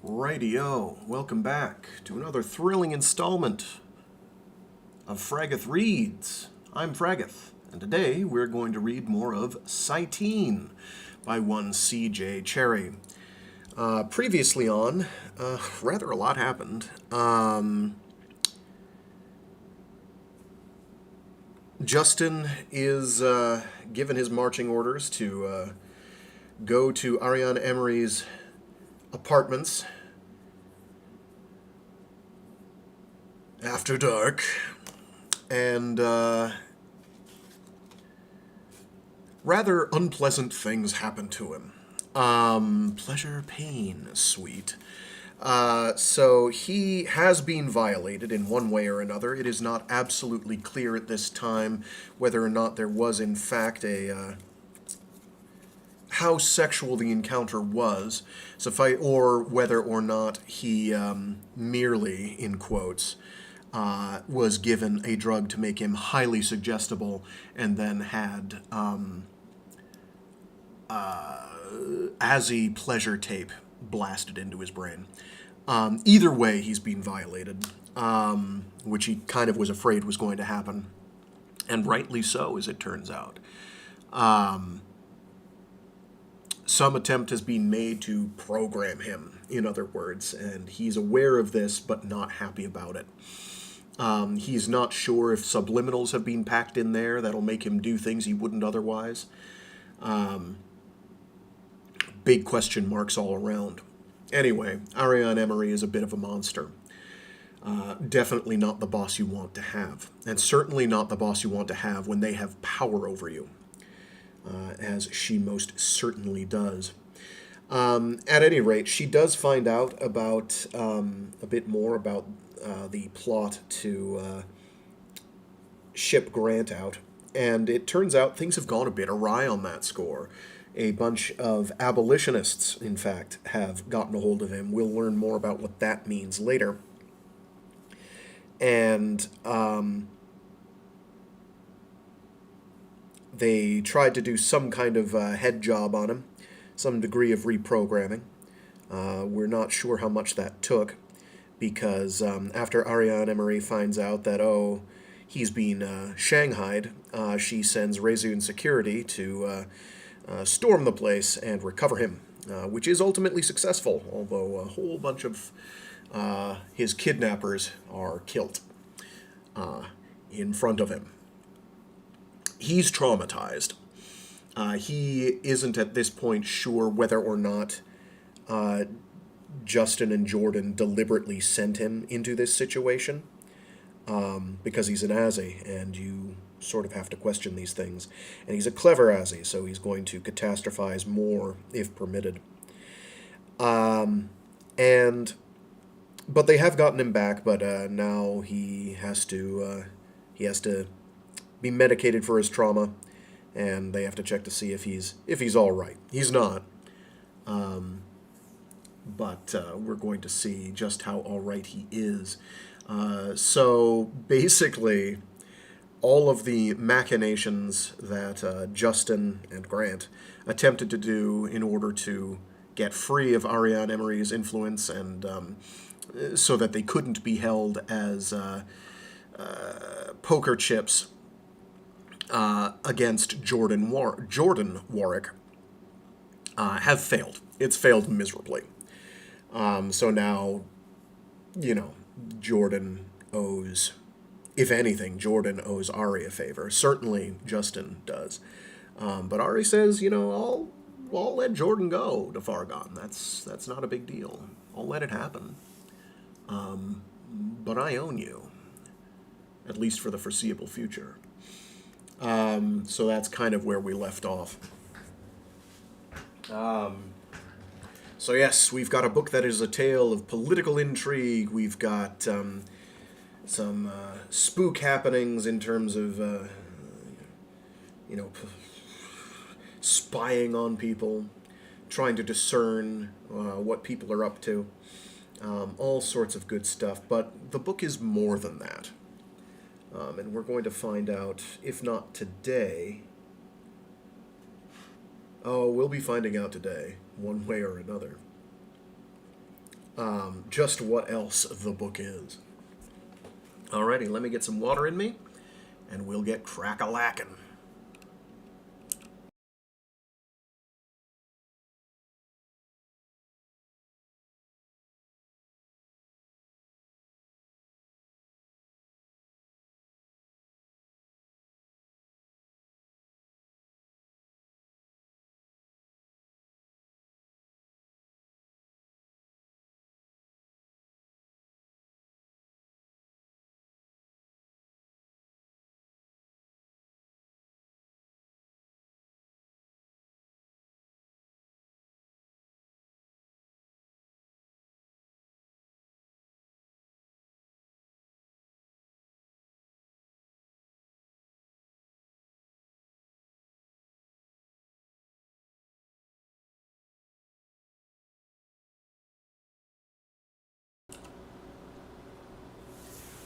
Rightio, welcome back to another thrilling installment of Fraggoth Reads. I'm Fraggoth, and today we're going to read more of Cyteen by one C.J. Cherryh. Previously on, rather a lot happened. Justin is given his marching orders to go to Ariane Emory's apartments after dark, and rather unpleasant things happen to him. Pleasure, pain, sweet. So he has been violated in one way or another. It is not absolutely clear at this time whether or not there was in fact a how sexual the encounter was, or whether or not he merely, in quotes, was given a drug to make him highly suggestible and then had ASI pleasure tape blasted into his brain. Either way, he's being violated, which he kind of was afraid was going to happen, and rightly so, as it turns out. Some attempt has been made to program him, in other words, and he's aware of this but not happy about it. He's not sure if subliminals have been packed in there that'll make him do things he wouldn't otherwise. Big question marks all around. Anyway, Ariane Emory is a bit of a monster. Definitely not the boss you want to have, and certainly not the boss you want to have when they have power over you. As she most certainly does. At any rate, she does find out about a bit more about the plot to ship Grant out, and it turns out things have gone a bit awry on that score. A bunch of abolitionists, in fact, have gotten a hold of him. We'll learn more about what that means later. And they tried to do some kind of head job on him, some degree of reprogramming. We're not sure how much that took, because after Ariane Emory finds out that, he's been shanghaied, she sends Reseune security to storm the place and recover him, which is ultimately successful, although a whole bunch of his kidnappers are killed in front of him. He's traumatized. He isn't at this point sure whether or not Justin and Jordan deliberately sent him into this situation, because he's an ASI, and you sort of have to question these things. And he's a clever ASI, so he's going to catastrophize more if permitted. But they have gotten him back, but now he has to be medicated for his trauma, and they have to check to see if he's all right. He's not, but we're going to see just how all right he is. So basically, all of the machinations that Justin and Grant attempted to do in order to get free of Ariane Emory's influence, and so that they couldn't be held as poker chips against Jordan Warwick, have failed. It's failed miserably. So now, Jordan owes, if anything, Jordan owes Ari a favor. Certainly Justin does. But Ari says, I'll let Jordan go to Fargon. That's not a big deal. I'll let it happen. But I own you, at least for the foreseeable future. So that's kind of where we left off. So yes, we've got a book that is a tale of political intrigue. We've got some spook happenings in terms of, spying on people, trying to discern what people are up to. All sorts of good stuff, but the book is more than that. And we're going to find out, if not today... we'll be finding out today, one way or another. just what else the book is. Alrighty, let me get some water in me, and we'll get crack-a-lackin'.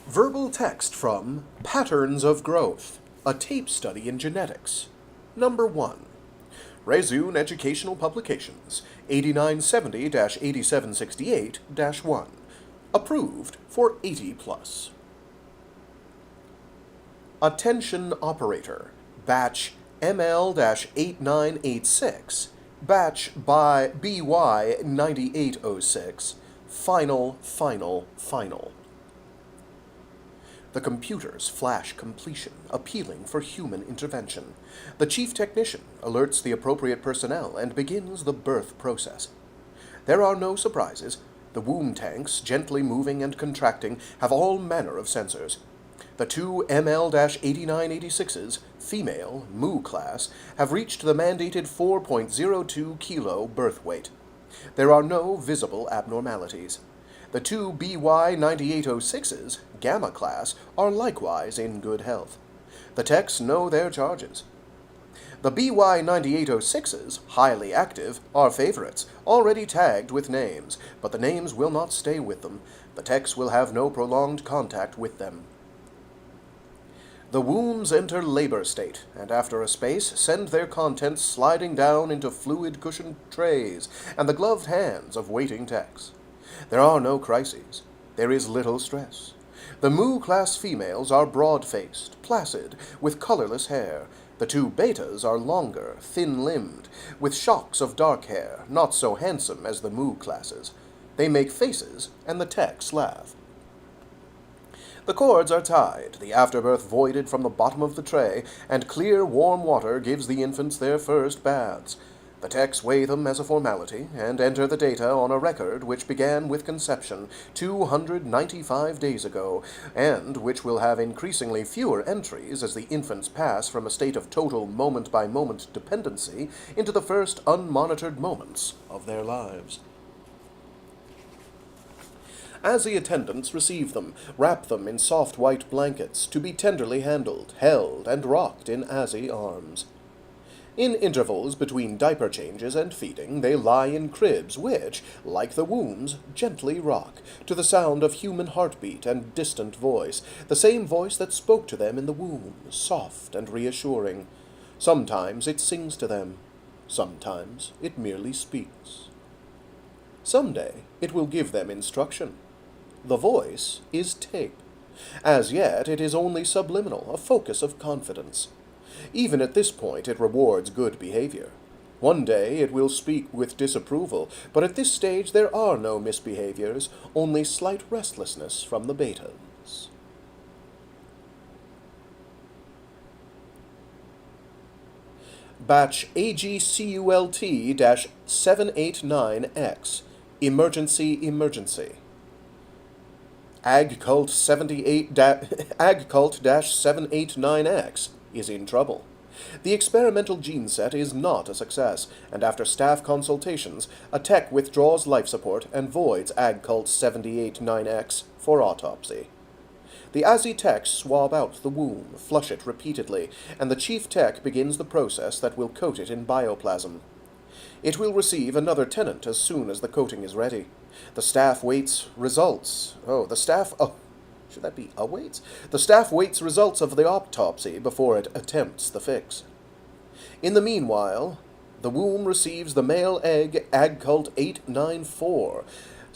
Verbal text from Patterns of Growth, a tape study in genetics. Number 1. Reseune Educational Publications, 8970-8768-1. Approved for 80 plus. Attention Operator, Batch ML-8986, Batch by BY9806, Final. The computers flash completion, appealing for human intervention. The chief technician alerts the appropriate personnel and begins the birth process. There are no surprises. The womb tanks, gently moving and contracting, have all manner of sensors. The two ML-8986s, female, Mu class, have reached the mandated 4.02 kilo birth weight. There are no visible abnormalities. The two BY9806s, Gamma class, are likewise in good health. The techs know their charges. The BY9806s, highly active, are favorites, already tagged with names, but the names will not stay with them. The techs will have no prolonged contact with them. The wombs enter labor state, and after a space send their contents sliding down into fluid-cushioned trays and the gloved hands of waiting techs. There are no crises. There is little stress. The Mu-class females are broad-faced, placid, with colorless hair. The two betas are longer, thin-limbed, with shocks of dark hair, not so handsome as the Mu-classes. They make faces, and the techs laugh. The cords are tied, the afterbirth voided from the bottom of the tray, and clear, warm water gives the infants their first baths. The techs weigh them as a formality, and enter the data on a record which began with conception 295 days ago, and which will have increasingly fewer entries as the infants pass from a state of total moment-by-moment dependency into the first unmonitored moments of their lives. As the attendants receive them, wrap them in soft white blankets, to be tenderly handled, held, and rocked in Azzy arms. In intervals between diaper changes and feeding, they lie in cribs which, like the wombs, gently rock, to the sound of human heartbeat and distant voice, the same voice that spoke to them in the womb, soft and reassuring. Sometimes it sings to them. Sometimes it merely speaks. Someday it will give them instruction. The voice is tape. As yet it is only subliminal, a focus of confidence. Even at this point it rewards good behavior. One day it will speak with disapproval, but at this stage there are no misbehaviors, only slight restlessness from the betas. Batch AGCULT-789X. Emergency. AgCult-789X is in trouble. The experimental gene set is not a success, and after staff consultations, a tech withdraws life support and voids AgCult-789X for autopsy. The Azzy techs swab out the womb, flush it repeatedly, and the chief tech begins the process that will coat it in bioplasm. It will receive another tenant as soon as the coating is ready. The staff waits results. The staff waits results of the autopsy before it attempts the fix. In the meanwhile, the womb receives the male egg AgCult 894,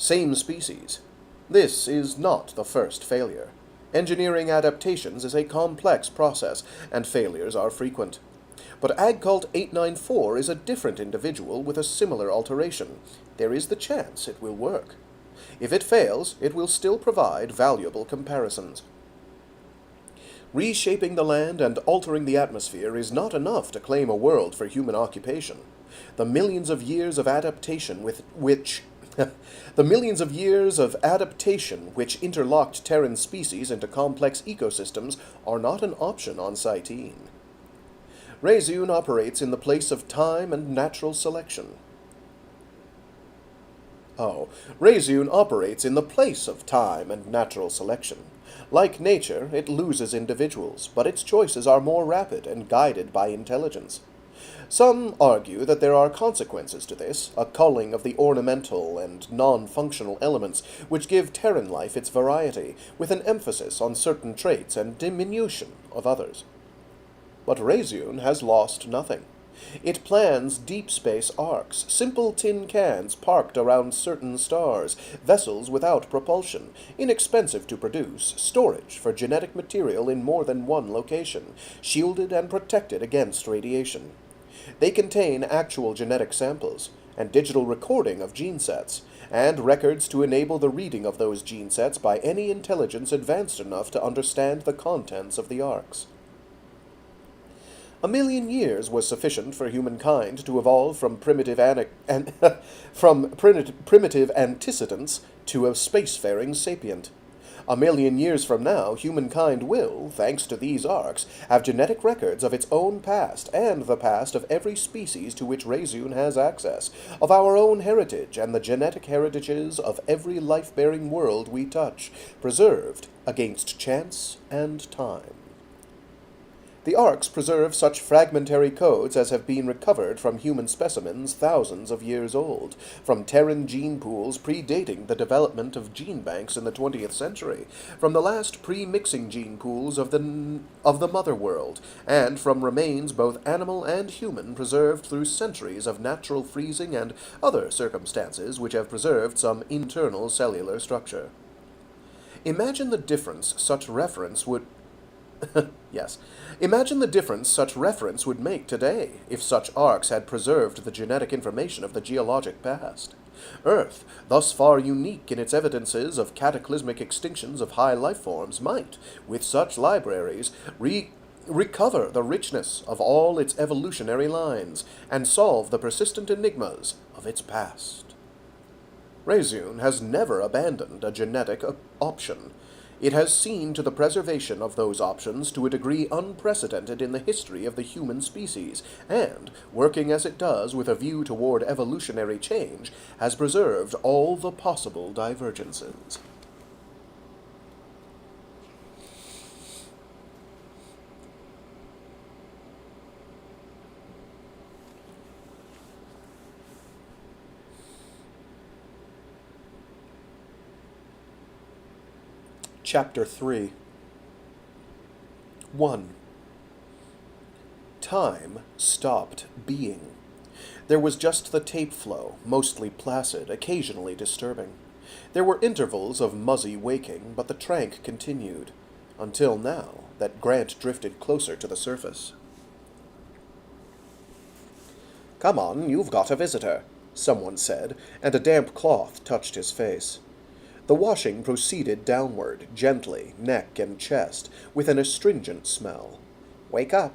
Same species. This is not the first failure. Engineering adaptations is a complex process, and failures are frequent. But AgCult 894 is a different individual with a similar alteration. There is the chance it will work. If it fails, it will still provide valuable comparisons. Reshaping the land and altering the atmosphere is not enough to claim a world for human occupation. The millions of years of adaptation which interlocked Terran species into complex ecosystems are not an option on Cyteen. Reseune operates in the place of time and natural selection. Reseune operates in the place of time and natural selection. Like nature, it loses individuals, but its choices are more rapid and guided by intelligence. Some argue that there are consequences to this, a culling of the ornamental and non-functional elements which give Terran life its variety, with an emphasis on certain traits and diminution of others. But Reseune has lost nothing. It plans deep space arcs, simple tin cans parked around certain stars, vessels without propulsion, inexpensive to produce, storage for genetic material in more than one location, shielded and protected against radiation. They contain actual genetic samples, and digital recording of gene sets, and records to enable the reading of those gene sets by any intelligence advanced enough to understand the contents of the arcs. 1,000,000 years was sufficient for humankind to evolve from primitive antecedents to a spacefaring sapient. 1,000,000 years from now, humankind will, thanks to these arcs, have genetic records of its own past and the past of every species to which Reseune has access, of our own heritage and the genetic heritages of every life-bearing world we touch, preserved against chance and time. The arcs preserve such fragmentary codes as have been recovered from human specimens thousands of years old, from Terran gene pools predating the development of gene banks in the 20th century, from the last pre-mixing gene pools of the mother world, and from remains both animal and human preserved through centuries of natural freezing and other circumstances which have preserved some internal cellular structure. Imagine the difference such reference would Yes. Imagine the difference such reference would make today if such arcs had preserved the genetic information of the geologic past. Earth, thus far unique in its evidences of cataclysmic extinctions of high life forms, might, with such libraries, recover the richness of all its evolutionary lines and solve the persistent enigmas of its past. Reseune has never abandoned a genetic option. It has seen to the preservation of those options to a degree unprecedented in the history of the human species, and, working as it does with a view toward evolutionary change, has preserved all the possible divergences. Chapter 3 1. Time stopped being. There was just the tape flow, mostly placid, occasionally disturbing. There were intervals of muzzy waking, but the trank continued, until now that Grant drifted closer to the surface. "Come on, you've got a visitor," someone said, and a damp cloth touched his face. The washing proceeded downward, gently, neck and chest, with an astringent smell. "Wake up."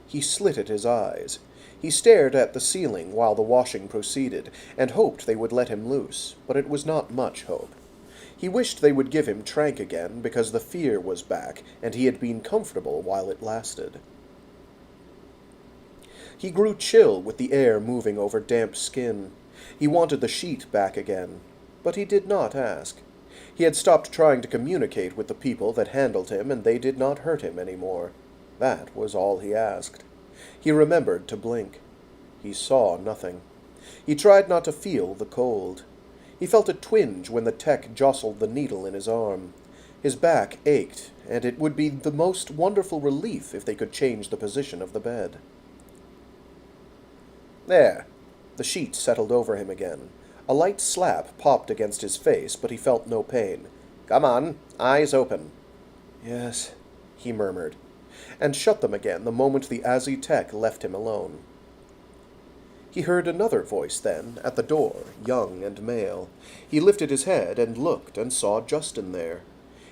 He slitted his eyes. He stared at the ceiling while the washing proceeded, and hoped they would let him loose, but it was not much hope. He wished they would give him trank again, because the fear was back, and he had been comfortable while it lasted. He grew chill with the air moving over damp skin. He wanted the sheet back again. But he did not ask. He had stopped trying to communicate with the people that handled him, and they did not hurt him any more. That was all he asked. He remembered to blink. He saw nothing. He tried not to feel the cold. He felt a twinge when the tech jostled the needle in his arm. His back ached, and it would be the most wonderful relief if they could change the position of the bed. There. The sheet settled over him again. A light slap popped against his face, but he felt no pain. "Come on, eyes open." "Yes," he murmured, and shut them again the moment the Aztec left him alone. He heard another voice then, at the door, young and male. He lifted his head and looked and saw Justin there.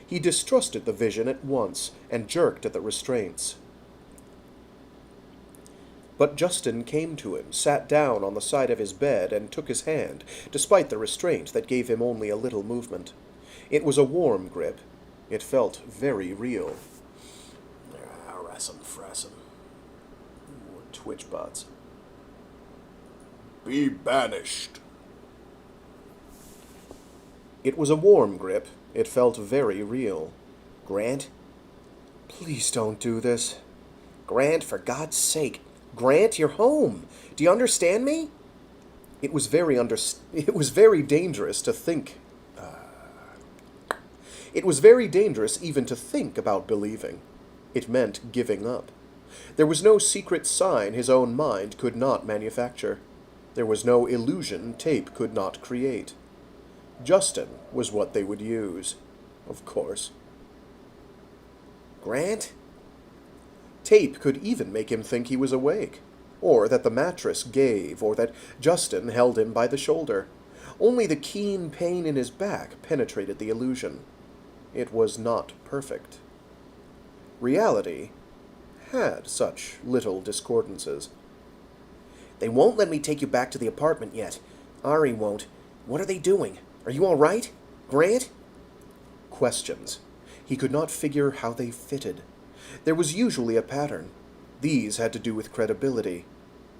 He distrusted the vision at once and jerked at the restraints. But Justin came to him, sat down on the side of his bed, and took his hand, despite the restraint that gave him only a little movement. It was a warm grip. It felt very real. Rasum. Twitch buds. Be banished. It was a warm grip. It felt very real. Grant? Please don't do this. Grant, for God's sake. Grant, you're home. Do you understand me? It was very dangerous to think. It was very dangerous even to think about believing. It meant giving up. There was no secret sign his own mind could not manufacture. There was no illusion tape could not create. Justin was what they would use, of course. Grant? Tape could even make him think he was awake, or that the mattress gave, or that Justin held him by the shoulder. Only the keen pain in his back penetrated the illusion. It was not perfect. Reality had such little discordances. They won't let me take you back to the apartment yet. Ari won't. What are they doing? Are you all right? Grant? Questions. He could not figure how they fitted. There was usually a pattern. These had to do with credibility.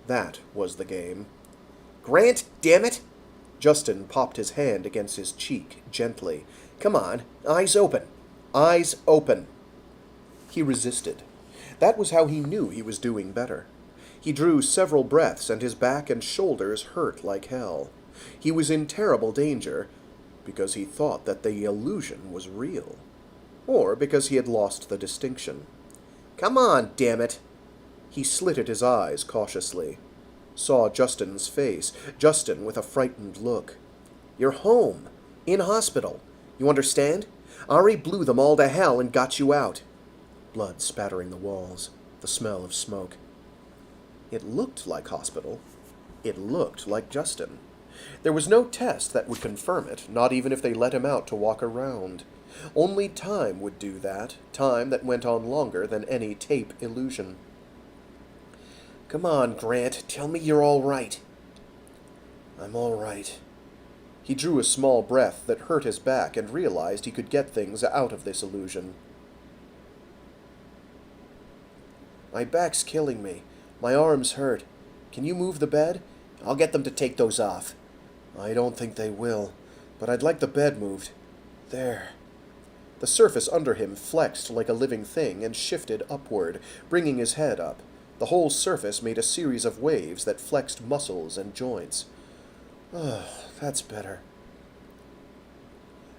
That was the game. Grant, damn it! Justin popped his hand against his cheek, gently. Come on, eyes open. Eyes open. He resisted. That was how he knew he was doing better. He drew several breaths, and his back and shoulders hurt like hell. He was in terrible danger, because he thought that the illusion was real, or because he had lost the distinction. Come on, damn it! He slitted his eyes cautiously. Saw Justin's face, Justin with a frightened look. You're home, in hospital. You understand? Ari blew them all to hell and got you out. Blood spattering the walls, the smell of smoke. It looked like hospital. It looked like Justin. There was no test that would confirm it, not even if they let him out to walk around. Only time would do that, time that went on longer than any tape illusion. Come on, Grant, tell me you're all right. I'm all right. He drew a small breath that hurt his back and realized he could get things out of this illusion. My back's killing me. My arms hurt. Can you move the bed? I'll get them to take those off. I don't think they will, but I'd like the bed moved. There. The surface under him flexed like a living thing and shifted upward, bringing his head up. The whole surface made a series of waves that flexed muscles and joints. Oh, that's better.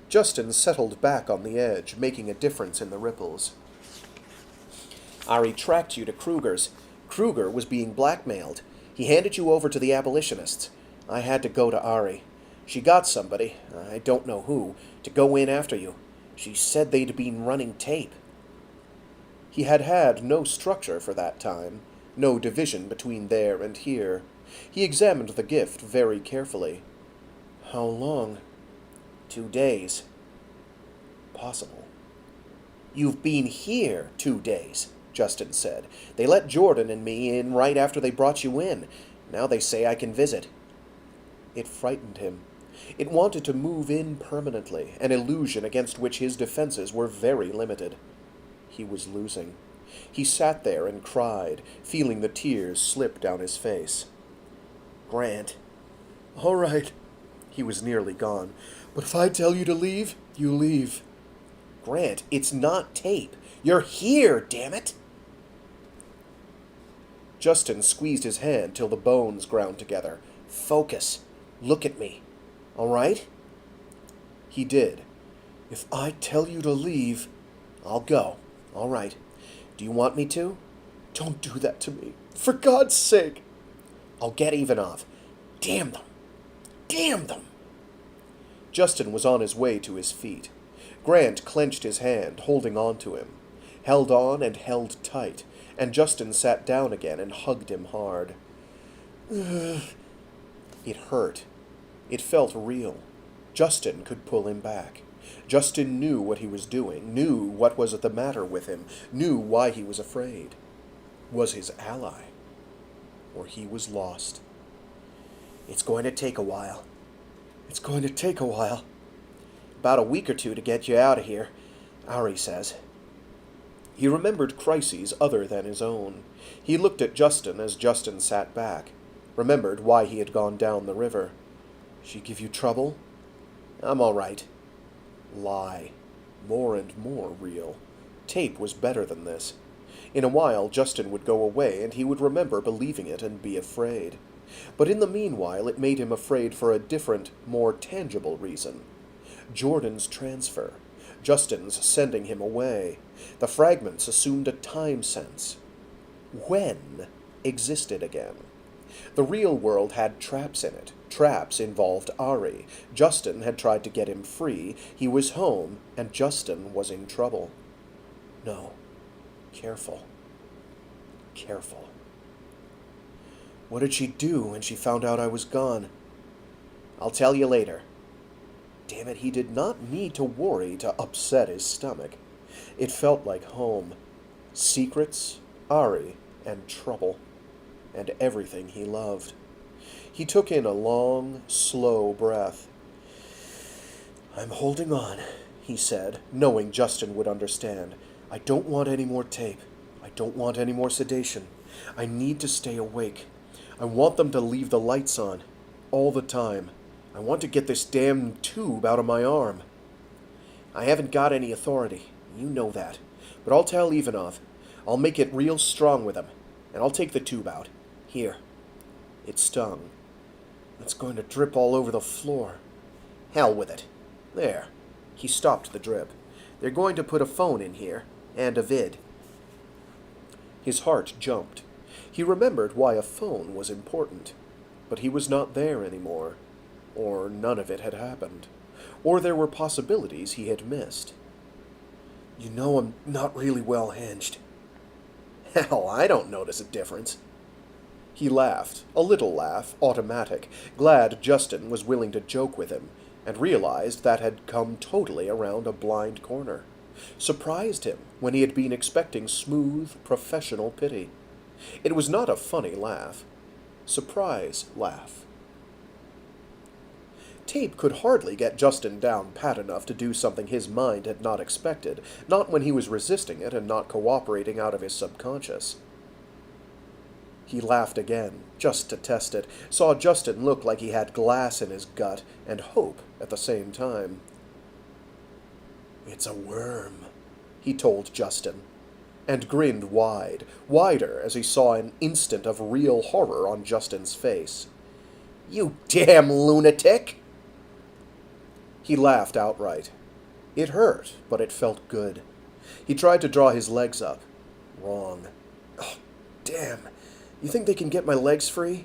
Justin settled back on the edge, making a difference in the ripples. Ari tracked you to Kruger's. Kruger was being blackmailed. He handed you over to the abolitionists. I had to go to Ari. She got somebody, I don't know who, to go in after you. She said they'd been running tape. He had had no structure for that time, no division between there and here. He examined the gift very carefully. How long? 2 days. Possible. You've been here 2 days, Justin said. They let Jordan and me in right after they brought you in. Now they say I can visit. It frightened him. It wanted to move in permanently, an illusion against which his defenses were very limited. He was losing. He sat there and cried, feeling the tears slip down his face. Grant. All right. He was nearly gone. But if I tell you to leave, you leave. Grant, it's not tape. You're here, damn it! Justin squeezed his hand till the bones ground together. Focus. Look at me. All right? He did. If I tell you to leave, I'll go. All right. Do you want me to? Don't do that to me. For God's sake. I'll get even off. Damn them. Damn them! Justin was on his way to his feet. Grant clenched his hand, holding on to him. Held on and held tight, and Justin sat down again and hugged him hard. It hurt. It felt real. Justin could pull him back. Justin knew what he was doing, knew what was the matter with him, knew why he was afraid. Was his ally. Or he was lost. It's going to take a while. It's going to take a while. About a week or two to get you out of here, Ari says. He remembered crises other than his own. He looked at Justin as Justin sat back. Remembered why he had gone down the river. She give you trouble? I'm all right. Lie. More and more real. Tape was better than this. In a while, Justin would go away, and he would remember believing it and be afraid. But in the meanwhile, it made him afraid for a different, more tangible reason. Jordan's transfer. Justin's sending him away. The fragments assumed a time sense. When existed again. The real world had traps in it. Traps involved Ari. Justin had tried to get him free. He was home, and Justin was in trouble. No. Careful. Careful. What did she do when she found out I was gone? I'll tell you later. Damn it, he did not need to worry to upset his stomach. It felt like home. Secrets, Ari, and trouble. And everything he loved. He took in a long, slow breath. I'm holding on, he said, knowing Justin would understand. I don't want any more tape. I don't want any more sedation. I need to stay awake. I want them to leave the lights on. All the time. I want to get this damn tube out of my arm. I haven't got any authority. You know that. But I'll tell Ivanov. I'll make it real strong with him. And I'll take the tube out. Here. It stung. It's going to drip all over the floor. Hell with it. There. He stopped the drip. They're going to put a phone in here. And a vid. His heart jumped. He remembered why a phone was important. But he was not there anymore. Or none of it had happened. Or there were possibilities he had missed. You know I'm not really well hinged. Hell, I don't notice a difference. He laughed, a little laugh, automatic, glad Justin was willing to joke with him, and realized that had come totally around a blind corner. Surprised him when he had been expecting smooth, professional pity. It was not a funny laugh. Surprise laugh. Tape could hardly get Justin down pat enough to do something his mind had not expected, not when he was resisting it and not cooperating out of his subconscious. He laughed again, just to test it, saw Justin look like he had glass in his gut and hope at the same time. It's a worm, he told Justin, and grinned wide, wider as he saw an instant of real horror on Justin's face. You damn lunatic! He laughed outright. It hurt, but it felt good. He tried to draw his legs up. Wrong. Oh, damn. You think they can get my legs free?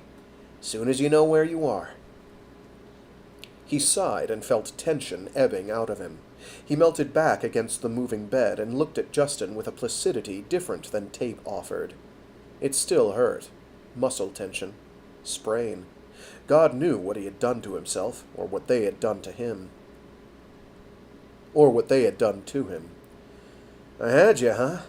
Soon as you know where you are. He sighed and felt tension ebbing out of him. He melted back against the moving bed and looked at Justin with a placidity different than Tape offered. It still hurt. Muscle tension. Sprain. God knew what he had done to himself, or what they had done to him. Or what they had done to him. I had you, huh?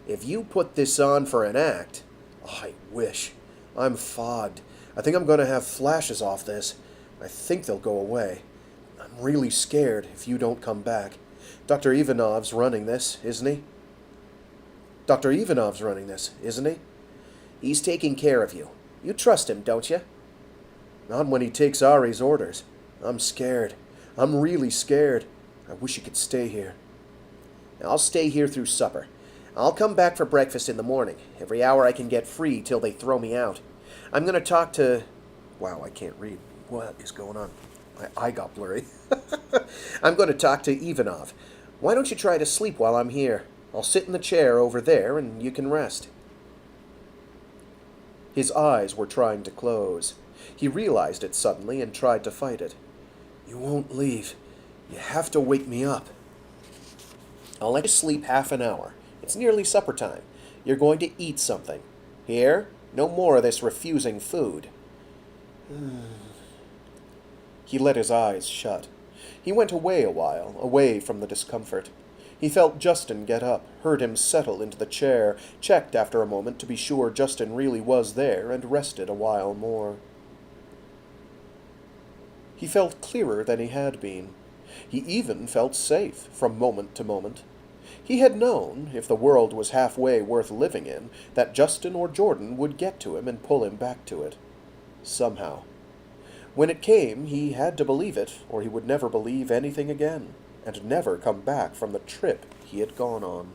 If you put this on for an act... Oh, I wish. I'm fogged. I think I'm going to have flashes off this. I think they'll go away. I'm really scared if you don't come back. Dr. Ivanov's running this, isn't he? Dr. Ivanov's running this, isn't he? He's taking care of you. You trust him, don't you? Not when he takes Ari's orders. I'm scared. I'm really scared. I wish you could stay here. I'll stay here through supper. I'll come back for breakfast in the morning, every hour I can get free till they throw me out. I'm going to talk to... Wow, I can't read. What is going on? My eye got blurry. I'm going to talk to Ivanov. Why don't you try to sleep while I'm here? I'll sit in the chair over there and you can rest. His eyes were trying to close. He realized it suddenly and tried to fight it. "You won't leave. You have to wake me up." "I'll let you sleep half an hour. It's nearly supper time. You're going to eat something. Here? No more of this refusing food." He let his eyes shut. He went away a while, away from the discomfort. He felt Justin get up, heard him settle into the chair, checked after a moment to be sure Justin really was there, and rested a while more. He felt clearer than he had been. He even felt safe from moment to moment. He had known, if the world was halfway worth living in, that Justin or Jordan would get to him and pull him back to it. Somehow. When it came, he had to believe it, or he would never believe anything again, and never come back from the trip he had gone on.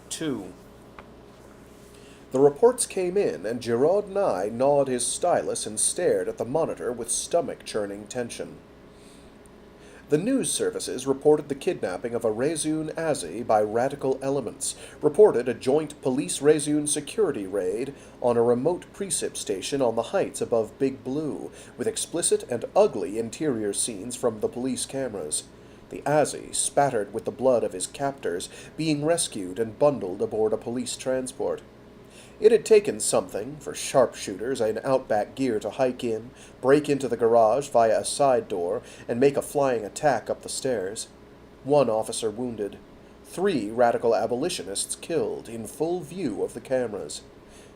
Two. The reports came in, and Giraud Nye gnawed his stylus and stared at the monitor with stomach-churning tension. The news services reported the kidnapping of a Reseune Azzy by radical elements, reported a joint police-Reseune security raid on a remote precip station on the heights above Big Blue, with explicit and ugly interior scenes from the police cameras. The Azzy, spattered with the blood of his captors, being rescued and bundled aboard a police transport. It had taken something for sharpshooters and Outback gear to hike in, break into the garage via a side door, and make a flying attack up the stairs. 1 officer wounded. 3 radical abolitionists killed in full view of the cameras.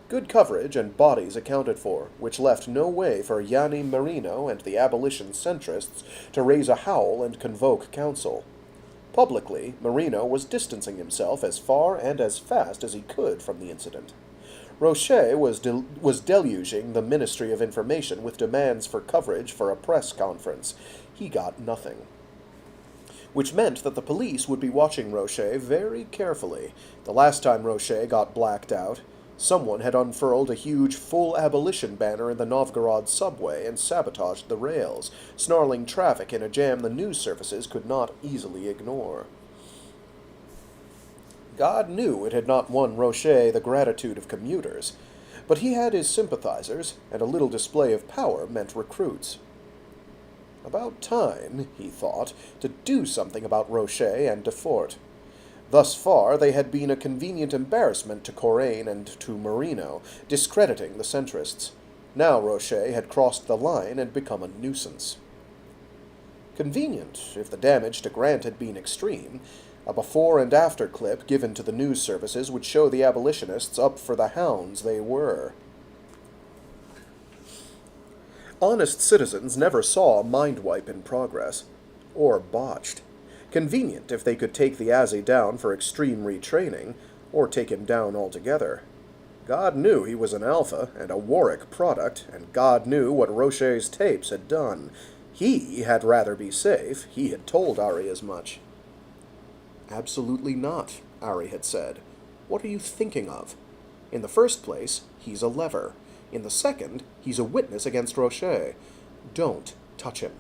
Good coverage and bodies accounted for, which left no way for Yanni Marino and the abolition centrists to raise a howl and convoke counsel. Publicly, Marino was distancing himself as far and as fast as he could from the incident. Roche was deluging the Ministry of Information with demands for coverage for a press conference. He got nothing. Which meant that the police would be watching Roche very carefully. The last time Roche got blacked out, someone had unfurled a huge full abolition banner in the Novgorod subway and sabotaged the rails, snarling traffic in a jam the news services could not easily ignore. God knew it had not won Roche the gratitude of commuters, but he had his sympathizers, and a little display of power meant recruits. About time, he thought, to do something about Roche and Defort. Thus far they had been a convenient embarrassment to Corain and to Marino, discrediting the centrists. Now Roche had crossed the line and become a nuisance. Convenient, if the damage to Grant had been extreme. A before and after clip given to the news services would show the abolitionists up for the hounds they were. Honest citizens never saw a mind wipe in progress, or botched. Convenient if they could take the Azzy down for extreme retraining, or take him down altogether. God knew he was an alpha and a Warwick product, and God knew what Roche's tapes had done. He had rather be safe. He had told Ari as much. "Absolutely not," Ari had said. "What are you thinking of? In the first place, he's a lever. In the second, he's a witness against Roche. Don't touch him."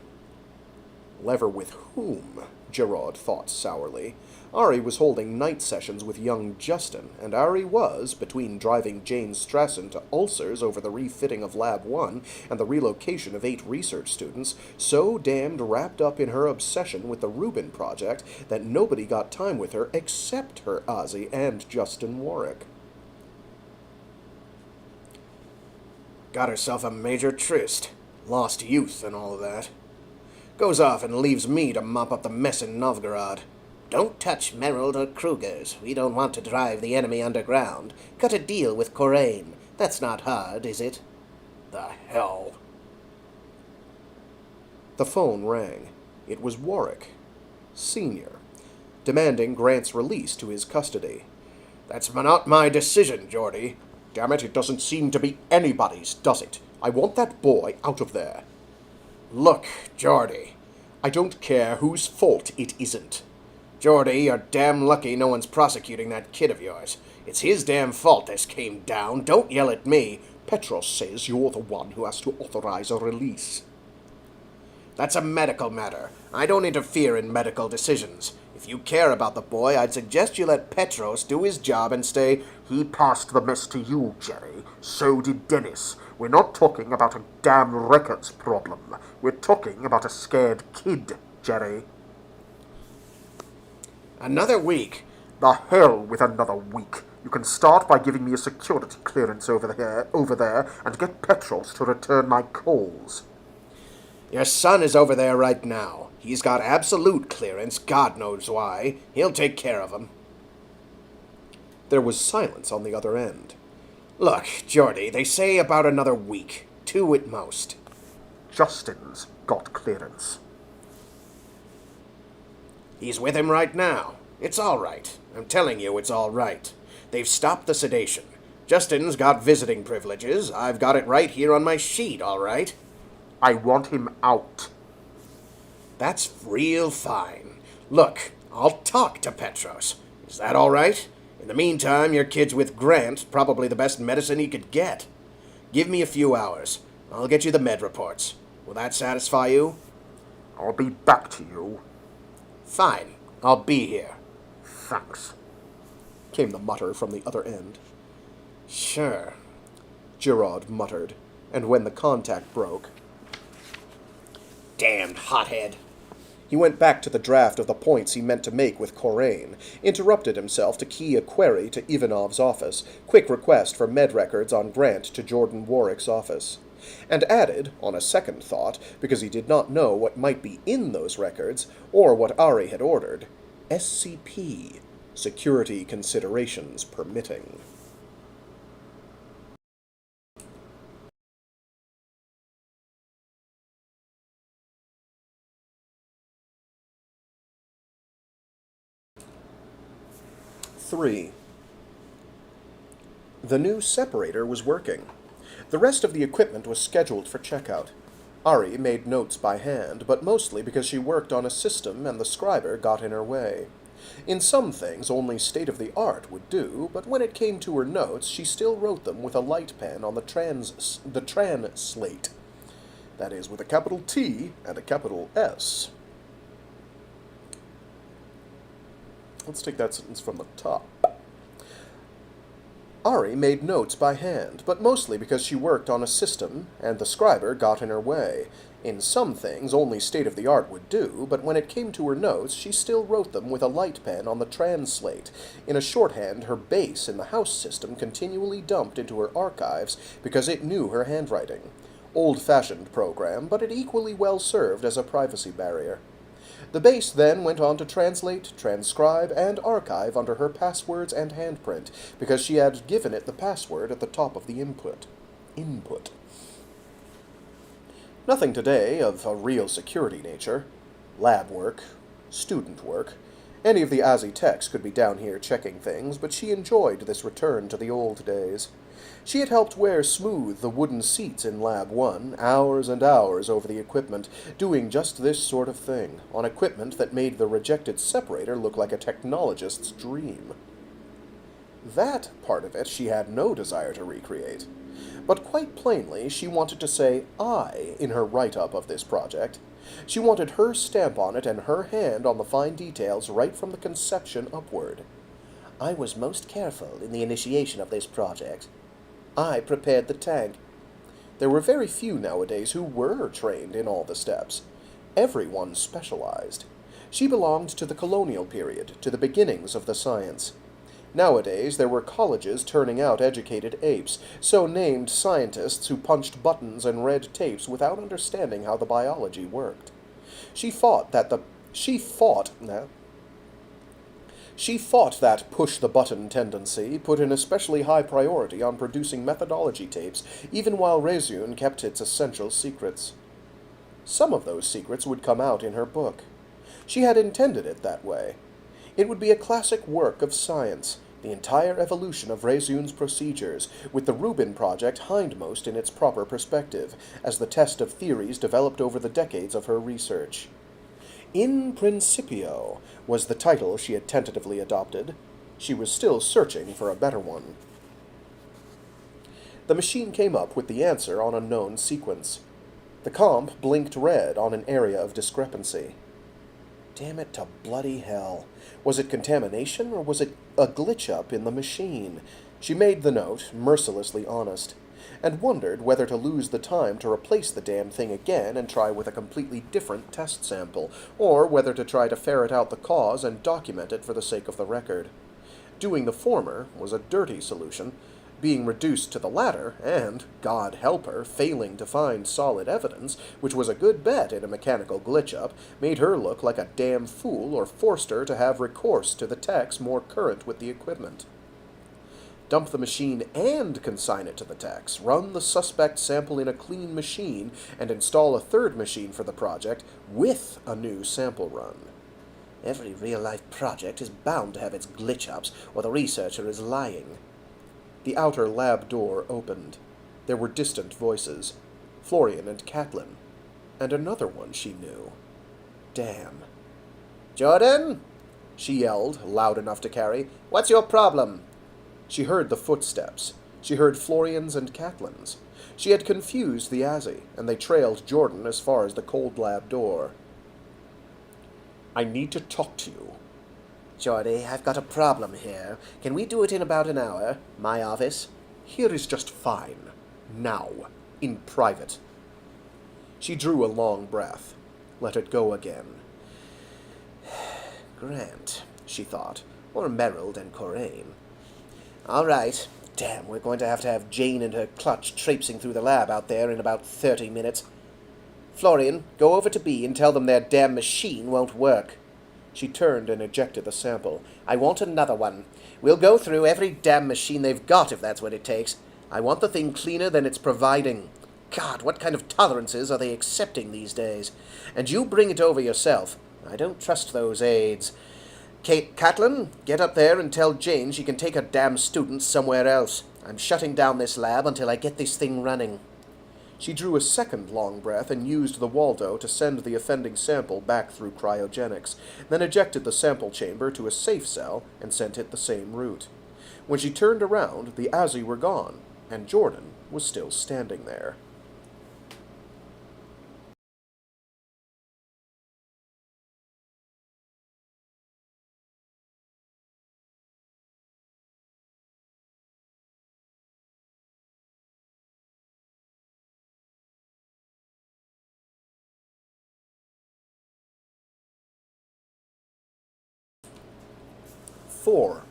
Lever with whom? Giraud thought sourly. Ari was holding night sessions with young Justin, and Ari was, between driving Jane Strassen to ulcers over the refitting of Lab 1 and the relocation of 8 research students, so damned wrapped up in her obsession with the Rubin Project that nobody got time with her except her Azzy and Justin Warwick. "Got herself a major tryst. Lost youth and all that. Goes off and leaves me to mop up the mess in Novgorod. Don't touch Merrill or Kruger's. We don't want to drive the enemy underground. Cut a deal with Corain. That's not hard, is it?" "The hell." The phone rang. It was Warwick, Sr., demanding Grant's release to his custody. "That's not my decision, Geordie. Damn it, it doesn't seem to be anybody's, does it? I want that boy out of there." "Look, Geordie, I don't care whose fault it isn't. Geordie, you're damn lucky no one's prosecuting that kid of yours. It's his damn fault this came down. Don't yell at me. Petros says you're the one who has to authorize a release." That's a medical matter. I don't interfere in medical decisions. If you care about the boy, I'd suggest you let Petros do his job and stay. He passed the mess to you, Cherryh. So did Dennis. We're not talking about a damn records problem. We're talking about a scared kid, Cherryh. Another week? The hell with another week. You can start by giving me a security clearance over there, and get Petros to return my calls. Your son is over there right now. He's got absolute clearance, God knows why. He'll take care of him. There was silence on the other end. Look, Geordie, they say about another week. 2 at most. Justin's got clearance. He's with him right now. It's all right. I'm telling you, it's all right. They've stopped the sedation. Justin's got visiting privileges. I've got it right here on my sheet, all right? I want him out. That's real fine. Look, I'll talk to Petros. Is that all right? In the meantime, your kid's with Grant, probably the best medicine he could get. Give me a few hours. I'll get you the med reports. Will that satisfy you? I'll be back to you. Fine. I'll be here. Thanks, came the mutter from the other end. Sure, Gerard muttered, and when the contact broke, damned hothead. He went back to the draft of the points he meant to make with Corain, interrupted himself to key a query to Ivanov's office, quick request for med records on Grant to Jordan Warwick's office, and added, on a second thought, because he did not know what might be in those records, or what Ari had ordered, SCP, security considerations permitting. The new separator was working. The rest of the equipment was scheduled for checkout. Ari made notes by hand, but mostly because she worked on a system and the scriber got in her way. In some things, only state-of-the-art would do, but when it came to her notes, she still wrote them with a light pen on the translate. That is, with a capital T and a capital S. Let's take that sentence from the top. Ari made notes by hand, but mostly because she worked on a system, and the scriber got in her way. In some things, only state-of-the-art would do, but when it came to her notes, she still wrote them with a light pen on the translate. In a shorthand, her base in the house system continually dumped into her archives because it knew her handwriting. Old-fashioned program, but it equally well served as a privacy barrier. The base then went on to translate, transcribe, and archive under her passwords and handprint, because she had given it the password at the top of the input. Nothing today of a real security nature. Lab work, student work. Any of the Aussie techs could be down here checking things, but she enjoyed this return to the old days. She had helped wear smooth the wooden seats in Lab 1, hours and hours over the equipment, doing just this sort of thing, on equipment that made the rejected separator look like a technologist's dream. That part of it she had no desire to recreate. But quite plainly, she wanted to say I in her write-up of this project. She wanted her stamp on it and her hand on the fine details right from the conception upward. I was most careful in the initiation of this project. I prepared the tank. There were very few nowadays who were trained in all the steps. Everyone specialized. She belonged to the colonial period, to the beginnings of the science. Nowadays there were colleges turning out educated apes, so named scientists who punched buttons and read tapes without understanding how the biology worked. She fought that push-the-button tendency put an especially high priority on producing methodology tapes, even while Reseune kept its essential secrets. Some of those secrets would come out in her book. She had intended it that way. It would be a classic work of science, the entire evolution of Reseune's procedures, with the Rubin Project hindmost in its proper perspective, as the test of theories developed over the decades of her research. In Principio was the title she had tentatively adopted. She was still searching for a better one. The machine came up with the answer on a known sequence. The comp blinked red on an area of discrepancy. Damn it to bloody hell. Was it contamination, or was it a glitch-up in the machine? She made the note, mercilessly honest, and wondered whether to lose the time to replace the damn thing again and try with a completely different test sample, or whether to try to ferret out the cause and document it for the sake of the record. Doing the former was a dirty solution. Being reduced to the latter, and, God help her, failing to find solid evidence, which was a good bet in a mechanical glitch-up, made her look like a damn fool or forced her to have recourse to the techs more current with the equipment. Dump the machine and consign it to the techs, run the suspect sample in a clean machine, and install a third machine for the project with a new sample run. Every real-life project is bound to have its glitch-ups, or the researcher is lying. The outer lab door opened. There were distant voices. Florian and Catelyn. And another one she knew. Damn. "Jordan?" she yelled, loud enough to carry. "What's your problem?" She heard the footsteps. She heard Florian's and Catelyn's. She had confused the Azzy, and they trailed Jordan as far as the cold lab door. "I need to talk to you." "Jordy, I've got a problem here. Can we do it in about an hour? My office?" "Here is just fine. Now. In private." She drew a long breath. Let it go again. Grant, she thought, or Merrill and Coraine. "All right. Damn, we're going to have Jane and her clutch traipsing through the lab out there in about 30 minutes. Florian, go over to B and tell them their damn machine won't work." She turned and ejected the sample. "I want another one. We'll go through every damn machine they've got if that's what it takes. I want the thing cleaner than it's providing. God, what kind of tolerances are they accepting these days? And you bring it over yourself. I don't trust those aides. Catelyn, get up there and tell Jane she can take her damn students somewhere else. I'm shutting down this lab until I get this thing running." She drew a second long breath and used the Waldo to send the offending sample back through cryogenics, then ejected the sample chamber to a safe cell and sent it the same route. When she turned around, the Azzy were gone, and Jordan was still standing there. "4.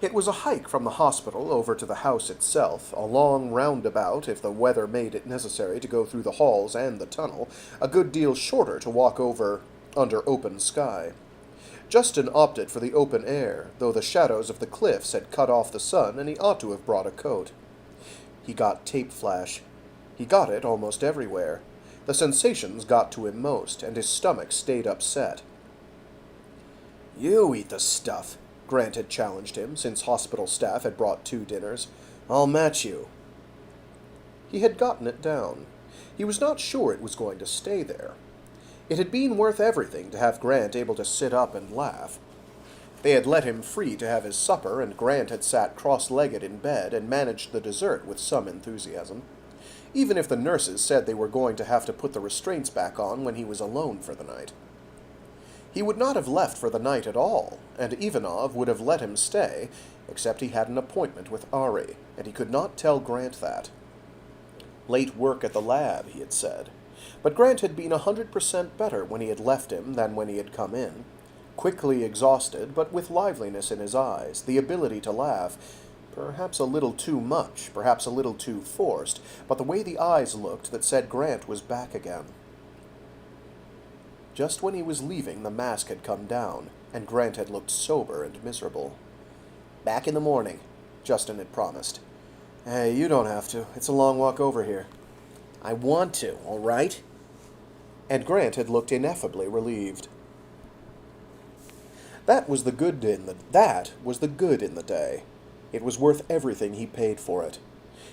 It was a hike from the hospital over to the house itself, a long roundabout if the weather made it necessary to go through the halls and the tunnel, a good deal shorter to walk over under open sky. Justin opted for the open air, though the shadows of the cliffs had cut off the sun and he ought to have brought a coat. He got tape flash. He got it almost everywhere. The sensations got to him most, and his stomach stayed upset. "You eat the stuff," Grant had challenged him, since hospital staff had brought 2 dinners. "I'll match you." He had gotten it down. He was not sure it was going to stay there. It had been worth everything to have Grant able to sit up and laugh. They had let him free to have his supper, and Grant had sat cross-legged in bed and managed the dessert with some enthusiasm, even if the nurses said they were going to have to put the restraints back on when he was alone for the night. He would not have left for the night at all, and Ivanov would have let him stay, except he had an appointment with Ari, and he could not tell Grant that. Late work at the lab, he had said. But Grant had been 100% better when he had left him than when he had come in. Quickly exhausted, but with liveliness in his eyes, the ability to laugh, perhaps a little too much, perhaps a little too forced, but the way the eyes looked that said Grant was back again. Just when he was leaving, the mask had come down, and Grant had looked sober and miserable. "Back in the morning," Justin had promised. "Hey, you don't have to. It's a long walk over here." "I want to, all right?" And Grant had looked ineffably relieved. That was the good in the day. It was worth everything he paid for it.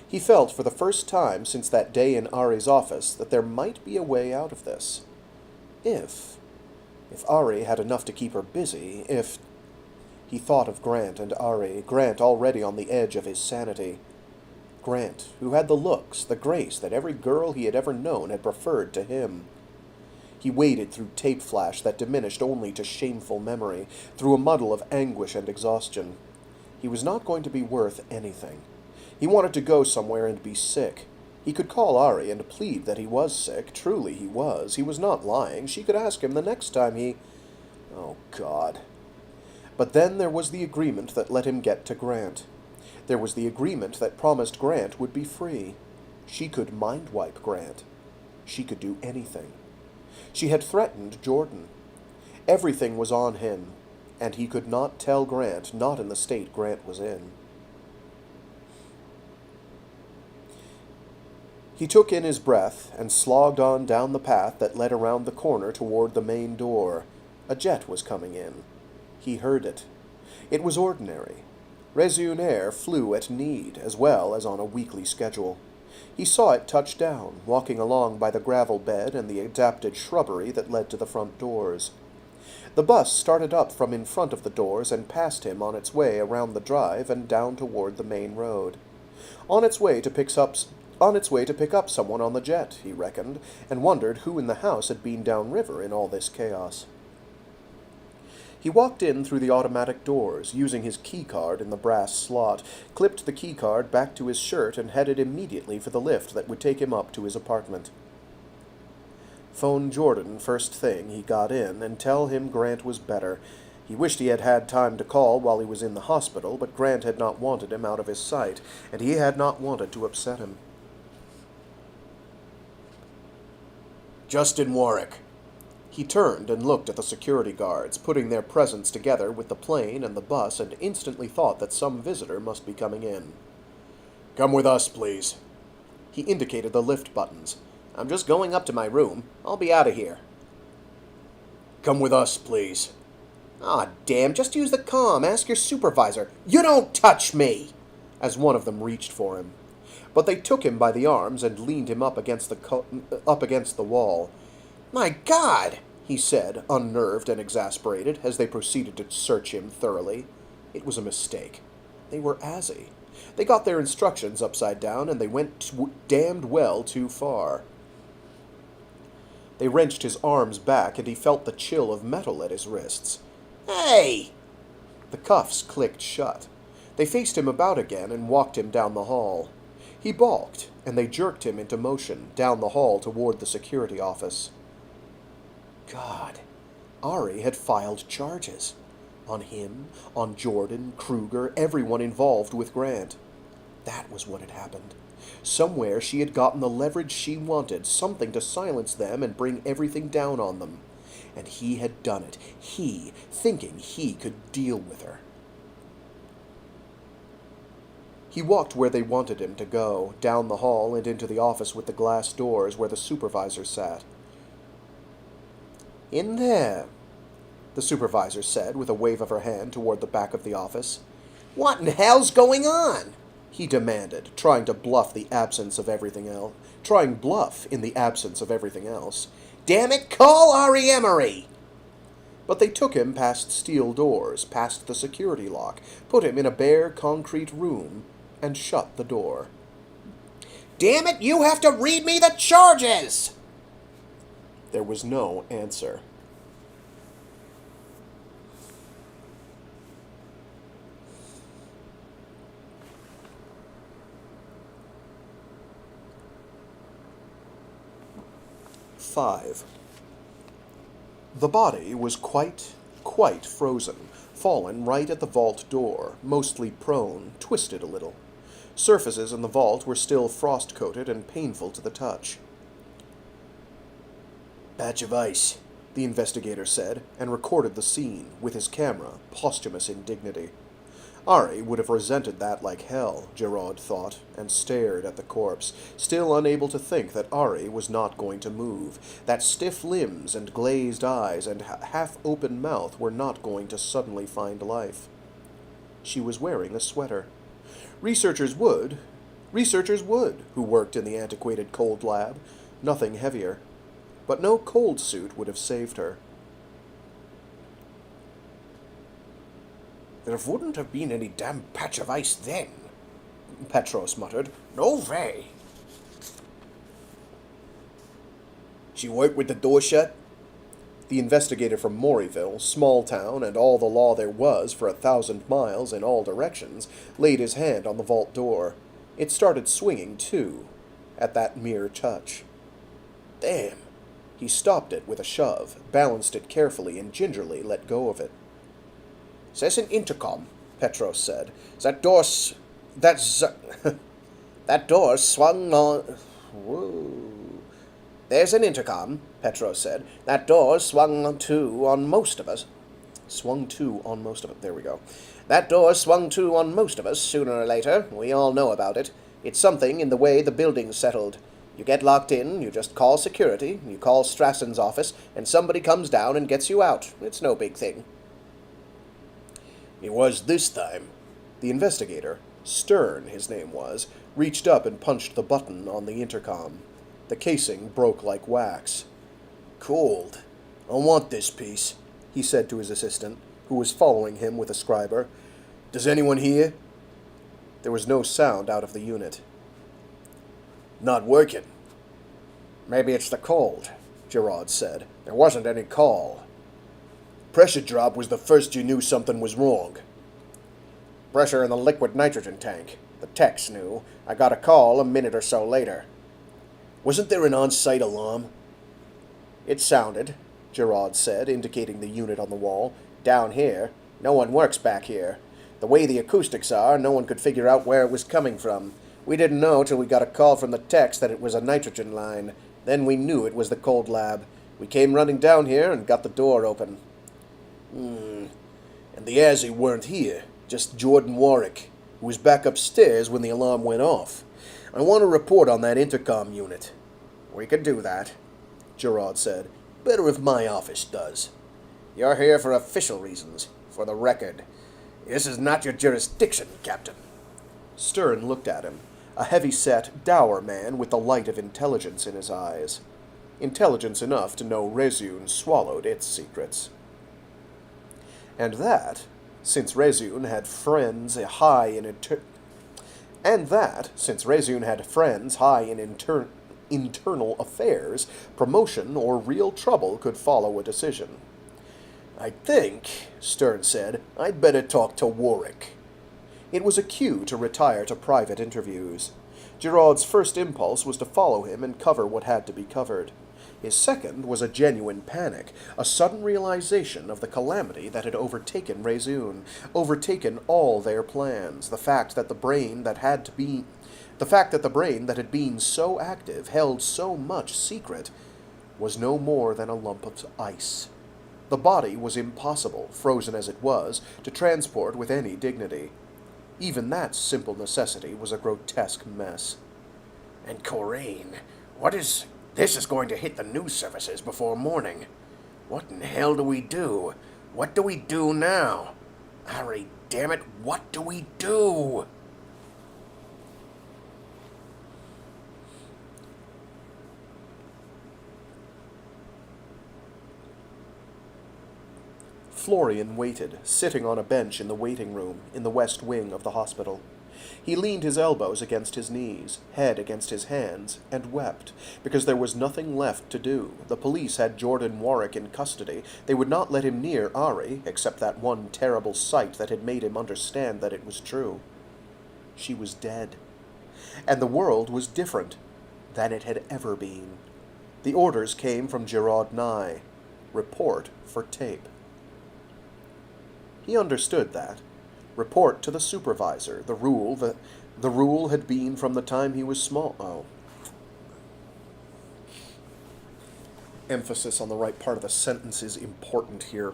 He felt for the first time since that day in Ari's office that there might be a way out of this. If Ari had enough to keep her busy, He thought of Grant and Ari, Grant already on the edge of his sanity. Grant, who had the looks, the grace that every girl he had ever known had preferred to him. He waded through tape flash that diminished only to shameful memory, through a muddle of anguish and exhaustion. He was not going to be worth anything. He wanted to go somewhere and be sick. He could call Ari and plead that he was sick. Truly he was. He was not lying. She could ask him the next time he... Oh, God. But then there was the agreement that let him get to Grant. There was the agreement that promised Grant would be free. She could mind-wipe Grant. She could do anything. She had threatened Jordan. Everything was on him, and he could not tell Grant, not in the state Grant was in. He took in his breath and slogged on down the path that led around the corner toward the main door. A jet was coming in. He heard it. It was ordinary. Reseune air flew at need, as well as on a weekly schedule. He saw it touch down, walking along by the gravel bed and the adapted shrubbery that led to the front doors. The bus started up from in front of the doors and passed him on its way around the drive and down toward the main road. On its way to pick up someone on the jet, he reckoned, and wondered who in the house had been downriver in all this chaos. He walked in through the automatic doors, using his keycard in the brass slot, clipped the keycard back to his shirt, and headed immediately for the lift that would take him up to his apartment. Phone Jordan first thing he got in, and tell him Grant was better. He wished he had had time to call while he was in the hospital, but Grant had not wanted him out of his sight, and he had not wanted to upset him. Justin Warwick. He turned and looked at the security guards, putting their presence together with the plane and the bus, and instantly thought that some visitor must be coming in. Come with us, please. He indicated the lift buttons. I'm just going up to my room. I'll be out of here. Come with us, please. Ah, damn, just use the comm. Ask your supervisor. You don't touch me! As one of them reached for him. But they took him by the arms and leaned him up against the wall. My God, he said, unnerved and exasperated, as they proceeded to search him thoroughly. It was a mistake. They were Azzy. They got their instructions upside down, and they went damned well too far. They wrenched his arms back, and he felt the chill of metal at his wrists. Hey! The cuffs clicked shut. They faced him about again and walked him down the hall. He balked, and they jerked him into motion, down the hall toward the security office. God, Ari had filed charges. On him, on Jordan, Kruger, everyone involved with Grant. That was what had happened. Somewhere she had gotten the leverage she wanted, something to silence them and bring everything down on them. And he had done it. He, thinking he could deal with her. He walked where they wanted him to go, down the hall and into the office with the glass doors where the supervisor sat. In there, the supervisor said with a wave of her hand toward the back of the office. What in hell's going on? He demanded, trying bluff in the absence of everything else. Damn it, call Ari Emory! But they took him past steel doors, past the security lock, put him in a bare concrete room, and shut the door. Damn it, you have to read me the charges! There was no answer. Five. The body was quite frozen, fallen right at the vault door, mostly prone, twisted a little. Surfaces in the vault were still frost-coated and painful to the touch. Patch of ice, the investigator said, and recorded the scene, with his camera, posthumous indignity. Ari would have resented that like hell, Gerard thought, and stared at the corpse, still unable to think that Ari was not going to move, that stiff limbs and glazed eyes and half-open mouth were not going to suddenly find life. She was wearing a sweater. Researchers would, who worked in the antiquated cold lab, nothing heavier. But no cold suit would have saved her. There wouldn't have been any damn patch of ice then, Petros muttered. No way. She work with the door shut? The investigator from Morryville, small town and all the law there was for 1,000 miles in all directions, laid his hand on the vault door. It started swinging, too, at that mere touch. Damn! He stopped it with a shove, balanced it carefully, and gingerly let go of it. There's an intercom, Petros said. That door swung on... Whoa. There's an intercom, Petros said. That door swung to on most of us. Swung to on most of it. There we go. That door swung to on most of us, sooner or later. We all know about it. It's something in the way the building's settled. You get locked in, you just call security, you call Strassen's office, and somebody comes down and gets you out. It's no big thing. It was this time. The investigator, Stern his name was, reached up and punched the button on the intercom. The casing broke like wax. Cold. I want this piece, he said to his assistant, who was following him with a scriber. Does anyone hear? There was no sound out of the unit. Not working. Maybe it's the cold, Gerard said. There wasn't any call. Pressure drop was the first you knew something was wrong. Pressure in the liquid nitrogen tank. The techs knew. I got a call a minute or so later. Wasn't there an on-site alarm? It sounded, Gerard said, indicating the unit on the wall. Down here. No one works back here. The way the acoustics are, no one could figure out where it was coming from. We didn't know till we got a call from the techs that it was a nitrogen line. Then we knew it was the cold lab. We came running down here and got the door open. And the Azzy weren't here, just Jordan Warwick, who was back upstairs when the alarm went off. I want a report on that intercom unit. We can do that, Gerard said. Better if my office does. You're here for official reasons, for the record. This is not your jurisdiction, Captain. Stern looked at him, a heavy-set, dour man with the light of intelligence in his eyes. Intelligence enough to know Reseune swallowed its secrets. And that, since Reseune had friends high in internal affairs, promotion or real trouble could follow a decision. I think, Stern said, I'd better talk to Warwick. It was a cue to retire to private interviews. Gerard's first impulse was to follow him and cover what had to be covered. His second was a genuine panic, a sudden realization of the calamity that had overtaken Reseune, overtaken all their plans, the fact that the brain that had been so active, held so much secret, was no more than a lump of ice. The body was impossible, frozen as it was, to transport with any dignity. Even that simple necessity was a grotesque mess. And Corinne, this is going to hit the news services before morning. What in hell do we do? What do we do now? Ari, damn it, what do we do? Florian waited, sitting on a bench in the waiting room in the west wing of the hospital. He leaned his elbows against his knees, head against his hands, and wept, because there was nothing left to do. The police had Jordan Warwick in custody. They would not let him near Ari, except that one terrible sight that had made him understand that it was true. She was dead. And the world was different than it had ever been. The orders came from Gerard Nye. Report for tape. He understood that. Report to the supervisor. The rule had been from the time he was small. Oh. Emphasis on the right part of the sentence is important here.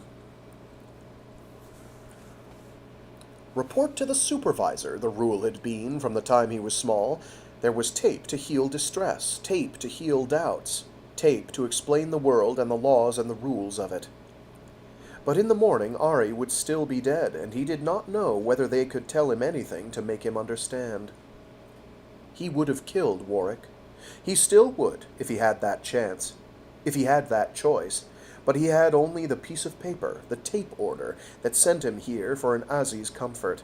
Report to the supervisor. The rule had been from the time he was small. There was tape to heal distress, tape to heal doubts, tape to explain the world and the laws and the rules of it. But in the morning Ari would still be dead, and he did not know whether they could tell him anything to make him understand. He would have killed Warwick. He still would, if he had that chance, if he had that choice, but he had only the piece of paper, the tape order, that sent him here for an Azzy's comfort.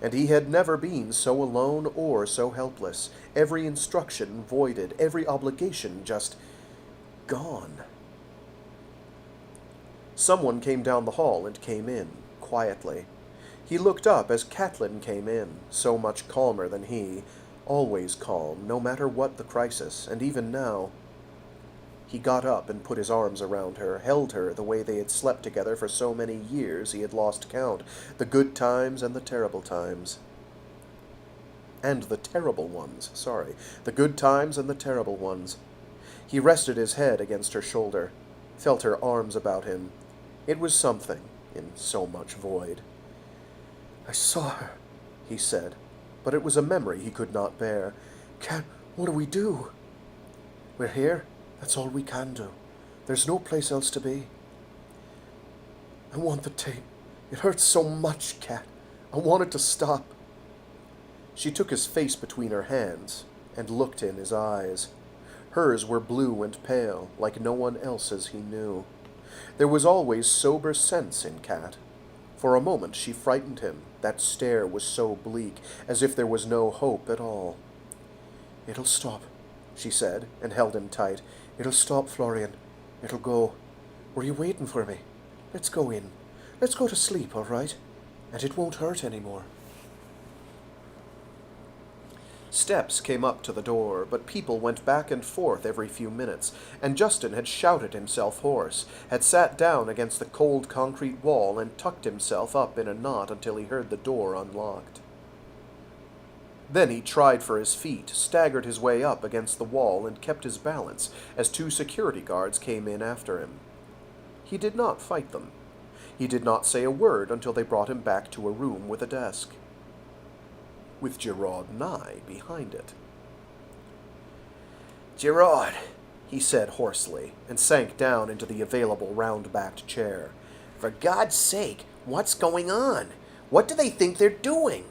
And he had never been so alone or so helpless. Every instruction voided, every obligation just gone. Someone came down the hall and came in, quietly. He looked up as Catelyn came in, so much calmer than he, always calm, no matter what the crisis, and even now. He got up and put his arms around her, held her the way they had slept together for so many years he had lost count, the good times and the terrible times. And the terrible ones, sorry. The good times and the terrible ones. He rested his head against her shoulder, felt her arms about him. It was something, in so much void. "I saw her," he said, but it was a memory he could not bear. What do we do?" "We're here. That's all we can do. There's no place else to be." "I want the tape. It hurts so much, Cat. I want it to stop." She took his face between her hands and looked in his eyes. Hers were blue and pale, like no one else's he knew. There was always sober sense in Cat. For a moment she frightened him. That stare was so bleak, as if there was no hope at all. "It'll stop," she said, and held him tight. "It'll stop, Florian. It'll go. Were you waiting for me? Let's go in. Let's go to sleep, all right? And it won't hurt anymore." Steps came up to the door, but people went back and forth every few minutes, and Justin had shouted himself hoarse, had sat down against the cold concrete wall and tucked himself up in a knot until he heard the door unlocked. Then he tried for his feet, staggered his way up against the wall, and kept his balance as 2 security guards came in after him. He did not fight them. He did not say a word until they brought him back to a room with a desk, with Gerard nigh behind it. "Gerard," he said hoarsely, and sank down into the available round-backed chair. "For God's sake, what's going on? What do they think they're doing?"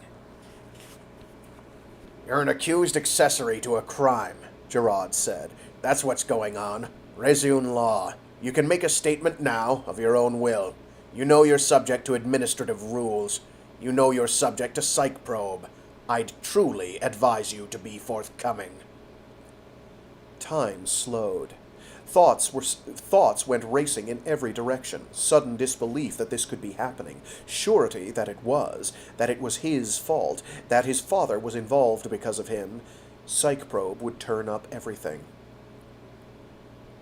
"You're an accused accessory to a crime," Gerard said. "That's what's going on. Reseune law. You can make a statement now, of your own will. You know you're subject to administrative rules. You know you're subject to psych probe. I'd truly advise you to be forthcoming." Time slowed. Thoughts went racing in every direction. Sudden disbelief that this could be happening. Surety that it was his fault, that his father was involved because of him. Psych probe would turn up everything.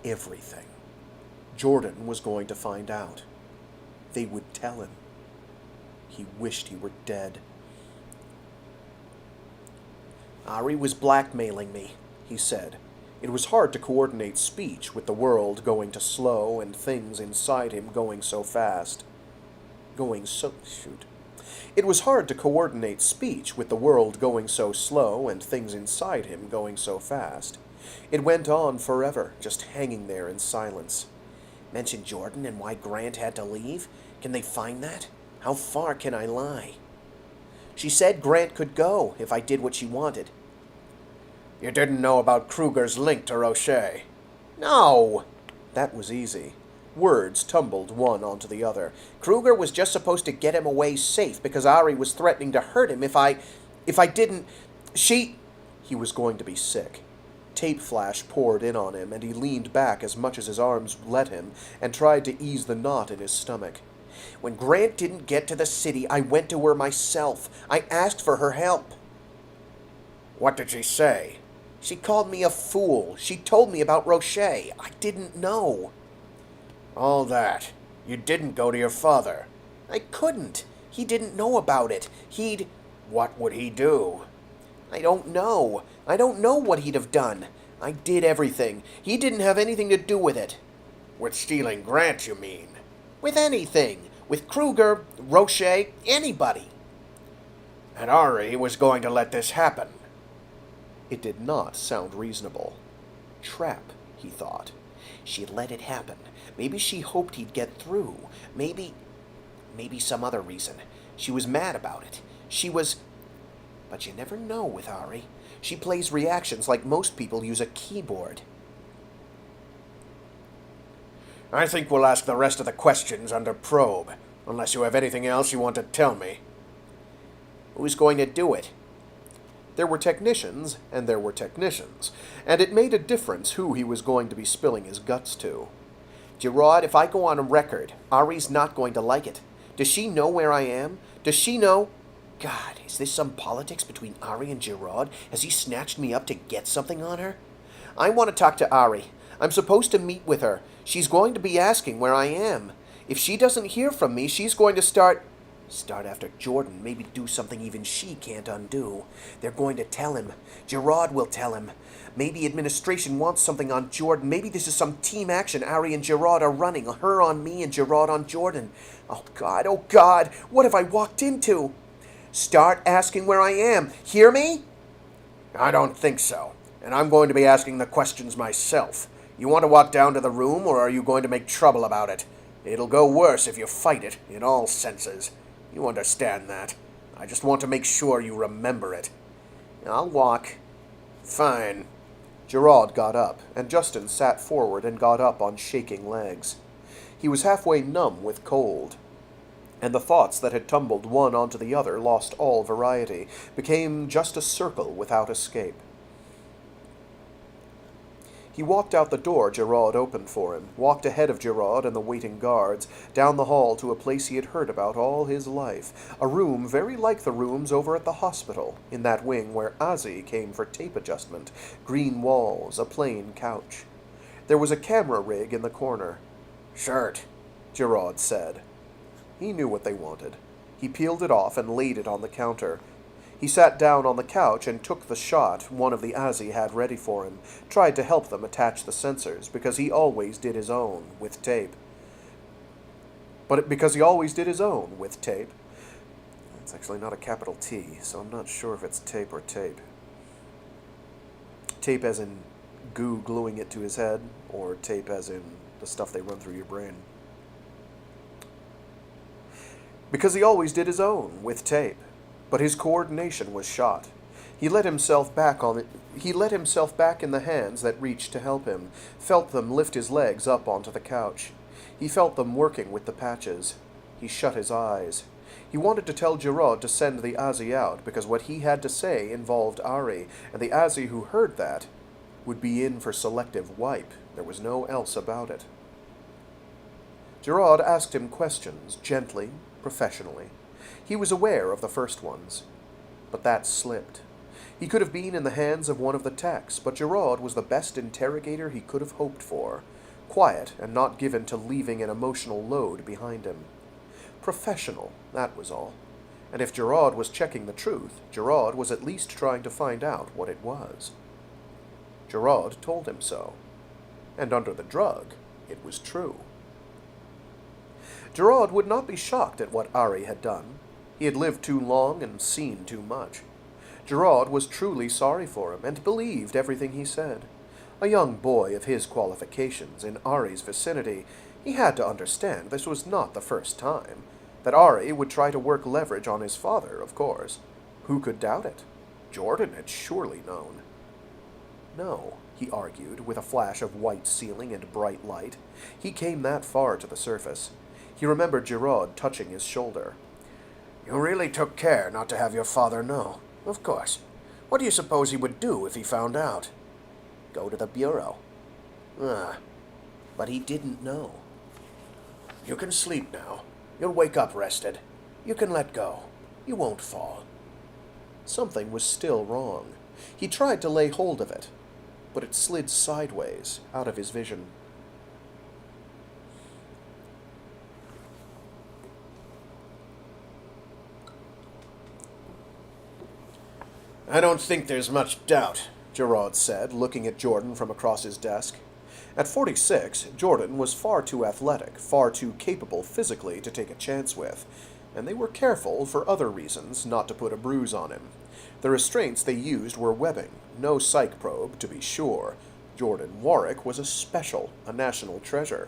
Everything. Jordan was going to find out. They would tell him. He wished he were dead. "Ari was blackmailing me," he said. It was hard to coordinate speech with the world going to slow and things inside him going so fast. It was hard to coordinate speech with the world going so slow and things inside him going so fast. It went on forever, just hanging there in silence. "Mention Jordan and why Grant had to leave? Can they find that? How far can I lie?" "She said Grant could go if I did what she wanted." "You didn't know about Kruger's link to Roche?" "No!" That was easy. Words tumbled one onto the other. "Kruger was just supposed to get him away safe because Ari was threatening to hurt him if I didn't... She..." He was going to be sick. Tape flash poured in on him, and he leaned back as much as his arms let him and tried to ease the knot in his stomach. "When Grant didn't get to the city, I went to her myself. I asked for her help." "What did she say?" "She called me a fool. She told me about Roche. I didn't know." "All that. You didn't go to your father." "I couldn't. He didn't know about it. What would he do?" "I don't know. I don't know what he'd have done. I did everything. He didn't have anything to do with it." "With stealing Grant, you mean?" "With anything. With Kruger, Roche, anybody." "And Ari was going to let this happen?" It did not sound reasonable. Trap, he thought. She let it happen. Maybe she hoped he'd get through. Maybe some other reason. She was mad about it. But you never know with Ari. She plays reactions like most people use a keyboard. "I think we'll ask the rest of the questions under probe, unless you have anything else you want to tell me." Who's going to do it? There were technicians, and there were technicians, and it made a difference who he was going to be spilling his guts to. Gerard, if I go on a record, Ari's not going to like it. Does she know where I am? Does she know? God, is this some politics between Ari and Gerard? Has he snatched me up to get something on her? I want to talk to Ari. I'm supposed to meet with her. She's going to be asking where I am. If she doesn't hear from me, she's going to start after Jordan, maybe do something even she can't undo. They're going to tell him. Gerard will tell him. Maybe administration wants something on Jordan. Maybe this is some team action Ari and Gerard are running. Her on me and Gerard on Jordan. Oh God, what have I walked into? Start asking where I am. Hear me? I don't think so. And I'm going to be asking the questions myself. You want to walk down to the room, or are you going to make trouble about it? It'll go worse if you fight it, in all senses. You understand that. I just want to make sure you remember it. I'll walk. Fine. Gerard got up, and Justin sat forward and got up on shaking legs. He was halfway numb with cold, and the thoughts that had tumbled one onto the other lost all variety, became just a circle without escape. He walked out the door Gerard opened for him, walked ahead of Gerard and the waiting guards, down the hall to a place he had heard about all his life, a room very like the rooms over at the hospital, in that wing where Ozzy came for tape adjustment, green walls, a plain couch. There was a camera rig in the corner. Shirt, Gerard said. He knew what they wanted. He peeled it off and laid it on the counter. He sat down on the couch and took the shot one of the Azzy had ready for him, tried to help them attach the sensors, because he always did his own, with tape. It's actually not a capital T, so I'm not sure if it's tape or tape. Tape as in goo gluing it to his head, or tape as in the stuff they run through your brain. Because he always did his own, with tape. But his coordination was shot. He let himself back in the hands that reached to help him, felt them lift his legs up onto the couch. He felt them working with the patches. He shut his eyes. He wanted to tell Gerard to send the Azzy out, because what he had to say involved Ari, and the Azzy who heard that would be in for selective wipe. There was no else about it. Gerard asked him questions, gently, professionally. He was aware of the first ones, but that slipped. He could have been in the hands of one of the techs, but Gerard was the best interrogator he could have hoped for. Quiet and not given to leaving an emotional load behind him. Professional, that was all. And if Gerard was checking the truth, Gerard was at least trying to find out what it was. Gerard told him so. And under the drug, it was true. Gerard would not be shocked at what Ari had done. He had lived too long and seen too much. Gerard was truly sorry for him, and believed everything he said. A young boy of his qualifications in Ari's vicinity, he had to understand this was not the first time. That Ari would try to work leverage on his father, of course. Who could doubt it? Jordan had surely known. No, he argued, with a flash of white ceiling and bright light. He came that far to the surface. He remembered Gerard touching his shoulder. You really took care not to have your father know. Of course. What do you suppose he would do if he found out? Go to the bureau. But he didn't know. You can sleep now. You'll wake up rested. You can let go. You won't fall. Something was still wrong. He tried to lay hold of it, but it slid sideways, out of his vision. I don't think there's much doubt, Gerard said, looking at Jordan from across his desk. At 46, Jordan was far too athletic, far too capable physically to take a chance with, and they were careful, for other reasons, not to put a bruise on him. The restraints they used were webbing, no psych probe, to be sure. Jordan Warwick was a special, a national treasure.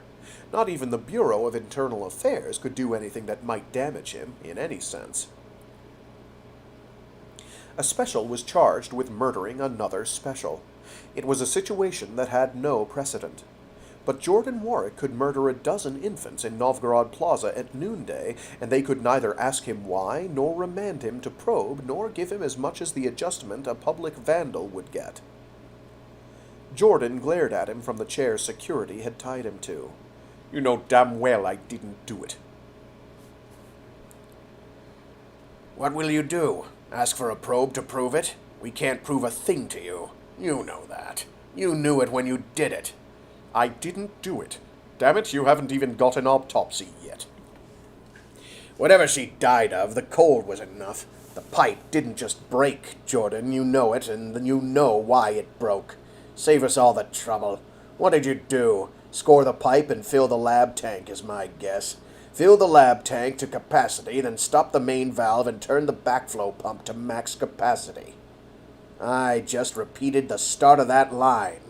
Not even the Bureau of Internal Affairs could do anything that might damage him, in any sense. A special was charged with murdering another special. It was a situation that had no precedent. but Jordan Warwick could murder a dozen infants in Novgorod Plaza at noonday, and they could neither ask him why, nor remand him to probe, nor give him as much as the adjustment a public vandal would get. Jordan glared at him from the chair security had tied him to. "You know damn well I didn't do it." What will you do? Ask for a probe to prove it? We can't prove a thing to you. You know that. You knew it when you did it. "I didn't do it. Damn it, you haven't even got an autopsy yet." Whatever she died of, the cold was enough. The pipe didn't just break, Jordan. You know it, and you know why it broke. Save us all the trouble. What did you do? Score the pipe and fill the lab tank, is my guess. Fill the lab tank to capacity, then stop the main valve and turn the backflow pump to max capacity. I just repeated the start of that line.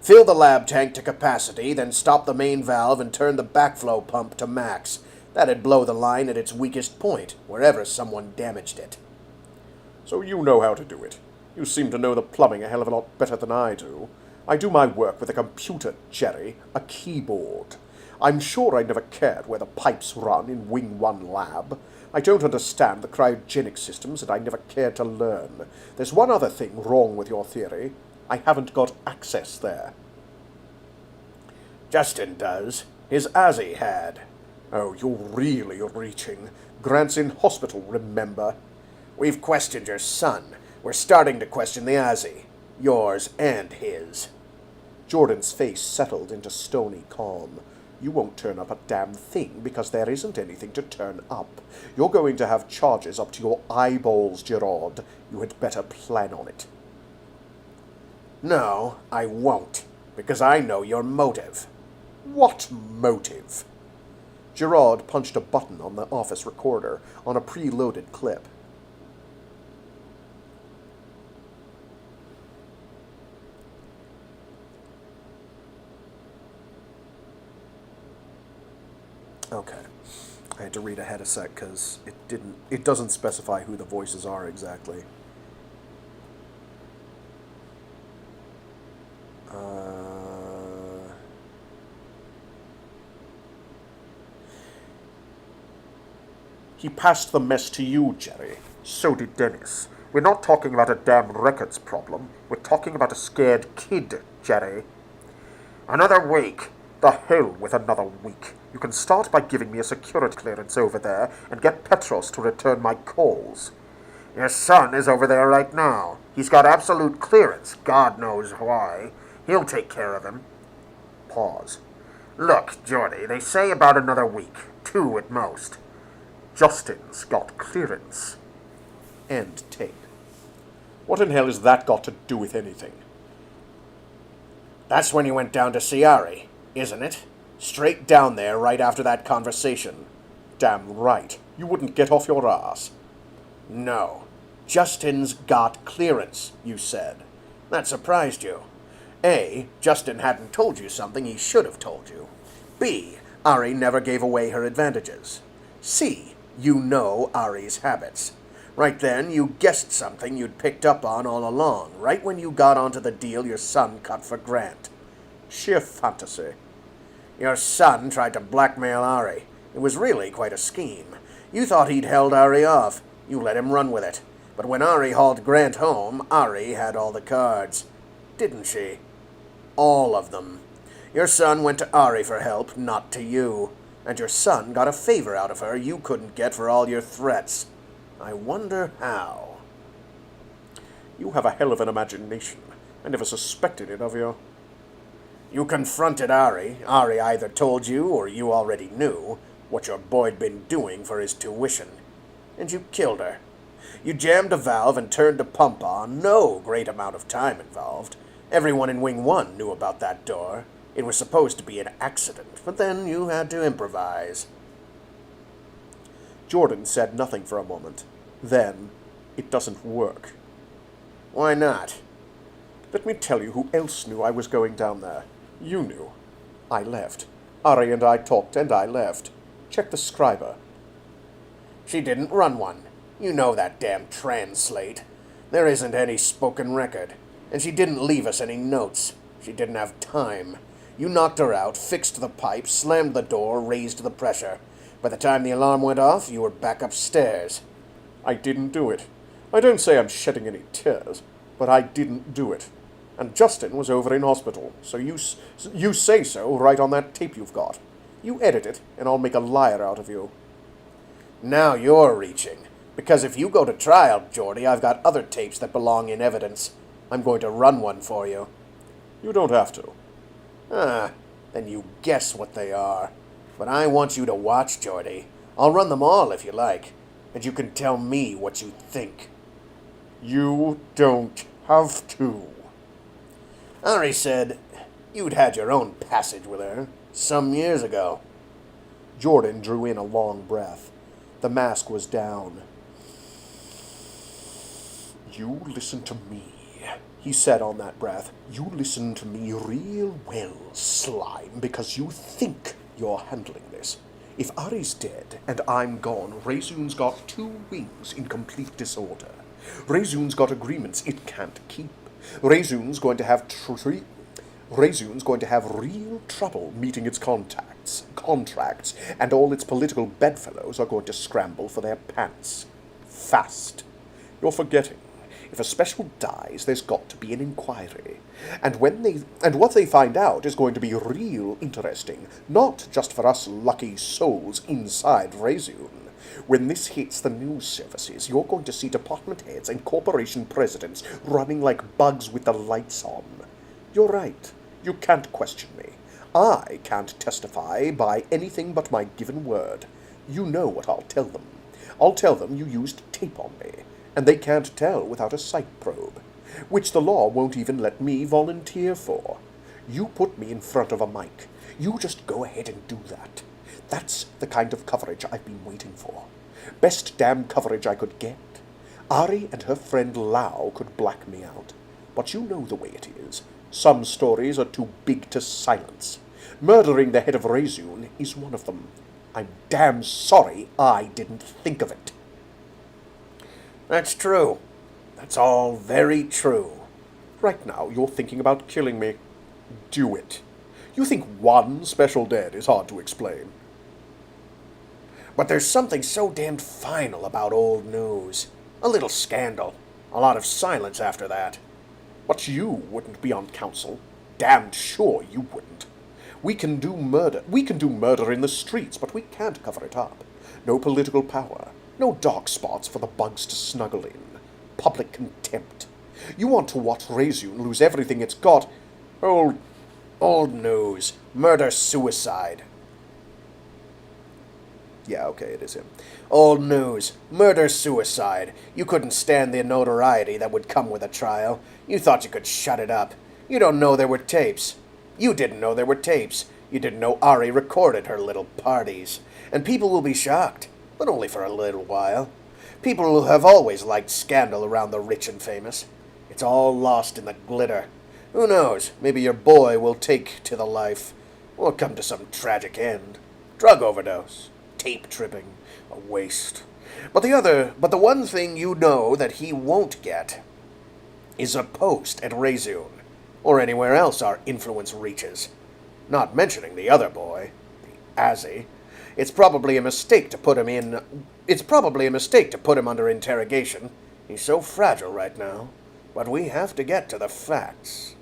Fill the lab tank to capacity, then stop the main valve and turn the backflow pump to max. That'd blow the line at its weakest point, wherever someone damaged it. "So you know how to do it. You seem to know the plumbing a hell of a lot better than I do. I do my work with a computer, Cherryh, a keyboard. I'm sure I never cared where the pipes run in Wing 1 lab. I don't understand the cryogenic systems, and I never cared to learn. There's one other thing wrong with your theory. I haven't got access there." Justin does. His Ozzy had. "Oh, you're really reaching. Grant's in hospital, remember?" We've questioned your son. We're starting to question the Ozzy. Yours and his. Jordan's face settled into stony calm. "You won't turn up a damn thing because there isn't anything to turn up. You're going to have charges up to your eyeballs, Gerard. You had better plan on it." No, I won't, because I know your motive. "What motive?" Gerard punched a button on the office recorder on a preloaded clip. Okay. I had to read ahead a sec because it doesn't specify who the voices are exactly. He passed the mess to you, Cherryh. So did Dennis. We're not talking about a damn records problem. We're talking about a scared kid, Cherryh. Another week. The hell with another week. You can start by giving me a security clearance over there and get Petros to return my calls. Your son is over there right now. He's got absolute clearance. God knows why. He'll take care of him. Pause. Look, Jordy, they say about another week. 2 at most. Justin's got clearance. End tape. What in hell has that got to do with anything? That's when you went down to see Ari, isn't it? Straight down there right after that conversation. Damn right. You wouldn't get off your ass. No. Justin's got clearance, you said. That surprised you. A, Justin hadn't told you something he should have told you. B, Ari never gave away her advantages. C, you know Ari's habits. Right then, you guessed something you'd picked up on all along, right when you got onto the deal your son cut for Grant. Sheer fantasy. Your son tried to blackmail Ari. It was really quite a scheme. You thought he'd held Ari off. You let him run with it. But when Ari hauled Grant home, Ari had all the cards. Didn't she? All of them. Your son went to Ari for help, not to you. And your son got a favor out of her you couldn't get for all your threats. I wonder how. You have a hell of an imagination. I never suspected it of you. You confronted Ari. Ari either told you, or you already knew, what your boy'd been doing for his tuition. And you killed her. You jammed a valve and turned a pump on. No great amount of time involved. Everyone in Wing 1 knew about that door. It was supposed to be an accident, but then you had to improvise. Jordan said nothing for a moment. Then, it doesn't work. Why not? Let me tell you who else knew I was going down there. You knew. I left. Ari and I talked, and I left. Check the scriber. She didn't run one. You know that damn translate. There isn't any spoken record. And she didn't leave us any notes. She didn't have time. You knocked her out, fixed the pipe, slammed the door, raised the pressure. By the time the alarm went off, you were back upstairs. I didn't do it. I don't say I'm shedding any tears, but I didn't do it. And Justin was over in hospital, so you say so right on that tape you've got. You edit it, and I'll make a liar out of you. Now you're reaching. Because if you go to trial, Geordie, I've got other tapes that belong in evidence. I'm going to run one for you. You don't have to. Then you guess what they are. But I want you to watch, Geordie. I'll run them all if you like, and you can tell me what you think. You don't have to. Ari said you'd had your own passage with her some years ago. Jordan drew in a long breath. The mask was down. You listen to me, he said on that breath. You listen to me real well, Slime, because you think you're handling this. If Ari's dead and I'm gone, Reseune's got 2 wings in complete disorder. Reseune's got agreements it can't keep. Reseune's going to have real trouble meeting its contracts, and all its political bedfellows are going to scramble for their pants. Fast. You're forgetting. If a special dies, there's got to be an inquiry. And what they find out is going to be real interesting, not just for us lucky souls inside Reseune. When this hits the news services, you're going to see department heads and corporation presidents running like bugs with the lights on. You're right. You can't question me. I can't testify by anything but my given word. You know what I'll tell them. I'll tell them you used tape on me, and they can't tell without a sight probe, which the law won't even let me volunteer for. You put me in front of a mic. You just go ahead and do that. That's the kind of coverage I've been waiting for. Best damn coverage I could get. Ari and her friend Lau could black me out, but you know the way it is. Some stories are too big to silence. Murdering the head of Reseune is one of them. I'm damn sorry I didn't think of it. That's true. That's all very true. Right now, you're thinking about killing me. Do it. You think one special dead is hard to explain. But there's something so damned final about old news. A little scandal. A lot of silence after that. But you wouldn't be on council. Damned sure you wouldn't. We can do murder. We can do murder in the streets, but we can't cover it up. No political power. No dark spots for the bugs to snuggle in. Public contempt. You want to watch Reseune lose everything it's got. Old news. Murder-suicide. Yeah, okay, it is him. Old news. Murder-suicide. You couldn't stand the notoriety that would come with a trial. You thought you could shut it up. You don't know there were tapes. You didn't know there were tapes. You didn't know Ari recorded her little parties. And people will be shocked, but only for a little while. People who have always liked scandal around the rich and famous. It's all lost in the glitter. Who knows, maybe your boy will take to the life, or come to some tragic end. Drug overdose, tape tripping, a waste. But the one thing you know that he won't get is a post at Reseune, or anywhere else our influence reaches. Not mentioning the other boy, the Azzy. It's probably a mistake to put him under interrogation. He's so fragile right now. But we have to get to the facts.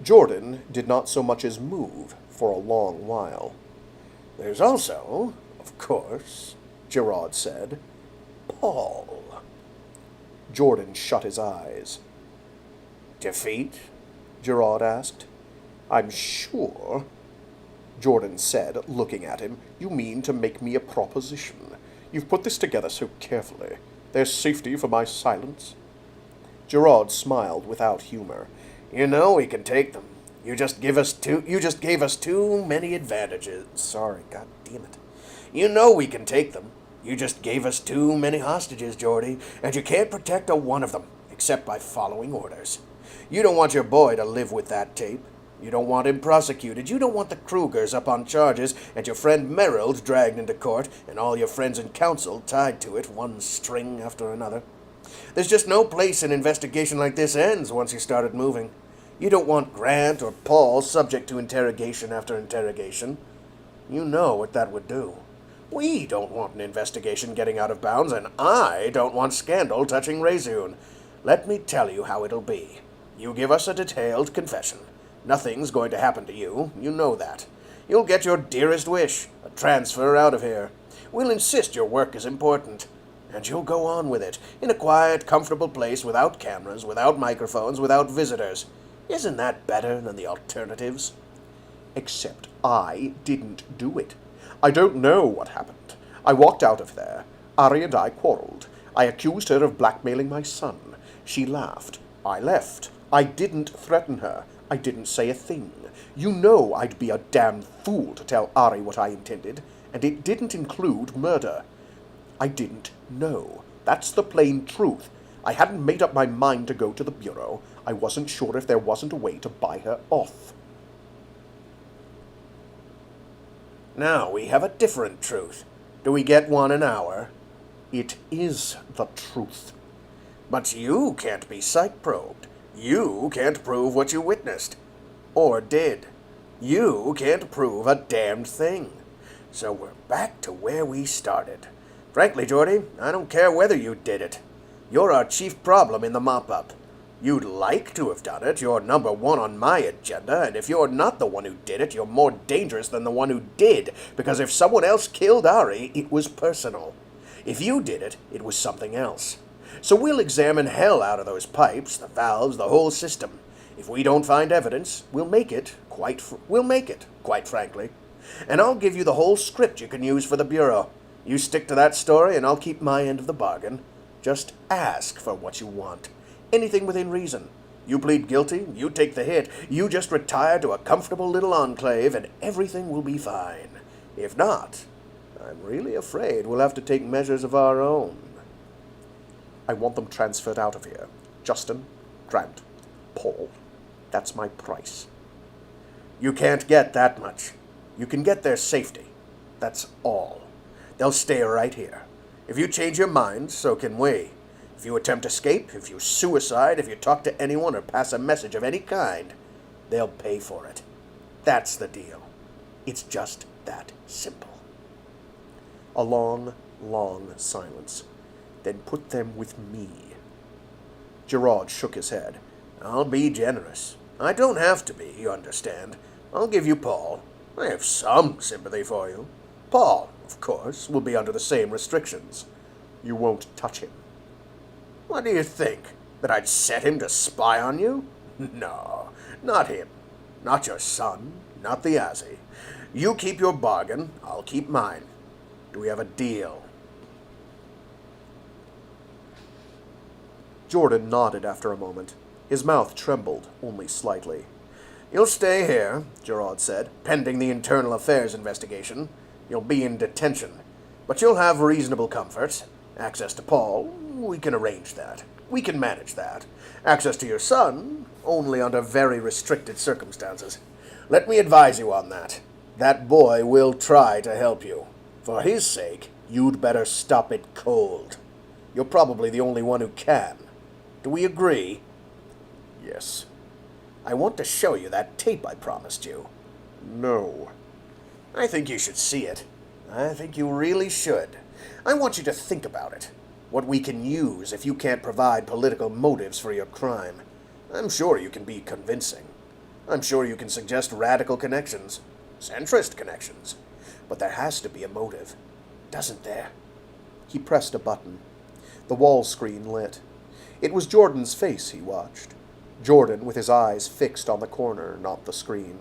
Jordan did not so much as move for a long while. There's also, of course, Gerard said, Paul. Jordan shut his eyes. Defeat? Gerard asked. I'm sure, Jordan said, looking at him. You mean to make me a proposition. You've put this together so carefully. There's safety for my silence. Gerard smiled without humor. You know we can take them. You just gave us too many advantages. Sorry, god damn it. You know we can take them. You just gave us too many hostages, Geordie, and you can't protect a one of them, except by following orders. You don't want your boy to live with that tape. You don't want him prosecuted. You don't want the Krugers up on charges and your friend Merrill dragged into court and all your friends in council tied to it, one string after another. There's just no place an investigation like this ends once you started moving. You don't want Grant or Paul subject to interrogation after interrogation. You know what that would do. We don't want an investigation getting out of bounds, and I don't want scandal touching Reseune. Let me tell you how it'll be. You give us a detailed confession. Nothing's going to happen to you. You know that. You'll get your dearest wish, a transfer out of here. We'll insist your work is important. And you'll go on with it, in a quiet, comfortable place without cameras, without microphones, without visitors. Isn't that better than the alternatives? Except I didn't do it. I don't know what happened. I walked out of there. Ari and I quarreled. I accused her of blackmailing my son. She laughed. I left. I didn't threaten her. I didn't say a thing. You know I'd be a damn fool to tell Ari what I intended, and it didn't include murder. I didn't know. That's the plain truth. I hadn't made up my mind to go to the Bureau. I wasn't sure if there wasn't a way to buy her off. Now we have a different truth. Do we get one an hour? It is the truth. But you can't be psych-probed. You can't prove what you witnessed. Or did. You can't prove a damned thing. So we're back to where we started. Frankly, Geordie, I don't care whether you did it. You're our chief problem in the mop-up. You'd like to have done it. You're number one on my agenda, and if you're not the one who did it, you're more dangerous than the one who did, because if someone else killed Ari, it was personal. If you did it, it was something else. So we'll examine hell out of those pipes, the valves, the whole system. If we don't find evidence, we'll make it, quite frankly. And I'll give you the whole script you can use for the Bureau. You stick to that story, and I'll keep my end of the bargain. Just ask for what you want. Anything within reason. You plead guilty, you take the hit, you just retire to a comfortable little enclave, and everything will be fine. If not, I'm really afraid we'll have to take measures of our own. I want them transferred out of here. Justin, Grant, Paul. That's my price. You can't get that much. You can get their safety. That's all. They'll stay right here. If you change your mind, so can we. If you attempt escape, if you suicide, if you talk to anyone or pass a message of any kind, they'll pay for it. That's the deal. It's just that simple. A long, long silence. Then put them with me. Gerard shook his head. I'll be generous. I don't have to be, you understand. I'll give you Paul. I have some sympathy for you. Paul, of course, will be under the same restrictions. You won't touch him. What do you think? That I'd set him to spy on you? No, not him. Not your son. Not the Azzy. You keep your bargain, I'll keep mine. Do we have a deal? Jordan nodded after a moment. His mouth trembled, only slightly. You'll stay here, Gerard said, pending the internal affairs investigation. You'll be in detention. But you'll have reasonable comfort. Access to Paul, we can arrange that. We can manage that. Access to your son, only under very restricted circumstances. Let me advise you on that. That boy will try to help you. For his sake, you'd better stop it cold. You're probably the only one who can. Do we agree? Yes. I want to show you that tape I promised you. No. I think you should see it. I think you really should. I want you to think about it. What we can use if you can't provide political motives for your crime. I'm sure you can be convincing. I'm sure you can suggest radical connections. Centrist connections. But there has to be a motive. Doesn't there? He pressed a button. The wall screen lit. It was Jordan's face he watched. Jordan with his eyes fixed on the corner, not the screen.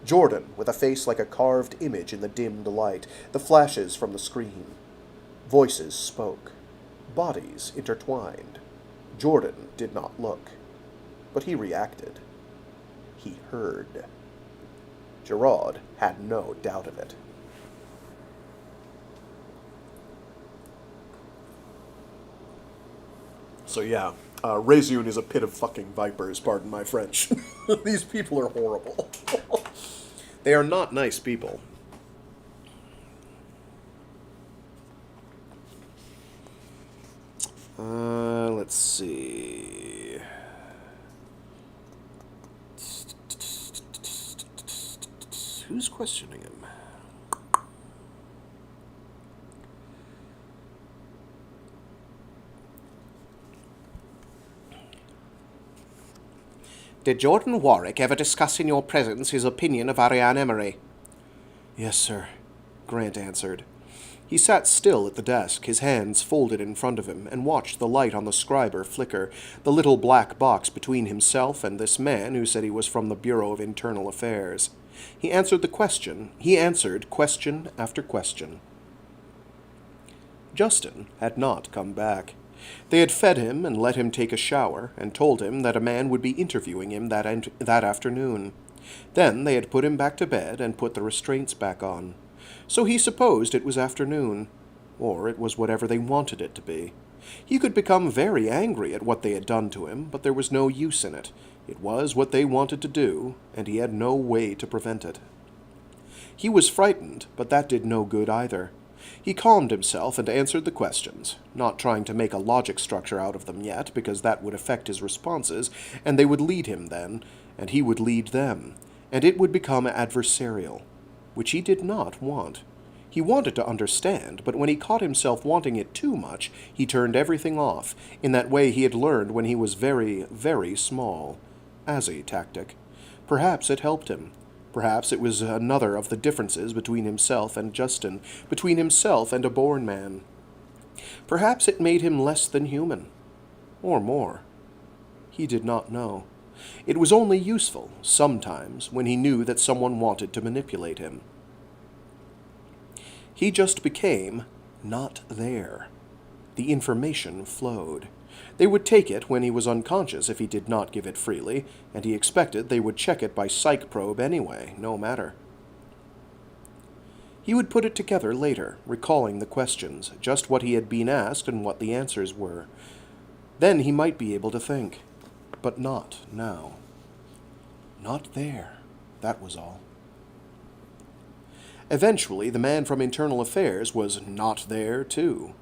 Jordan with a face like a carved image in the dimmed light, the flashes from the screen. Voices spoke. Bodies intertwined. Jordan did not look. But he reacted. He heard. Gerard had no doubt of it. So yeah, Reseune is a pit of fucking vipers, pardon my French. These people are horrible. They are not nice people. Let's see. Who's questioning him? Did Jordan Warwick ever discuss in your presence his opinion of Ariane Emory? Yes, sir, Grant answered. He sat still at the desk, his hands folded in front of him, and watched the light on the scriber flicker, the little black box between himself and this man who said he was from the Bureau of Internal Affairs. He answered question after question. Justin had not come back. They had fed him and let him take a shower, and told him that a man would be interviewing him that afternoon. Then they had put him back to bed and put the restraints back on. So he supposed it was afternoon, or it was whatever they wanted it to be. He could become very angry at what they had done to him, but there was no use in it. It was what they wanted to do, and he had no way to prevent it. He was frightened, but that did no good either. He calmed himself and answered the questions, not trying to make a logic structure out of them yet, because that would affect his responses, and they would lead him then, and he would lead them, and it would become adversarial, which he did not want. He wanted to understand, but when he caught himself wanting it too much, he turned everything off, in that way he had learned when he was very, very small. As a tactic. Perhaps it helped him. Perhaps it was another of the differences between himself and Justin, between himself and a born man. Perhaps it made him less than human. Or more. He did not know. It was only useful, sometimes, when he knew that someone wanted to manipulate him. He just became not there. The information flowed. They would take it when he was unconscious if he did not give it freely, and he expected they would check it by psych probe anyway, no matter. He would put it together later, recalling the questions, just what he had been asked and what the answers were. Then he might be able to think. But not now. Not there, that was all. Eventually, the man from Internal Affairs was not there, too.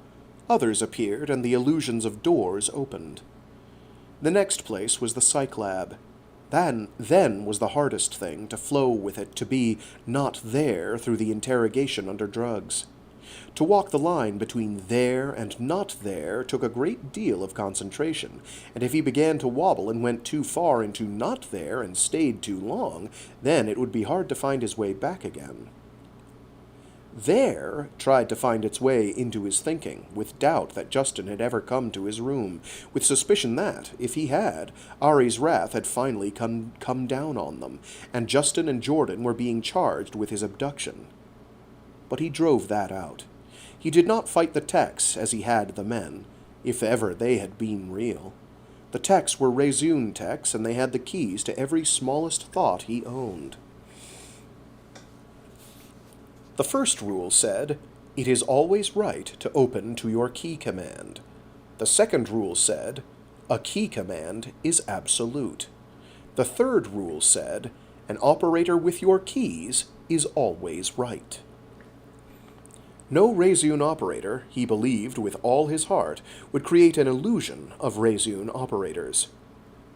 Others appeared, and the illusions of doors opened. The next place was the psych lab. Then was the hardest thing, to flow with it, to be not there through the interrogation under drugs. To walk the line between there and not there took a great deal of concentration, and if he began to wobble and went too far into not there and stayed too long, then it would be hard to find his way back again. There tried to find its way into his thinking, with doubt that Justin had ever come to his room, with suspicion that, if he had, Ari's wrath had finally come down on them, and Justin and Jordan were being charged with his abduction. But he drove that out. He did not fight the techs as he had the men, if ever they had been real. The techs were Reseune techs, and they had the keys to every smallest thought he owned. The first rule said, "It is always right to open to your key command." The second rule said, "A key command is absolute." The third rule said, "An operator with your keys is always right." No Reseune operator, he believed with all his heart, would create an illusion of Reseune operators.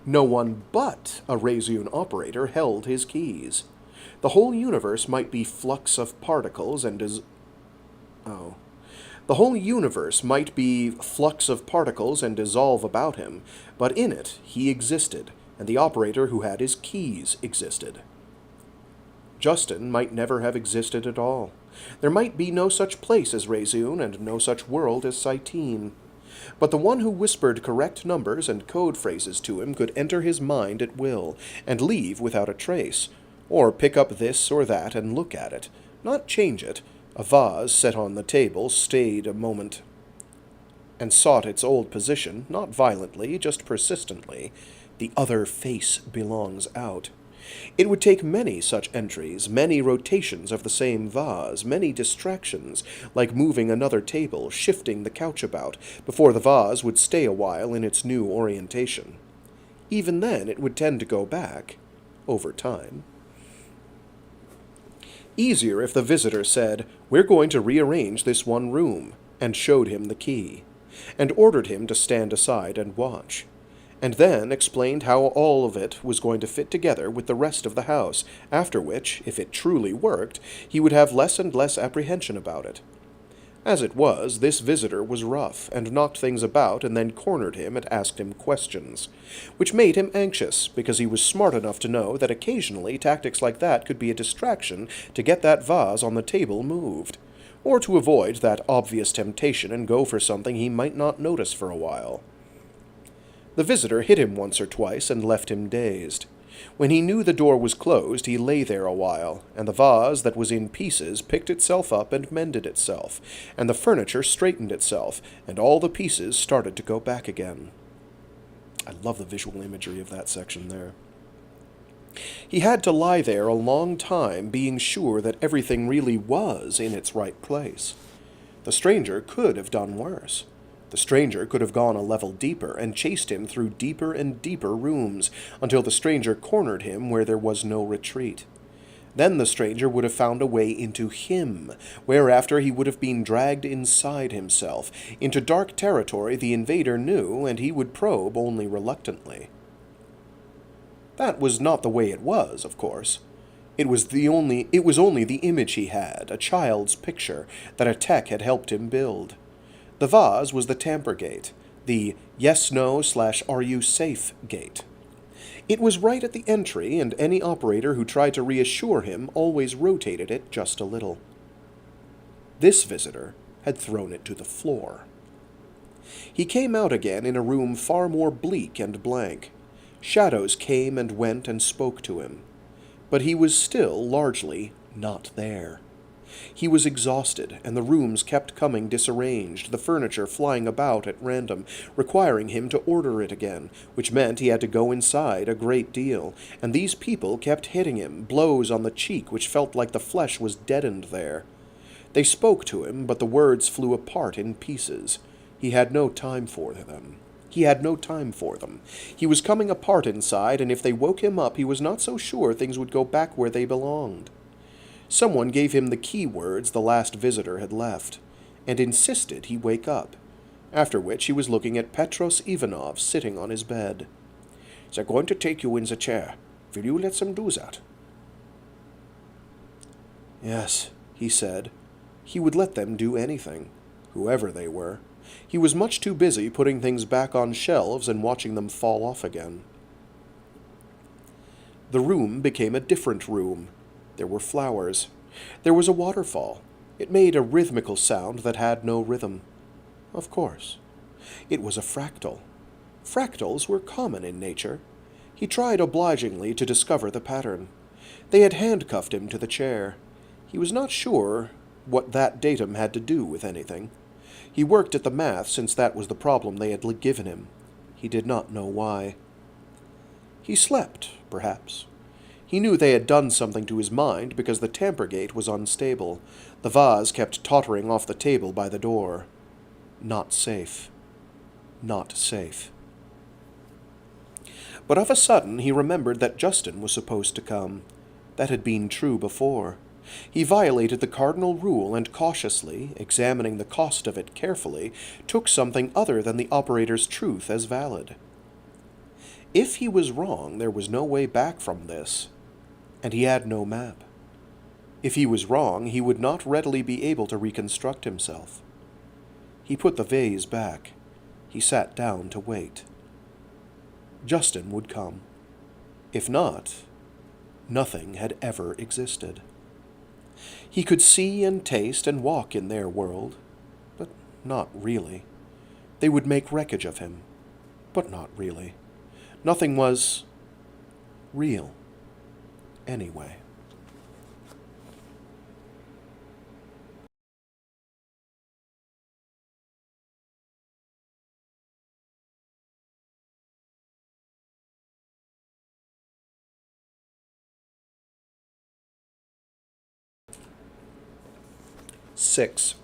No one but a Reseune operator held his keys. The whole universe might be flux of particles and dissolve about him, but in it he existed, and the operator who had his keys existed. Justin might never have existed at all. There might be no such place as Reseune and no such world as Cyteen. But the one who whispered correct numbers and code phrases to him could enter his mind at will, and leave without a trace, or pick up this or that and look at it, not change it. A vase set on the table stayed a moment and sought its old position, not violently, just persistently. The other face belongs out. It would take many such entries, many rotations of the same vase, many distractions, like moving another table, shifting the couch about, before the vase would stay a while in its new orientation. Even then it would tend to go back, over time. Easier if the visitor said, "We're going to rearrange this one room," and showed him the key, and ordered him to stand aside and watch. and then explained how all of it was going to fit together with the rest of the house, after which, if it truly worked, he would have less and less apprehension about it. As it was, this visitor was rough, and knocked things about and then cornered him and asked him questions, which made him anxious, because he was smart enough to know that occasionally tactics like that could be a distraction to get that vase on the table moved, or to avoid that obvious temptation and go for something he might not notice for a while. The visitor hit him once or twice and left him dazed. When he knew the door was closed, he lay there a while, and the vase that was in pieces picked itself up and mended itself, and the furniture straightened itself, and all the pieces started to go back again. I love the visual imagery of that section there. He had to lie there a long time, being sure that everything really was in its right place. The stranger could have done worse. The stranger could have gone a level deeper and chased him through deeper and deeper rooms until the stranger cornered him where there was no retreat. Then the stranger would have found a way into him, whereafter he would have been dragged inside himself, into dark territory the invader knew, and he would probe only reluctantly. That was not the way it was, of course. It was only the image he had, a child's picture, that a tech had helped him build. The vase was the tamper gate, the yes-no/are you safe gate. It was right at the entry, and any operator who tried to reassure him always rotated it just a little. This visitor had thrown it to the floor. He came out again in a room far more bleak and blank. Shadows came and went and spoke to him, but he was still largely not there. He was exhausted, and the rooms kept coming disarranged, the furniture flying about at random, requiring him to order it again, which meant he had to go inside a great deal, and these people kept hitting him, blows on the cheek which felt like the flesh was deadened there. They spoke to him, but the words flew apart in pieces. He had no time for them. He was coming apart inside, and if they woke him up, he was not so sure things would go back where they belonged. Someone gave him the key words the last visitor had left, and insisted he wake up, after which he was looking at Petros Ivanov sitting on his bed. "They're going to take you in the chair. Will you let them do that?" Yes, he said. He would let them do anything, whoever they were. He was much too busy putting things back on shelves and watching them fall off again. The room became a different room. There were flowers. There was a waterfall. It made a rhythmical sound that had no rhythm. Of course. It was a fractal. Fractals were common in nature. He tried obligingly to discover the pattern. They had handcuffed him to the chair. He was not sure what that datum had to do with anything. He worked at the math since that was the problem they had given him. He did not know why. He slept, perhaps. He knew they had done something to his mind because the tamper gate was unstable. The vase kept tottering off the table by the door. Not safe. Not safe. But of a sudden he remembered that Justin was supposed to come. That had been true before. He violated the cardinal rule and cautiously, examining the cost of it carefully, took something other than the operator's truth as valid. If he was wrong, there was no way back from this, and he had no map. If he was wrong, he would not readily be able to reconstruct himself. He put the vase back. He sat down to wait. Justin would come. If not, nothing had ever existed. He could see and taste and walk in their world, but not really. They would make wreckage of him, but not really. Nothing was real, anyway. Six.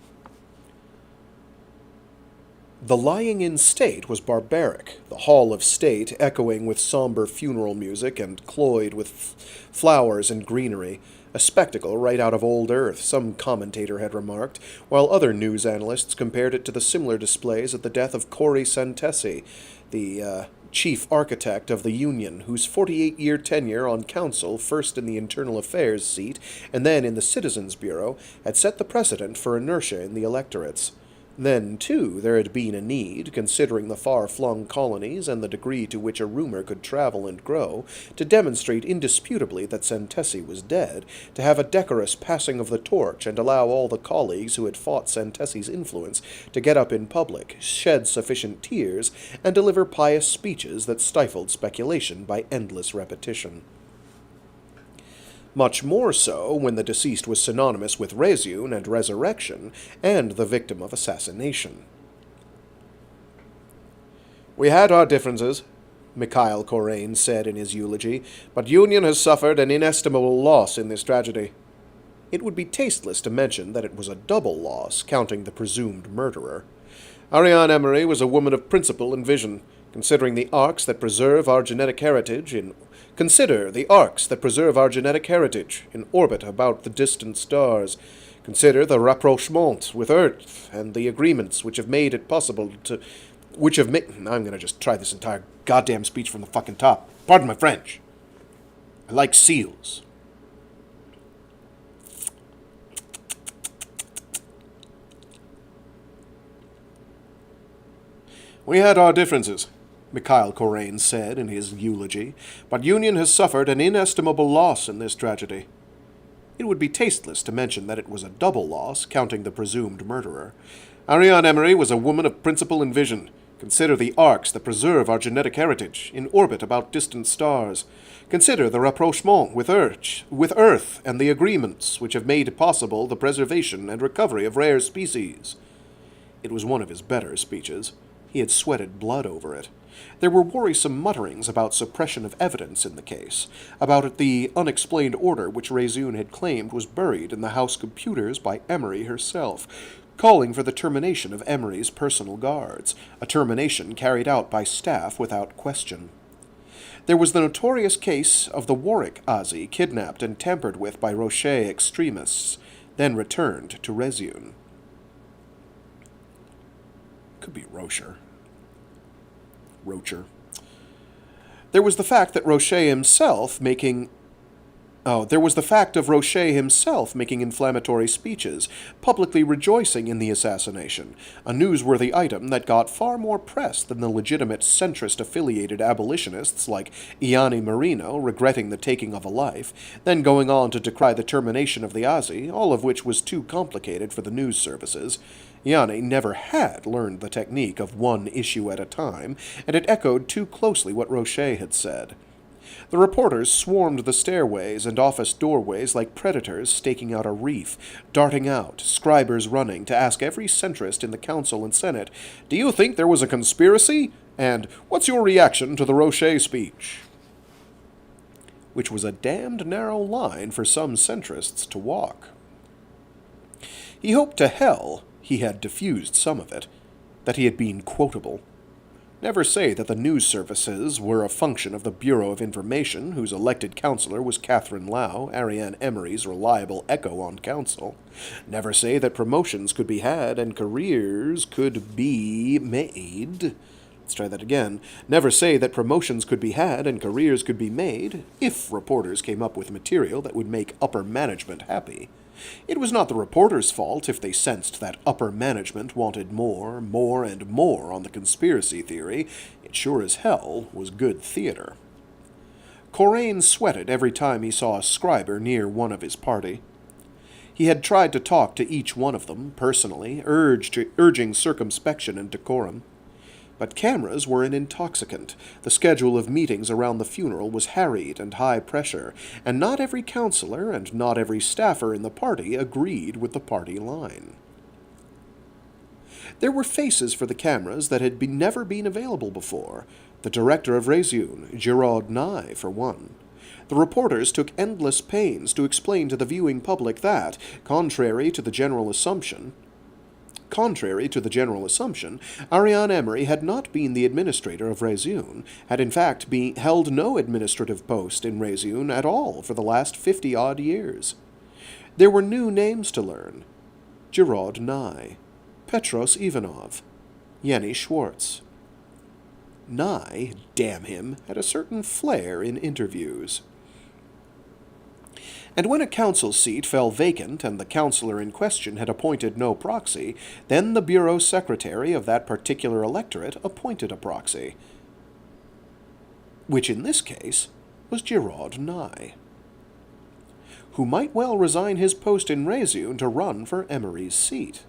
The lying-in state was barbaric, the hall of state echoing with somber funeral music and cloyed with flowers and greenery, a spectacle right out of old Earth, some commentator had remarked, while other news analysts compared it to the similar displays at the death of Corey Santesi, the chief architect of the Union, whose 48-year tenure on council, first in the Internal Affairs seat and then in the Citizens Bureau, had set the precedent for inertia in the electorates. Then, too, there had been a need, considering the far-flung colonies and the degree to which a rumor could travel and grow, to demonstrate indisputably that Santesi was dead, to have a decorous passing of the torch and allow all the colleagues who had fought Santesi's influence to get up in public, shed sufficient tears, and deliver pious speeches that stifled speculation by endless repetition. Much more so when the deceased was synonymous with Reseune and resurrection, and the victim of assassination. "We had our differences," Mikhail Corain said in his eulogy, "but Union has suffered an inestimable loss in this tragedy." It would be tasteless to mention that it was a double loss, counting the presumed murderer. Ariane Emory was a woman of principle and vision, considering the arcs that preserve our genetic heritage in orbit about the distant stars. Consider the rapprochement with Earth and the agreements which have made it possible to... I'm gonna just try this entire goddamn speech from the fucking top. Pardon my French. I like seals. "We had our differences," Mikhail Corain said in his eulogy, "but Union has suffered an inestimable loss in this tragedy." It would be tasteless to mention that it was a double loss, counting the presumed murderer. Ariane Emory was a woman of principle and vision. Consider the arcs that preserve our genetic heritage, in orbit about distant stars. Consider the rapprochement with Earth and the agreements which have made possible the preservation and recovery of rare species. It was one of his better speeches. He had sweated blood over it. There were worrisome mutterings about suppression of evidence in the case, about the unexplained order which Reseune had claimed was buried in the house computers by Emory herself, calling for the termination of Emory's personal guards, a termination carried out by staff without question. There was the notorious case of the Warwick Azi kidnapped and tampered with by Rocher extremists, then returned to Reseune. Could be Rocher. There was the fact of Rocher himself making inflammatory speeches, publicly rejoicing in the assassination, a newsworthy item that got far more press than the legitimate centrist-affiliated abolitionists like Iani Marino regretting the taking of a life, then going on to decry the termination of the Azi, all of which was too complicated for the news services. Iani never had learned the technique of one issue at a time, and it echoed too closely what Rocher had said. The reporters swarmed the stairways and office doorways like predators staking out a reef, darting out, scribers running, to ask every centrist in the Council and Senate, "Do you think there was a conspiracy?" and "What's your reaction to the Rocher speech?" Which was a damned narrow line for some centrists to walk. He hoped to hell he had diffused some of it, that he had been quotable. Never say that the news services were a function of the Bureau of Information, whose elected councillor was Catherine Lau, Ariane Emory's reliable echo on council. Never say that promotions could be had and careers could be made. Let's try that again. Never say that promotions could be had and careers could be made, if reporters came up with material that would make upper management happy. It was not the reporters' fault if they sensed that upper management wanted more, and more on the conspiracy theory. It sure as hell was good theater. Corain sweated every time he saw a scriber near one of his party. He had tried to talk to each one of them, personally, urging circumspection and decorum. But cameras were an intoxicant. The schedule of meetings around the funeral was harried and high pressure, and not every councillor and not every staffer in the party agreed with the party line. There were faces for the cameras that had never been available before. The director of Reseune, Cherryh Nye, for one. The reporters took endless pains to explain to the viewing public that, contrary to the general assumption, Ariane Emory had not been the administrator of Reseune, had in fact held no administrative post in Reseune at all for the last 50-odd years. There were new names to learn. Cherryh Nye, Petros Ivanov, Yeni Schwartz. Nye, damn him, had a certain flair in interviews. And when a council seat fell vacant and the councillor in question had appointed no proxy, then the bureau secretary of that particular electorate appointed a proxy, which in this case was Gerard Nye, who might well resign his post in Reseune to run for Emory's seat.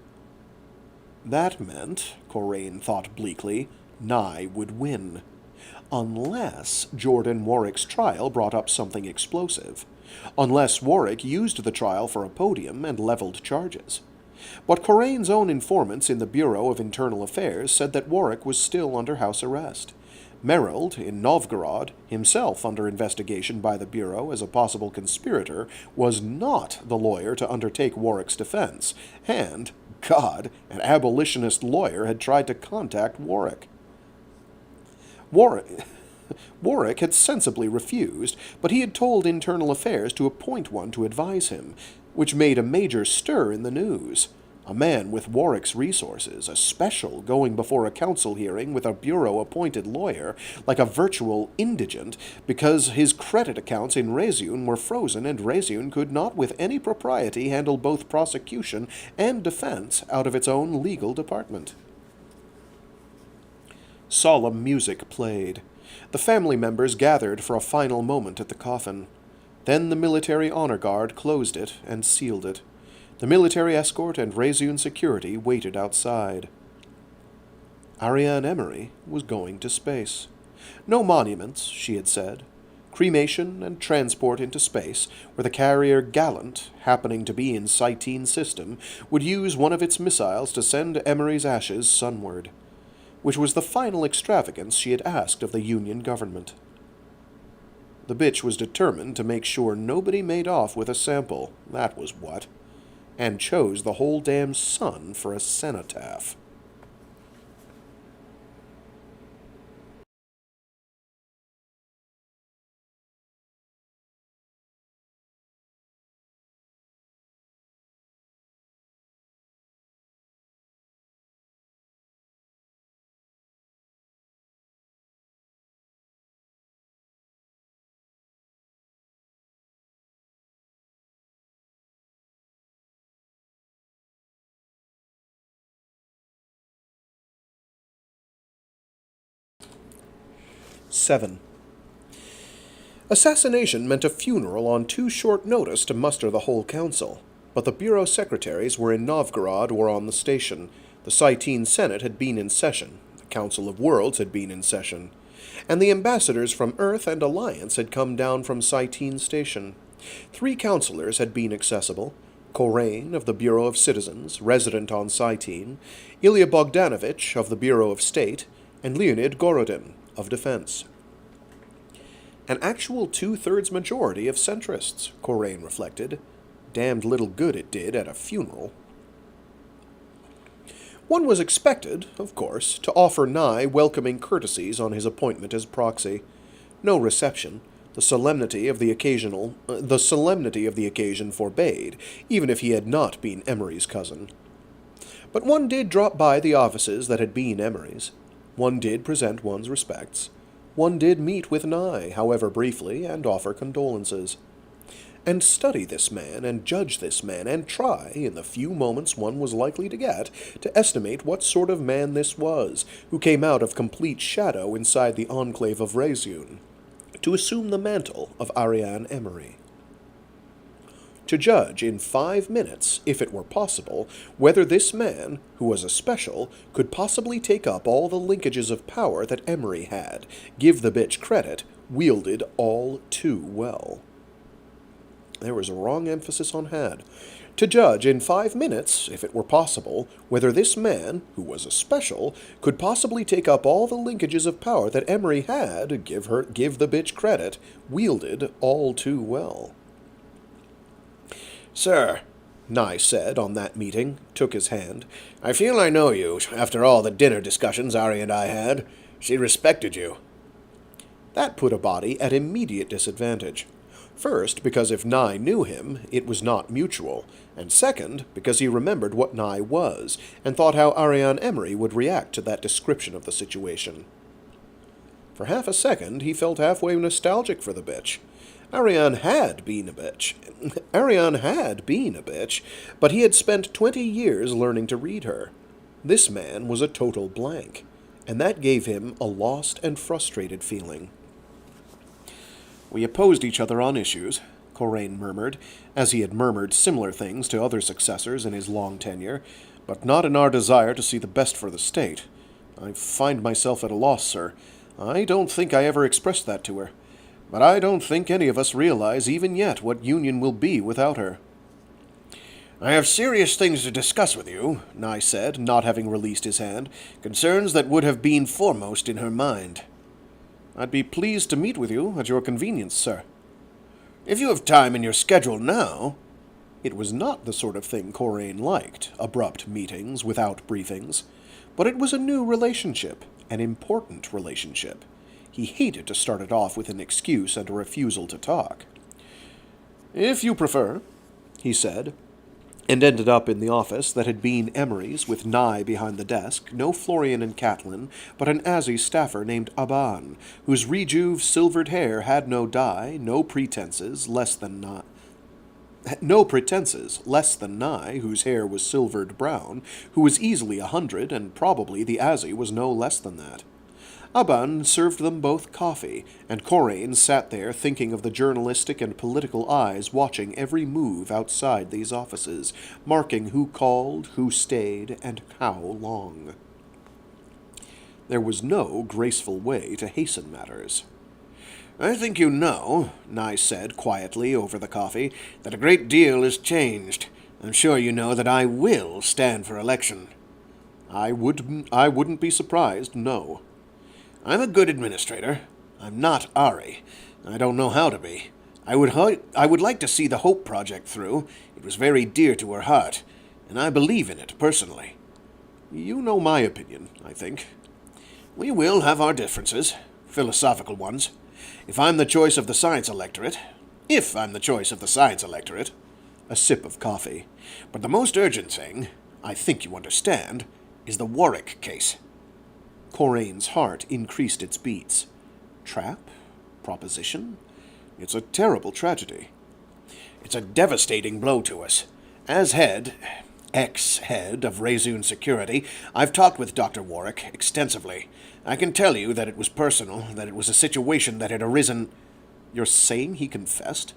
That meant, Corraine thought bleakly, Nye would win. Unless Jordan Warwick's trial brought up something explosive. Unless Warwick used the trial for a podium and leveled charges. But Corraine's own informants in the Bureau of Internal Affairs said that Warwick was still under house arrest. Merrild, in Novgorod, himself under investigation by the Bureau as a possible conspirator, was not the lawyer to undertake Warwick's defense, and, God, an abolitionist lawyer had tried to contact Warwick. Warwick had sensibly refused, but he had told Internal Affairs to appoint one to advise him, which made a major stir in the news. A man with Warwick's resources, a special going before a council hearing with a bureau-appointed lawyer, like a virtual indigent, because his credit accounts in Reseune were frozen and Reseune could not with any propriety handle both prosecution and defense out of its own legal department. Solemn music played. The family members gathered for a final moment at the coffin. Then the military honor guard closed it and sealed it. The military escort and Reseune security waited outside. Ariane Emory was going to space. No monuments, she had said. Cremation and transport into space, where the carrier Gallant, happening to be in Cyteen's system, would use one of its missiles to send Emory's ashes sunward, which was the final extravagance she had asked of the Union government. The bitch was determined to make sure nobody made off with a sample, that was what, and chose the whole damn sun for a cenotaph. Seven. Assassination meant a funeral on too short notice to muster the whole council, but the bureau secretaries were in Novgorod or on the station. The Cyteen Senate had been in session, the Council of Worlds had been in session, and the ambassadors from Earth and Alliance had come down from Cyteen Station. 3 councillors had been accessible: Corraine of the Bureau of Citizens, resident on Cyteen, Ilya Bogdanovich of the Bureau of State, and Leonid Gorodin of Defense. An actual 2/3 majority of centrists, Corraine reflected. Damned little good it did at a funeral. One was expected, of course, to offer Nye welcoming courtesies on his appointment as proxy. No reception. The solemnity of the occasion forbade, even if he had not been Emory's cousin. But one did drop by the offices that had been Emory's. One did present one's respects. One did meet with Nye, however briefly, and offer condolences. And study this man, and judge this man, and try, in the few moments one was likely to get, to estimate what sort of man this was, who came out of complete shadow inside the enclave of Reseune, to assume the mantle of Ariane Emory. To judge in 5 minutes, if it were possible, whether this man, who was a special, could possibly take up all the linkages of power that Emory had, give the bitch credit, wielded all too well. There was a wrong emphasis on had. To judge in 5 minutes, if it were possible, whether this man, who was a special, could possibly take up all the linkages of power that Emory had, give the bitch credit, wielded all too well. Sir, Nye said on that meeting, took his hand. I feel I know you, after all the dinner discussions Ari and I had. She respected you. That put a body at immediate disadvantage. First, because if Nye knew him, it was not mutual, and second, because he remembered what Nye was, and thought how Ariane Emory would react to that description of the situation. For half a second, he felt halfway nostalgic for the bitch. Ariane had been a bitch. Ariane had been a bitch, but he had spent 20 years learning to read her. This man was a total blank, and that gave him a lost and frustrated feeling. We opposed each other on issues, Corraine murmured, as he had murmured similar things to other successors in his long tenure, but not in our desire to see the best for the state. I find myself at a loss, sir. I don't think I ever expressed that to her. But I don't think any of us realize even yet what Union will be without her. I have serious things to discuss with you, Nye said, not having released his hand, concerns that would have been foremost in her mind. I'd be pleased to meet with you at your convenience, sir. If you have time in your schedule now. It was not the sort of thing Corraine liked, abrupt meetings without briefings, but it was a new relationship, an important relationship. He hated to start it off with an excuse and a refusal to talk. If you prefer, he said, and ended up in the office that had been Emory's with Nye behind the desk, no Florian and Catelyn, but an Azzy staffer named Aban, whose rejuve silvered hair had no dye, no pretenses, less than Nye, whose hair was silvered brown, who was easily 100, and probably the Azzy was no less than that. Aban served them both coffee, and Corraine sat there thinking of the journalistic and political eyes watching every move outside these offices, marking who called, who stayed, and how long. There was no graceful way to hasten matters. I think you know, Nye said quietly over the coffee, that a great deal has changed. I'm sure you know that I will stand for election. I wouldn't be surprised, no. I'm a good administrator. I'm not Ari. I don't know how to be. I would like to see the Hope Project through. It was very dear to her heart, and I believe in it personally. You know my opinion, I think. We will have our differences, philosophical ones. If I'm the choice of the science electorate, a sip of coffee. But the most urgent thing, I think you understand, is the Warwick case. Corraine's heart increased its beats. Trap? Proposition? It's a terrible tragedy. It's a devastating blow to us. As ex-head of Reseune Security, I've talked with Dr. Warwick extensively. I can tell you that it was personal, that it was a situation that had arisen... You're saying he confessed?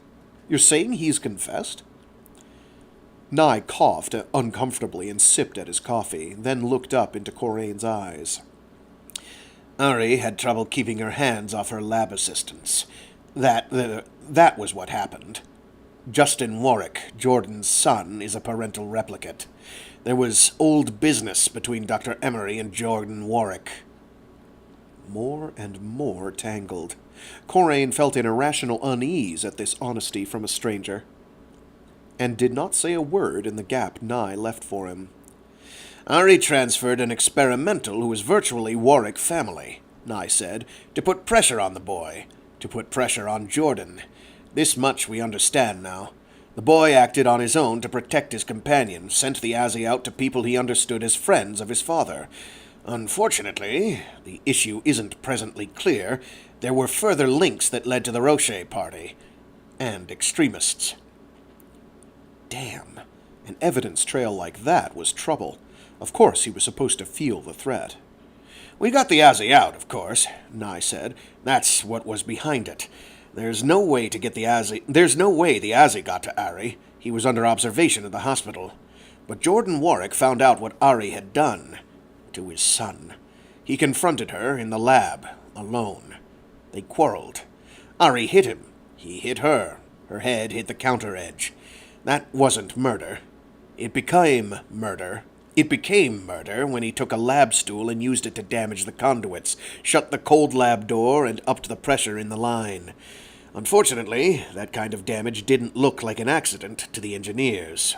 You're saying he's confessed? Nye coughed uncomfortably and sipped at his coffee, then looked up into Corraine's eyes. Ari had trouble keeping her hands off her lab assistants. That was what happened. Justin Warwick, Jordan's son, is a parental replicant. There was old business between Dr. Emory and Jordan Warwick. More and more tangled. Corraine felt an irrational unease at this honesty from a stranger, and did not say a word in the gap Nye left for him. Ari transferred an experimental who was virtually Warwick family, Nye said, to put pressure on the boy, to put pressure on Jordan. This much we understand now. The boy acted on his own to protect his companion, sent the Azzy out to people he understood as friends of his father. Unfortunately, the issue isn't presently clear. There were further links that led to the Rocher party, and extremists. Damn, an evidence trail like that was trouble. Of course he was supposed to feel the threat. We got the Azzy out, of course, Nye said. That's what was behind it. There's no way the Azzy got to Ari. He was under observation at the hospital. But Jordan Warwick found out what Ari had done to his son. He confronted her in the lab, alone. They quarreled. Ari hit him. He hit her. Her head hit the counter edge. That wasn't murder. It became murder when he took a lab stool and used it to damage the conduits, shut the cold lab door, and upped the pressure in the line. Unfortunately, that kind of damage didn't look like an accident to the engineers.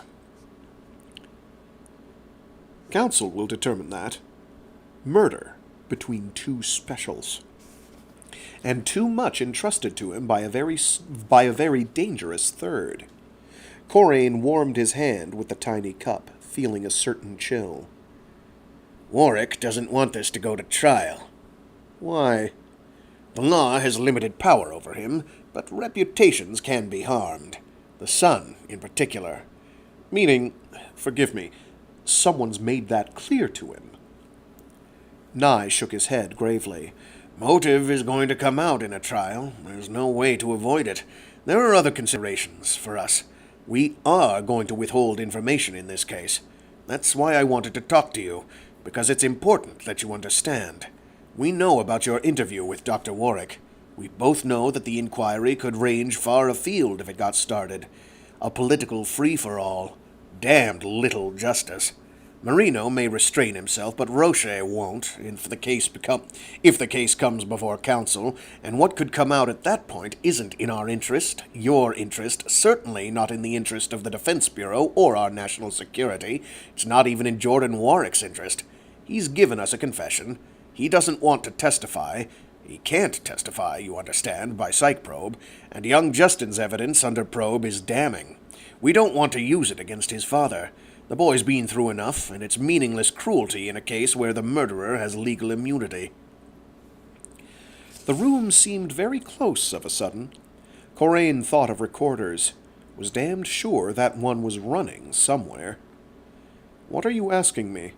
Council will determine that. Murder between two specials. And too much entrusted to him by a very dangerous third. Corraine warmed his hand with the tiny cup, feeling a certain chill. Warwick doesn't want this to go to trial. Why? The law has limited power over him, but reputations can be harmed. The son, in particular. Meaning, forgive me, someone's made that clear to him. Nye shook his head gravely. Motive is going to come out in a trial. There's no way to avoid it. There are other considerations for us. We are going to withhold information in this case. That's why I wanted to talk to you, because it's important that you understand. We know about your interview with Dr. Warwick. We both know that the inquiry could range far afield if it got started. A political free-for-all. Damned little justice. Marino may restrain himself, but Roche won't, if the case comes before council, and what could come out at that point isn't in our interest, your interest, certainly not in the interest of the Defense Bureau or our national security. It's not even in Jordan Warwick's interest. He's given us a confession. He doesn't want to testify. He can't testify, you understand, by psych probe, and young Justin's evidence under probe is damning. We don't want to use it against his father. The boy's been through enough, and it's meaningless cruelty in a case where the murderer has legal immunity. The room seemed very close of a sudden. Corain thought of recorders. Was damned sure that one was running somewhere. What are you asking me?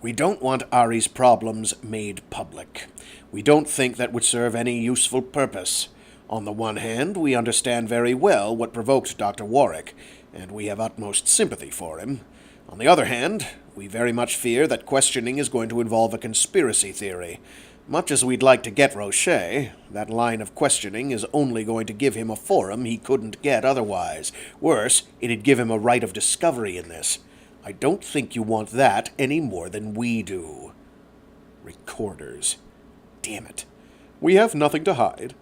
We don't want Ari's problems made public. We don't think that would serve any useful purpose. On the one hand, we understand very well what provoked Dr. Warwick, and we have utmost sympathy for him. On the other hand, we very much fear that questioning is going to involve a conspiracy theory. Much as we'd like to get Roche, that line of questioning is only going to give him a forum he couldn't get otherwise. Worse, it'd give him a right of discovery in this. I don't think you want that any more than we do. Recorders. Damn it. We have nothing to hide.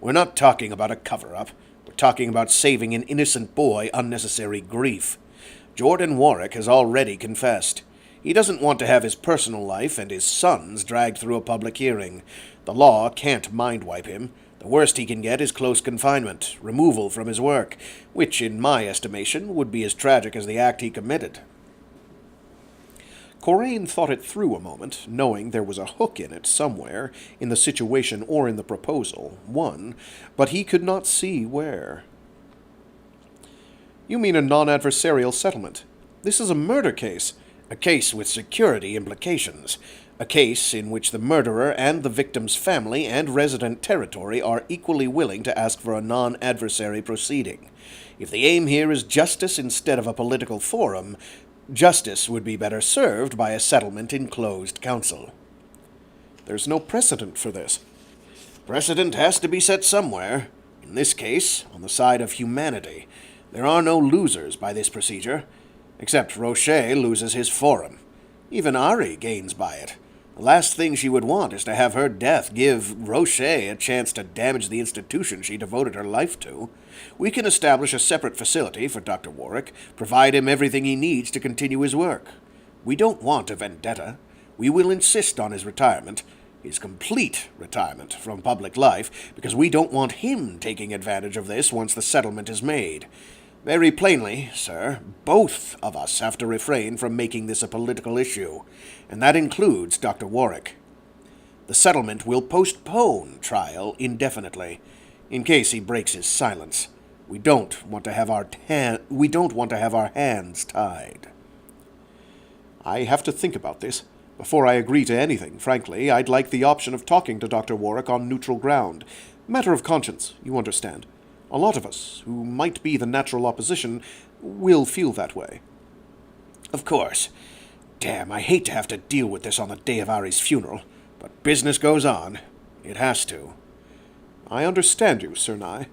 We're not talking about a cover-up. We're talking about saving an innocent boy unnecessary grief. Jordan Warwick has already confessed. He doesn't want to have his personal life and his son's dragged through a public hearing. The law can't mind-wipe him. The worst he can get is close confinement, removal from his work, which, in my estimation, would be as tragic as the act he committed. Corain thought it through a moment, knowing there was a hook in it somewhere, in the situation or in the proposal, but he could not see where. You mean a non-adversarial settlement? This is a murder case. A case with security implications. A case in which the murderer and the victim's family and resident territory are equally willing to ask for a non-adversary proceeding. If the aim here is justice instead of a political forum, justice would be better served by a settlement in closed council. There's no precedent for this. Precedent has to be set somewhere. In this case, on the side of humanity. There are no losers by this procedure, except Roche loses his forum. Even Ari gains by it. The last thing she would want is to have her death give Roche a chance to damage the institution she devoted her life to. We can establish a separate facility for Dr. Warwick, provide him everything he needs to continue his work. We don't want a vendetta. We will insist on his retirement, his complete retirement from public life, because we don't want him taking advantage of this once the settlement is made. Very plainly, sir, both of us have to refrain from making this a political issue, and that includes Dr. Warwick. The settlement will postpone trial indefinitely, in case he breaks his silence. We don't want to have our hands tied. I have to think about this. Before I agree to anything, frankly, I'd like the option of talking to Dr. Warwick on neutral ground. Matter of conscience, you understand. A lot of us, who might be the natural opposition, will feel that way. Of course. Damn, I hate to have to deal with this on the day of Ari's funeral, but business goes on. It has to. I understand you, Sir Nye.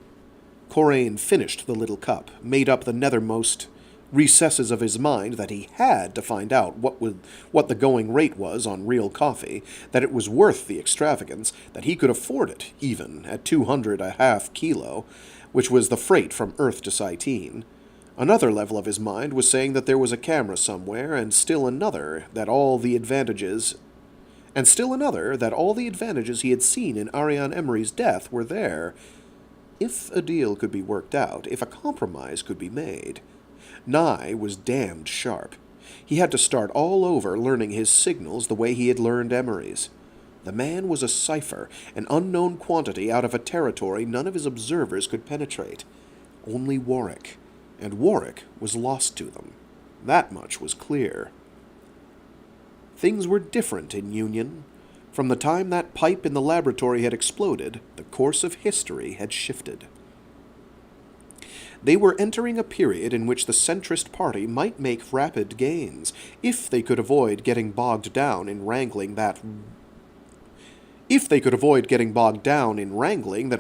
Corain finished the little cup, made up the nethermost recesses of his mind that he had to find out what the going rate was on real coffee, that it was worth the extravagance, that he could afford it, even at 200 a half kilo, which was the freight from Earth to Cyteen. Another level of his mind was saying that there was a camera somewhere, and still another that all the advantages he had seen in Ariane Emory's death were there. If a deal could be worked out, if a compromise could be made. Nye was damned sharp. He had to start all over learning his signals the way he had learned Emory's. The man was a cipher, an unknown quantity out of a territory none of his observers could penetrate. Only Warwick, and Warwick was lost to them. That much was clear. Things were different in Union. From the time that pipe in the laboratory had exploded, the course of history had shifted. They were entering a period in which the centrist party might make rapid gains, if they could avoid getting bogged down in wrangling that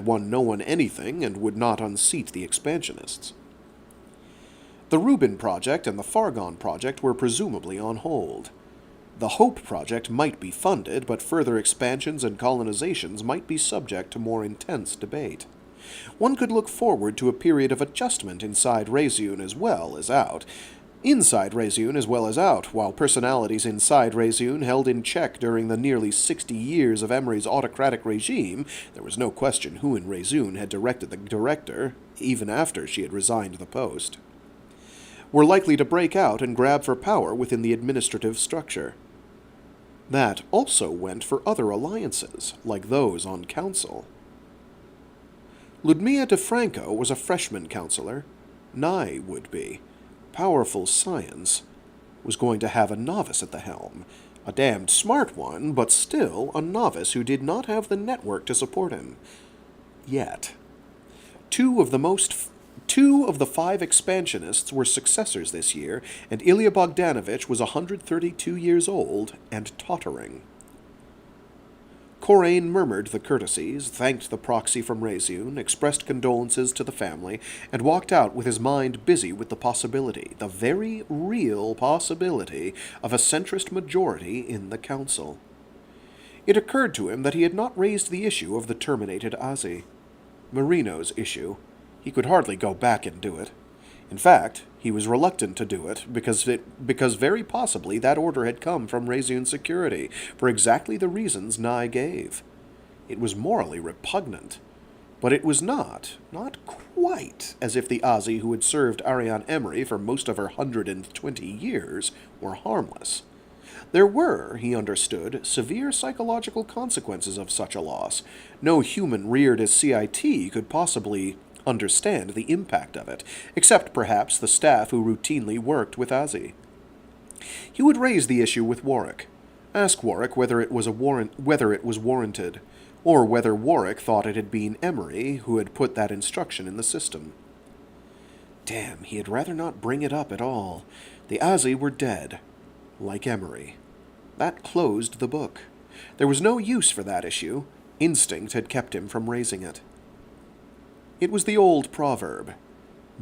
won no one anything and would not unseat the expansionists. The Rubin Project and the Fargon Project were presumably on hold. The Hope Project might be funded, but further expansions and colonizations might be subject to more intense debate. One could look forward to a period of adjustment inside Reseune as well as out, while personalities inside Reseune held in check during the nearly 60 years of Emory's autocratic regime. There was no question who in Reseune had directed the director, even after she had resigned the post, were likely to break out and grab for power within the administrative structure. That also went for other alliances, like those on council. Ludmilla DeFranco was a freshman counselor. Nye would be. Powerful science was going to have a novice at the helm. A damned smart one, but still a novice who did not have the network to support him. Yet. Two of the 5 expansionists were successors this year, and Ilya Bogdanovich was 132 years old and tottering. Corain murmured the courtesies, thanked the proxy from Reseune, expressed condolences to the family, and walked out with his mind busy with the possibility, the very real possibility, of a centrist majority in the council. It occurred to him that he had not raised the issue of the terminated Azi. Marino's issue. He could hardly go back and do it. In fact, he was reluctant to do it, because very possibly that order had come from Reseune Security, for exactly the reasons Nye gave. It was morally repugnant, but it was not quite as if the Azi who had served Ariane Emory for most of her 120 years were harmless. There were, he understood, severe psychological consequences of such a loss. No human reared as CIT could possibly understand the impact of it, except perhaps the staff who routinely worked with Azi. He would raise the issue with Warwick, ask Warwick whether it was warranted, or whether Warwick thought it had been Emory who had put that instruction in the system. Damn, he had rather not bring it up at all. The Azi were dead, like Emory. That closed the book. There was no use for that issue. Instinct had kept him from raising it. It was the old proverb,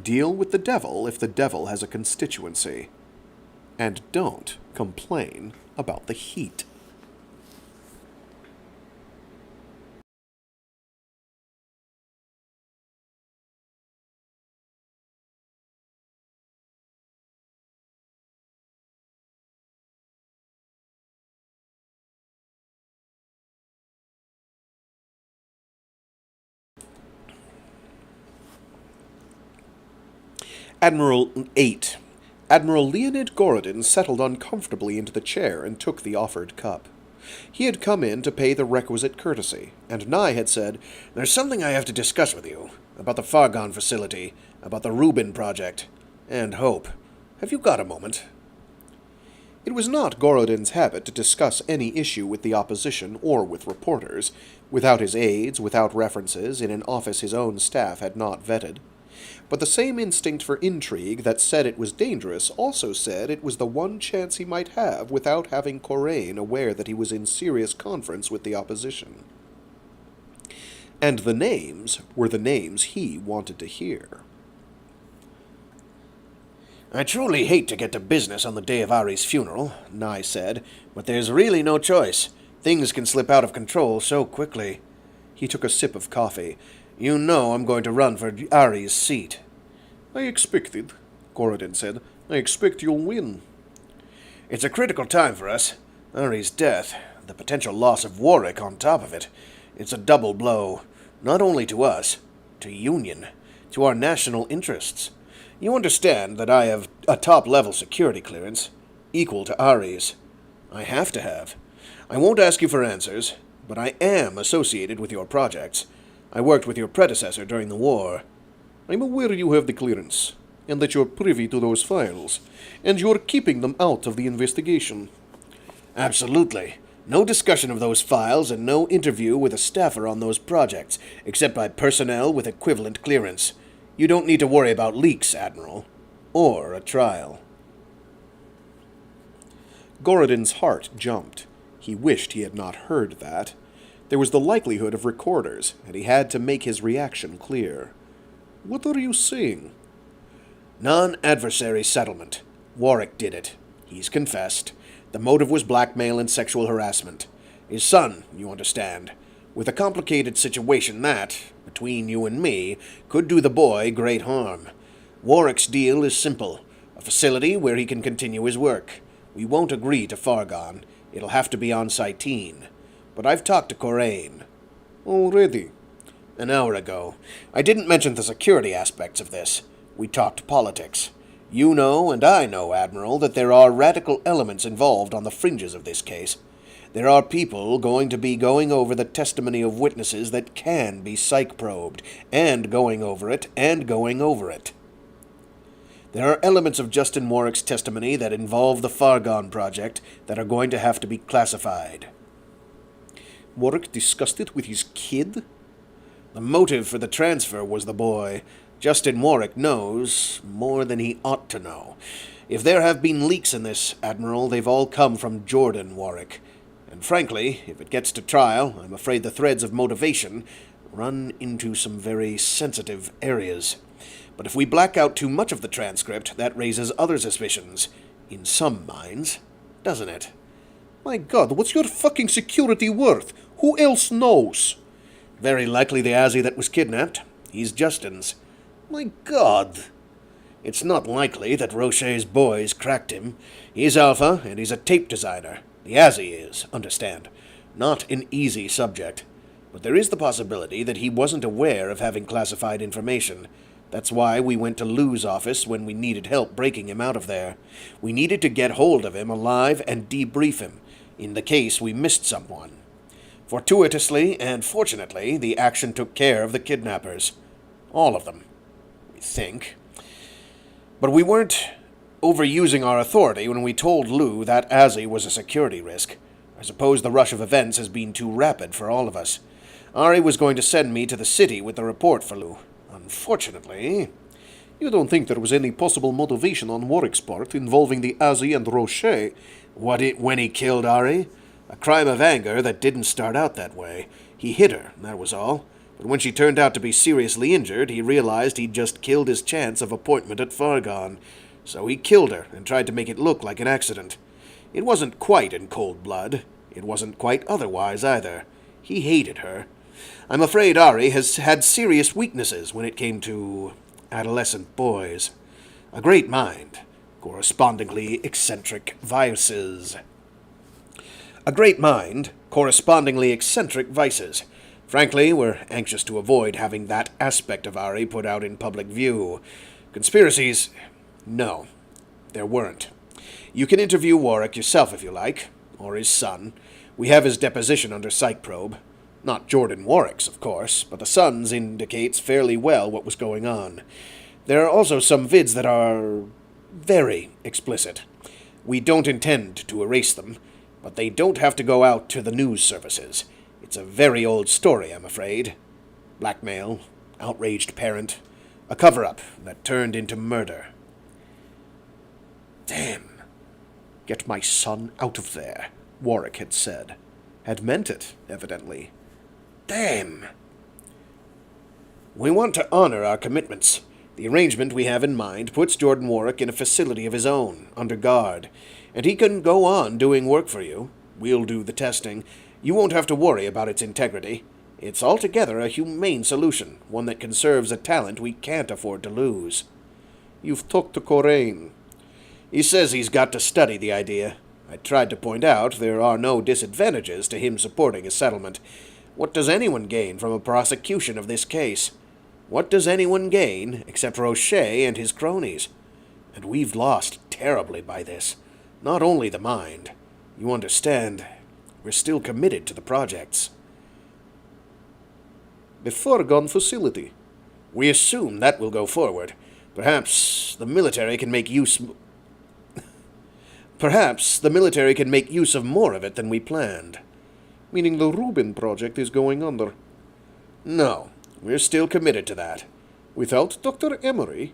deal with the devil if the devil has a constituency, and don't complain about the heat. Admiral 8. Admiral Leonid Gorodin settled uncomfortably into the chair and took the offered cup. He had come in to pay the requisite courtesy, and Nye had said, "There's something I have to discuss with you, about the Fargon facility, about the Rubin project, and Hope. Have you got a moment?" It was not Gorodin's habit to discuss any issue with the opposition or with reporters, without his aides, without references, in an office his own staff had not vetted. But the same instinct for intrigue that said it was dangerous also said it was the one chance he might have without having Corain aware that he was in serious conference with the opposition. And the names were the names he wanted to hear. "I truly hate to get to business on the day of Ari's funeral," Nye said, "but there's really no choice. Things can slip out of control so quickly." He took a sip of coffee. "You know I'm going to run for Ari's seat." "I expected," Gorodin said. "I expect you'll win." "It's a critical time for us. Ari's death, the potential loss of Warwick on top of it. It's a double blow, not only to us, to Union, to our national interests. You understand that I have a top-level security clearance, equal to Ari's. I have to have. I won't ask you for answers. but I am associated with your projects. I worked with your predecessor during the war. I'm aware you have the clearance, and that you're privy to those files, and you're keeping them out of the investigation. Absolutely. No discussion of those files and no interview with a staffer on those projects, except by personnel with equivalent clearance. You don't need to worry about leaks, Admiral. Or a trial. Gorodin's heart jumped. He wished he had not heard that. There was the likelihood of recorders, and he had to make his reaction clear. What are you saying? Non-adversary settlement. Warwick did it. He's confessed. The motive was blackmail and sexual harassment. His son, you understand, with a complicated situation that, between you and me, could do the boy great harm. Warwick's deal is simple. A facility where he can continue his work. We won't agree to Fargon. It'll have to be on Cyteen. But I've talked to Coraine. Already? An hour ago. I didn't mention the security aspects of this. We talked politics. You know, and I know, Admiral, that there are radical elements involved on the fringes of this case. There are people going to be going over the testimony of witnesses that can be psych-probed, and going over it, and going over it. There are elements of Justin Warwick's testimony that involve the Fargon project that are going to have to be classified. Warwick discussed it with his kid? The motive for the transfer was the boy. Justin Warwick knows more than he ought to know. If there have been leaks in this, Admiral, they've all come from Jordan Warwick. And frankly, if it gets to trial, I'm afraid the threads of motivation run into some very sensitive areas. But if we black out too much of the transcript, that raises other suspicions. In some minds, doesn't it? My God, what's your fucking security worth? Who else knows? Very likely the Azzy that was kidnapped. He's Justin's. My God! It's not likely that Rocher's boys cracked him. He's Alpha, and he's a tape designer. The Azzy is, understand. Not an easy subject. But there is the possibility that he wasn't aware of having classified information. That's why we went to Lou's office when we needed help breaking him out of there. We needed to get hold of him alive and debrief him, in the case we missed someone. Fortuitously and fortunately, the action took care of the kidnappers. All of them. Think. But we weren't overusing our authority when we told Lou that Azzy was a security risk. I suppose the rush of events has been too rapid for all of us. Ari was going to send me to the city with the report for Lou. Unfortunately... You don't think there was any possible motivation on Warwick's part involving the Azzy and Rocher? When he killed Ari? A crime of anger that didn't start out that way. He hit her, that was all. But when she turned out to be seriously injured, he realized he'd just killed his chance of appointment at Fargon. So he killed her and tried to make it look like an accident. It wasn't quite in cold blood. It wasn't quite otherwise either. He hated her. I'm afraid Ari has had serious weaknesses when it came to adolescent boys. A great mind. Correspondingly eccentric vices. A great mind. Correspondingly eccentric vices. Frankly, we're anxious to avoid having that aspect of Ari put out in public view. Conspiracies? No, there weren't. You can interview Warwick yourself if you like, or his son. We have his deposition under psych probe. Not Jordan Warwick's, of course, but the son's indicates fairly well what was going on. There are also some vids that are very explicit. We don't intend to erase them, but they don't have to go out to the news services. It's a very old story, I'm afraid. Blackmail, outraged parent, a cover-up that turned into murder. Damn. Get my son out of there, Warwick had said. Had meant it, evidently. Damn. We want to honor our commitments. The arrangement we have in mind puts Jordan Warwick in a facility of his own, under guard, and he can go on doing work for you. We'll do the testing. You won't have to worry about its integrity. It's altogether a humane solution, one that conserves a talent we can't afford to lose. You've talked to Coraine. He says he's got to study the idea. I tried to point out there are no disadvantages to him supporting a settlement. What does anyone gain from a prosecution of this case? What does anyone gain except Rocher and his cronies? And we've lost terribly by this. Not only the mind. You understand, we're still committed to the projects. The foregone facility. We assume that will go forward. Perhaps the military can make use of more of it than we planned. Meaning the Rubin project is going under. No, we're still committed to that. Without Dr. Emory?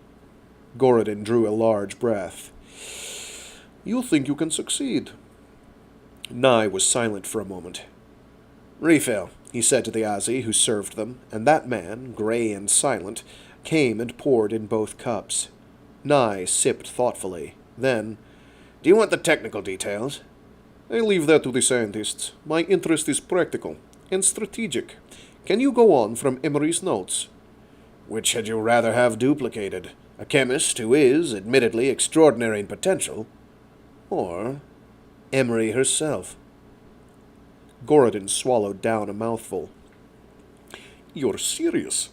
Gorodin drew a large breath. You think you can succeed? Nye was silent for a moment. Refill, he said to the Azi who served them, and that man, grey and silent, came and poured in both cups. Nye sipped thoughtfully. Then, do you want the technical details? I leave that to the scientists. My interest is practical and strategic. Can you go on from Emory's notes? Which had you rather have duplicated? A chemist who is, admittedly, extraordinary in potential? Or Emory herself? Gorodin swallowed down a mouthful. You're serious?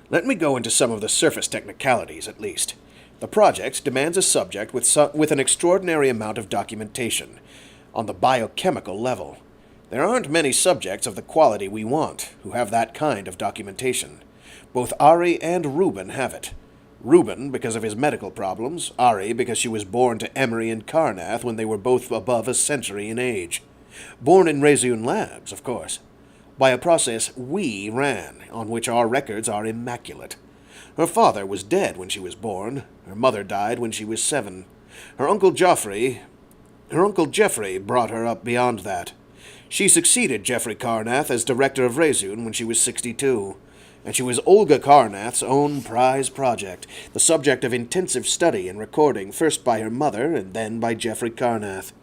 Let me go into some of the surface technicalities, at least. The project demands a subject with an extraordinary amount of documentation, on the biochemical level. There aren't many subjects of the quality we want who have that kind of documentation. Both Ari and Reuben have it. Reuben because of his medical problems, Ari because she was born to Emory and Carnath when they were both above a century in age. Born in Reseune labs, of course. By a process we ran, on which our records are immaculate. Her father was dead when she was born. Her mother died when she was 7. Her Uncle Geoffrey brought her up beyond that. She succeeded Geoffrey Carnath as director of Reseune when she was 62. And she was Olga Carnath's own prize project, the subject of intensive study and recording first by her mother and then by Geoffrey Carnath.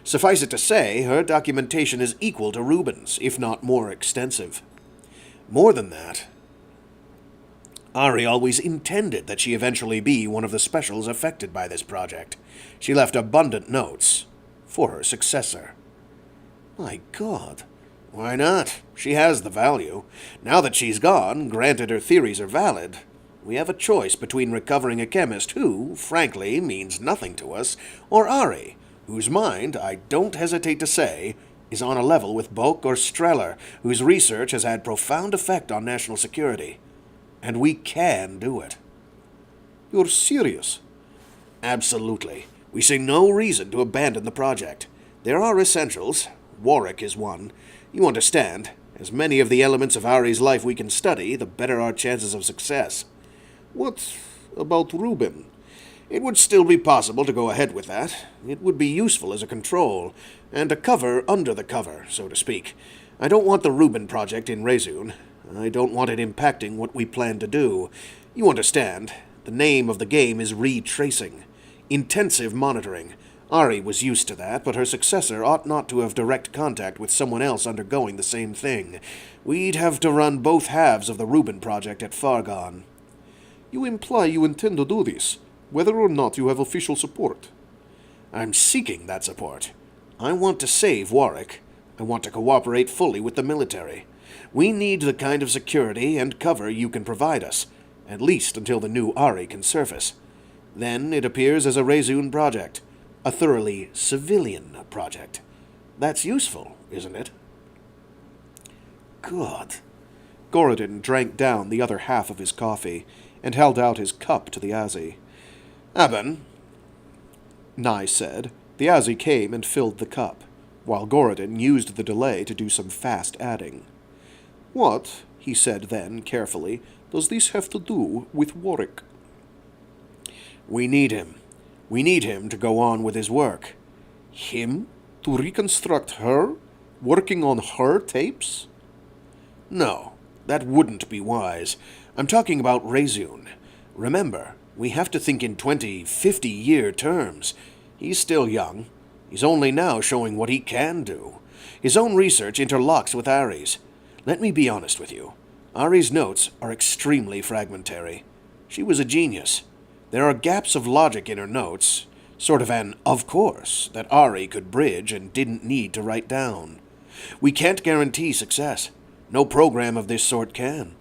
Suffice it to say, her documentation is equal to Reuben's, if not more extensive. More than that, Ari always intended that she eventually be one of the specials affected by this project. She left abundant notes for her successor. My God. Why not? She has the value. Now that she's gone, granted her theories are valid, we have a choice between recovering a chemist who, frankly, means nothing to us, or Ari, whose mind, I don't hesitate to say, is on a level with Boak or Streller, whose research has had profound effect on national security. And we can do it. You're serious? Absolutely. We see no reason to abandon the project. There are essentials. Warwick is one. You understand, as many of the elements of Ari's life we can study, the better our chances of success. What about Reuben? It would still be possible to go ahead with that. It would be useful as a control, and a cover under the cover, so to speak. I don't want the Reuben project in Reseune. I don't want it impacting what we plan to do. You understand, the name of the game is retracing. Intensive monitoring. Ari was used to that, but her successor ought not to have direct contact with someone else undergoing the same thing. We'd have to run both halves of the Reuben project at Fargon. You imply you intend to do this, whether or not you have official support. I'm seeking that support. I want to save Warwick. I want to cooperate fully with the military. We need the kind of security and cover you can provide us, at least until the new Ari can surface. Then it appears as a Reseune project. A thoroughly civilian project. That's useful, isn't it? God. Gorodin drank down the other half of his coffee, and held out his cup to the Azi. Aben, Nye said. The Azi came and filled the cup, while Gorodin used the delay to do some fast adding. What, he said then, carefully, does this have to do with Warwick? We need him. We need him to go on with his work. Him? To reconstruct her? Working on her tapes? No, that wouldn't be wise. I'm talking about Reseune. Remember, we have to think in 20, 50-year terms. He's still young. He's only now showing what he can do. His own research interlocks with Ari's. Let me be honest with you. Ari's notes are extremely fragmentary. She was a genius. There are gaps of logic in her notes, sort of an of course that Ari could bridge and didn't need to write down. We can't guarantee success. No program of this sort can.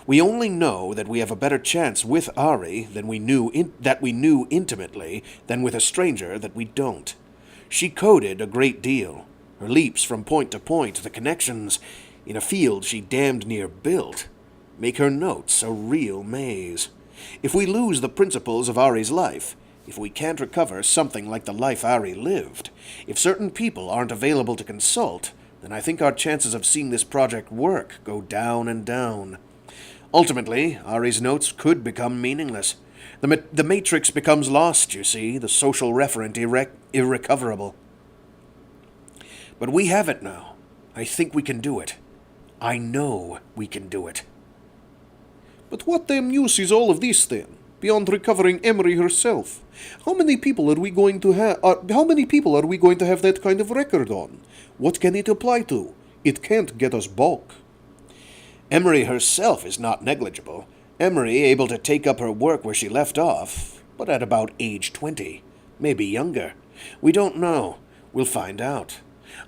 We only know that we have a better chance with Ari than we knew intimately than with a stranger that we don't. She coded a great deal. Her leaps from point to point, the connections, in a field she damned near built, make her notes a real maze. If we lose the principles of Ari's life, if we can't recover something like the life Ari lived, if certain people aren't available to consult, then I think our chances of seeing this project work go down and down. Ultimately, Ari's notes could become meaningless. The matrix becomes lost, you see, the social referent irrecoverable. But we have it now. I think we can do it. I know we can do it. But what damn use is all of this then, beyond recovering Emory herself? How many people are we going to have? How many people are we going to have that kind of record on? What can it apply to? It can't get us bulk. Emory herself is not negligible. Emory able to take up her work where she left off, but at about age 20, maybe younger. We don't know. We'll find out.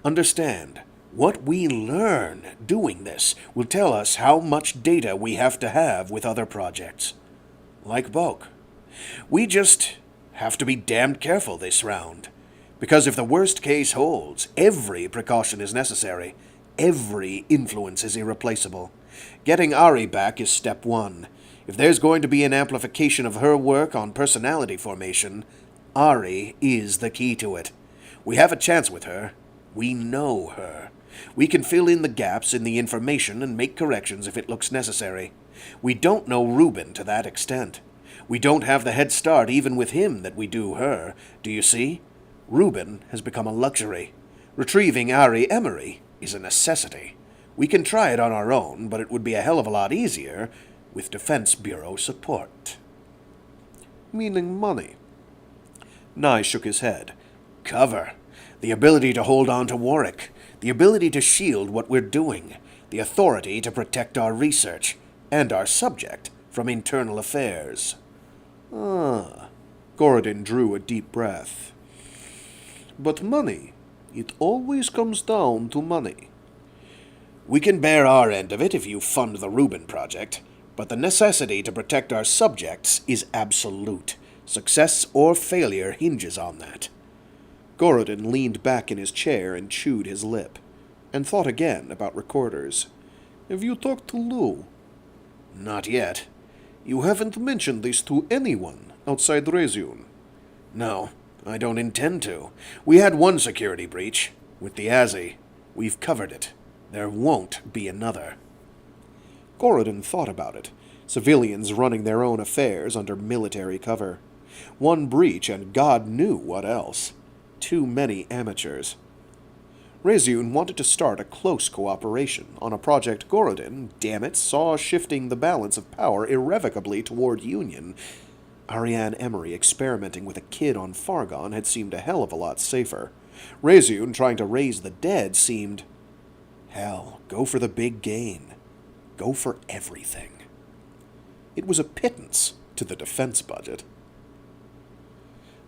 Understand, what we learn doing this will tell us how much data we have to have with other projects. Like bulk. We just have to be damned careful this round. Because if the worst case holds, every precaution is necessary. Every influence is irreplaceable. Getting Ari back is step one. If there's going to be an amplification of her work on personality formation, Ari is the key to it. We have a chance with her. We know her. We can fill in the gaps in the information and make corrections if it looks necessary. We don't know Reuben to that extent. We don't have the head start even with him that we do her. Do you see? Reuben has become a luxury. Retrieving Ari Emory is a necessity. We can try it on our own, but it would be a hell of a lot easier with Defense Bureau support. Meaning money? Nye shook his head. Cover. The ability to hold on to Warwick. The ability to shield what we're doing. The authority to protect our research. And our subject from internal affairs. Gorodin drew a deep breath. But money. It always comes down to money. We can bear our end of it if you fund the Reuben project, but the necessity to protect our subjects is absolute. Success or failure hinges on that. Gorodin leaned back in his chair and chewed his lip, and thought again about recorders. Have you talked to Lou? Not yet. You haven't mentioned this to anyone outside Reseune? No, I don't intend to. We had one security breach, with the Azzy. We've covered it. There won't be another. Gorodin thought about it. Civilians running their own affairs under military cover. One breach and God knew what else. Too many amateurs. Reseune wanted to start a close cooperation on a project Gorodin, damn it, saw shifting the balance of power irrevocably toward Union. Ariane Emory experimenting with a kid on Fargon had seemed a hell of a lot safer. Reseune trying to raise the dead seemed... Hell, go for the big gain. Go for everything. It was a pittance to the defense budget.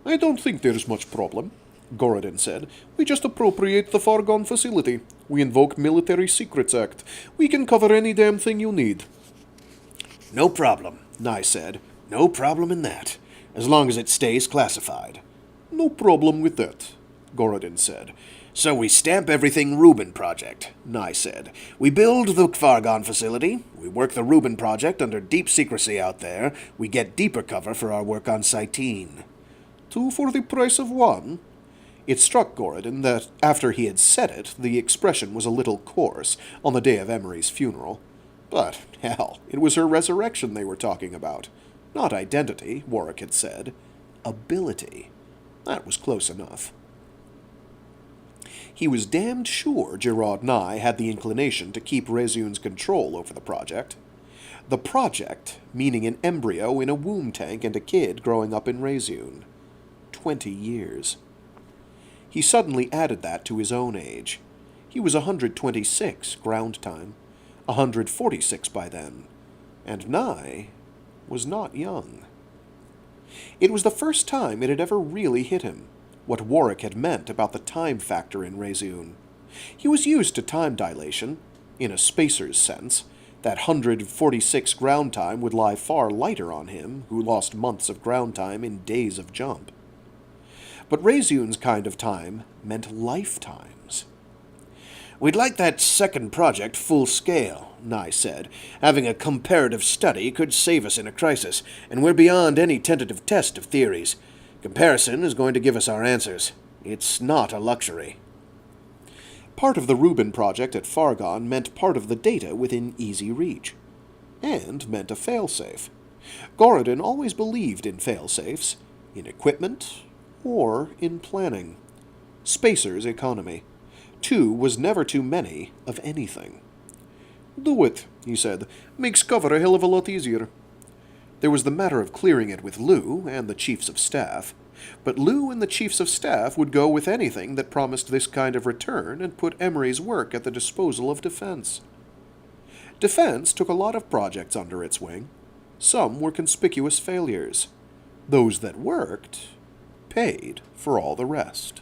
I don't think there's much problem, Gorodin said. We just appropriate the Fargon facility. We invoke Military Secrets Act. We can cover any damn thing you need. No problem, Nye said. No problem in that, as long as it stays classified. No problem with that, Gorodin said. So we stamp everything Reuben Project, Nye said. We build the Fargon facility, we work the Reuben Project under deep secrecy out there, we get deeper cover for our work on Cyteen. 2 for the price of 1? It struck Gorodin that, after he had said it, the expression was a little coarse on the day of Emory's funeral. But, hell, it was her resurrection they were talking about. Not identity, Warwick had said. Ability. That was close enough. He was damned sure Gerard Nye had the inclination to keep Reseune's control over the project. The project, meaning an embryo in a womb tank and a kid growing up in Reseune. 20 years. He suddenly added that to his own age. He was 126 ground time, 146 by then, and Nye was not young. It was the first time it had ever really hit him, what Warwick had meant about the time factor in Reseune. He was used to time dilation, in a spacer's sense. That 146 ground time would lie far lighter on him, who lost months of ground time in days of jump. But Reseune's kind of time meant lifetimes. We'd like that second project full scale, Nye said. Having a comparative study could save us in a crisis, and we're beyond any tentative test of theories. Comparison is going to give us our answers. It's not a luxury. Part of the Rubin project at Fargon meant part of the data within easy reach. And meant a failsafe. Gorodin always believed in failsafes, in equipment, or in planning. Spacer's economy. 2 was never too many of anything. Do it, he said. Makes cover a hell of a lot easier. There was the matter of clearing it with Lou and the chiefs of staff. But Lou and the chiefs of staff would go with anything that promised this kind of return and put Emory's work at the disposal of Defense. Defense took a lot of projects under its wing. Some were conspicuous failures. Those that worked paid for all the rest.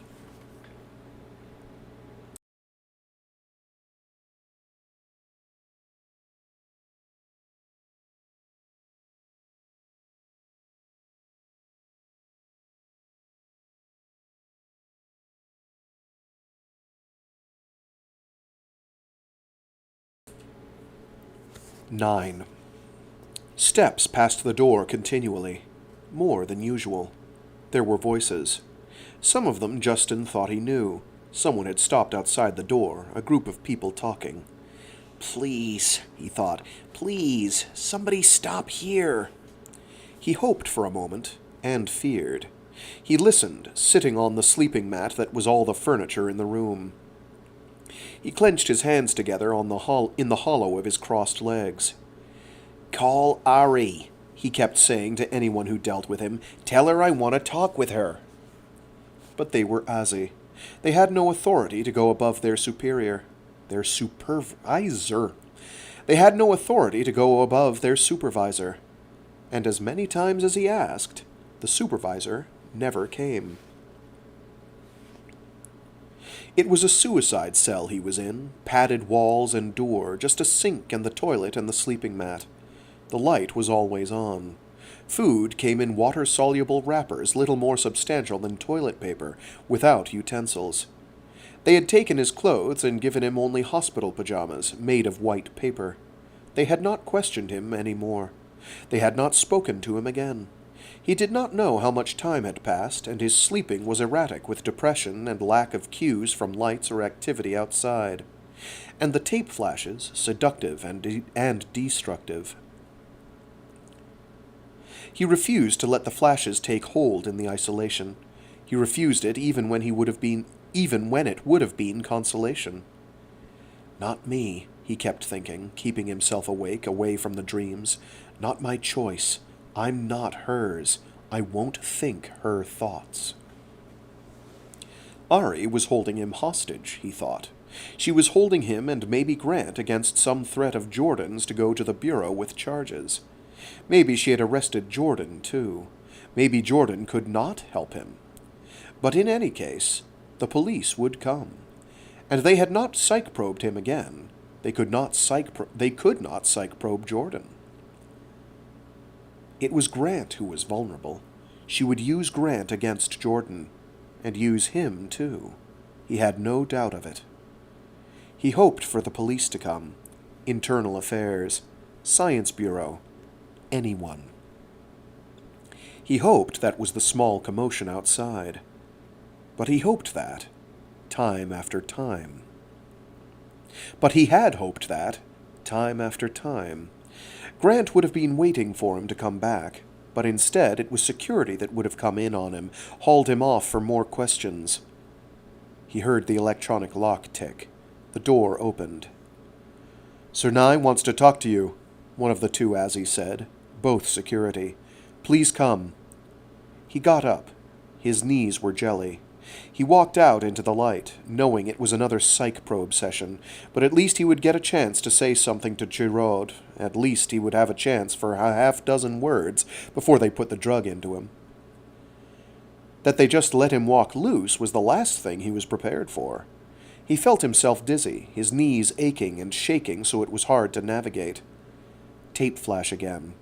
Nine. Steps passed the door continually, more than usual. There were voices. Some of them Justin thought he knew. Someone had stopped outside the door, a group of people talking. Please, he thought, please, somebody stop here. He hoped for a moment, and feared. He listened, sitting on the sleeping mat that was all the furniture in the room. He clenched his hands together in the hollow of his crossed legs. Call Ari, he kept saying to anyone who dealt with him. Tell her I want to talk with her. But they were Azi. They had no authority to go above their superior. Their supervisor. They had no authority to go above their supervisor. And as many times as he asked, the supervisor never came. It was a suicide cell he was in, padded walls and door, just a sink and the toilet and the sleeping mat. The light was always on. Food came in water-soluble wrappers little more substantial than toilet paper, without utensils. They had taken his clothes and given him only hospital pajamas, made of white paper. They had not questioned him any more. They had not spoken to him again. He did not know how much time had passed, and his sleeping was erratic with depression and lack of cues from lights or activity outside. And the tape flashes, seductive and destructive. He refused to let the flashes take hold in the isolation. He refused it even when it would have been consolation. Not me, he kept thinking, keeping himself awake, away from the dreams. Not my choice. I'm not hers. I won't think her thoughts. Ari was holding him hostage, he thought. She was holding him and maybe Grant against some threat of Jordan's to go to the Bureau with charges. Maybe she had arrested Jordan, too. Maybe Jordan could not help him. But in any case, the police would come. And they had not psych-probed him again. They could not psych-probe Jordan. It was Grant who was vulnerable. She would use Grant against Jordan, and use him, too. He had no doubt of it. He hoped for the police to come. Internal Affairs. Science Bureau. Anyone. He hoped that was the small commotion outside. But he hoped that, time after time. But he had hoped that, time after time. Grant would have been waiting for him to come back, but instead it was security that would have come in on him, hauled him off for more questions. He heard the electronic lock tick. The door opened. Sir Nye wants to talk to you, one of the two Azi said, both security. Please come. He got up. His knees were jelly. He walked out into the light, knowing it was another psych probe session, but at least he would get a chance to say something to Cherryh. At least he would have a chance for a half-dozen words before they put the drug into him. That they just let him walk loose was the last thing he was prepared for. He felt himself dizzy, his knees aching and shaking so it was hard to navigate. Tape flash again.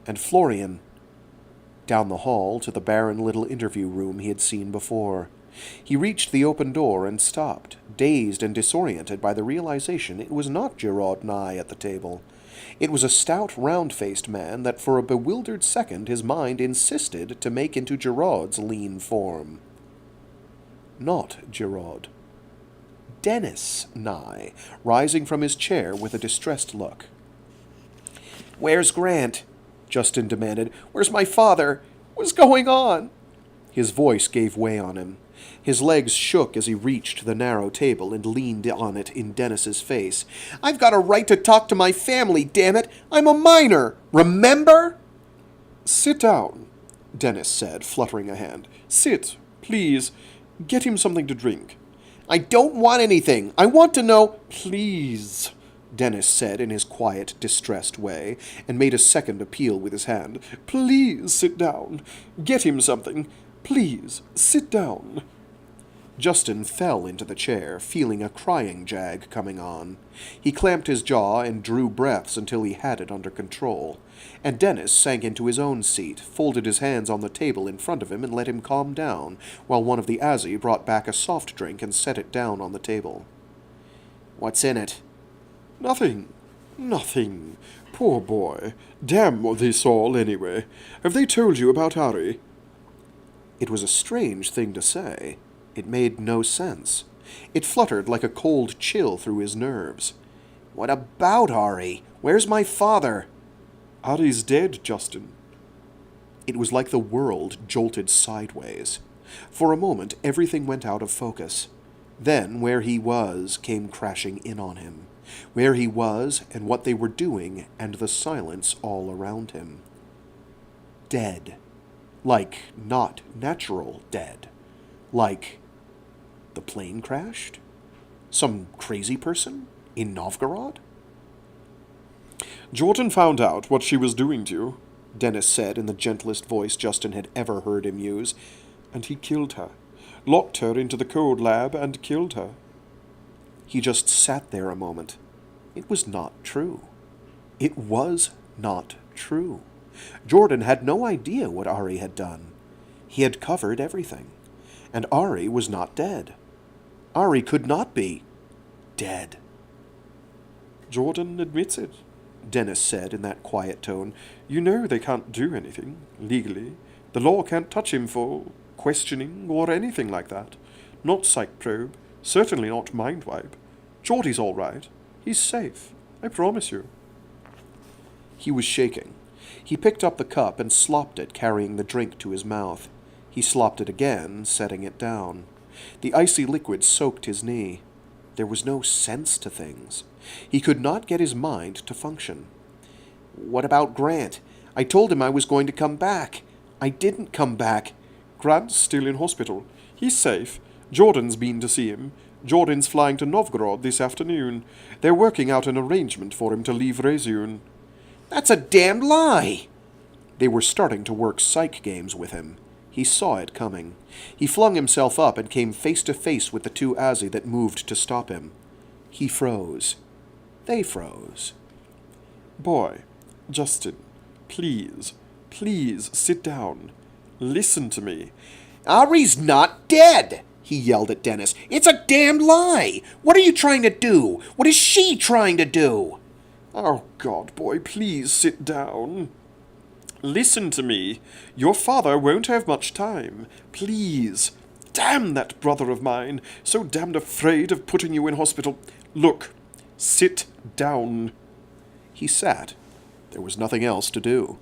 And Florian. Down the hall to the barren little interview room he had seen before. He reached the open door and stopped, dazed and disoriented by the realization it was not Gerard Nye at the table. It was a stout, round-faced man that for a bewildered second his mind insisted to make into Gerard's lean form. Not Gerard. Dennis Nye, rising from his chair with a distressed look. "Where's Grant?" Justin demanded. "Where's my father? What's going on?" His voice gave way on him. His legs shook as he reached the narrow table and leaned on it in Dennis's face. "I've got a right to talk to my family, damn it! I'm a minor! Remember?" "Sit down," Dennis said, fluttering a hand. "Sit, please. Get him something to drink." "I don't want anything. I want to know—" "Please," Dennis said in his quiet, distressed way, and made a second appeal with his hand. "Please sit down. Get him something. Please, sit down." Justin fell into the chair, feeling a crying jag coming on. He clamped his jaw and drew breaths until he had it under control. And Dennis sank into his own seat, folded his hands on the table in front of him and let him calm down, while one of the Azzy brought back a soft drink and set it down on the table. "What's in it?" "Nothing. Nothing. Poor boy. Damn this all, anyway. Have they told you about Ari?" It was a strange thing to say. It made no sense. It fluttered like a cold chill through his nerves. "What about Ari? Where's my father?" "Ari's dead, Justin." It was like the world jolted sideways. For a moment, everything went out of focus. Then, where he was came crashing in on him. Where he was, and what they were doing, and the silence all around him. Dead. Like not natural dead. Like the plane crashed? Some crazy person? In Novgorod? "Jordan found out what she was doing to you," Dennis said in the gentlest voice Justin had ever heard him use, "and he killed her. Locked her into the code lab and killed her." He just sat there a moment. It was not true. It was not true. Jordan had no idea what Ari had done. He had covered everything. And Ari was not dead. Ari could not be dead. "Jordan admits it," Dennis said in that quiet tone. "You know they can't do anything, legally. The law can't touch him for questioning or anything like that. Not psych probe, certainly not mind wipe. Geordie's all right. He's safe, I promise you." He was shaking. He picked up the cup and slopped it, carrying the drink to his mouth. He slopped it again, setting it down. The icy liquid soaked his knee. There was no sense to things. He could not get his mind to function. "What about Grant? I told him I was going to come back. I didn't come back." "Grant's still in hospital. He's safe. Jordan's been to see him. Jordan's flying to Novgorod this afternoon. They're working out an arrangement for him to leave Reseune." "That's a damned lie!" They were starting to work psych games with him. He saw it coming. He flung himself up and came face to face with the two Azzy that moved to stop him. He froze. They froze. "Boy, Justin, please, please sit down. Listen to me." "Ari's not dead!" he yelled at Dennis. "It's a damned lie! What are you trying to do? What is she trying to do?" "Oh, God, boy, please sit down. Listen to me. Your father won't have much time. Please. Damn that brother of mine. So damned afraid of putting you in hospital. Look, sit down." He sat. There was nothing else to do.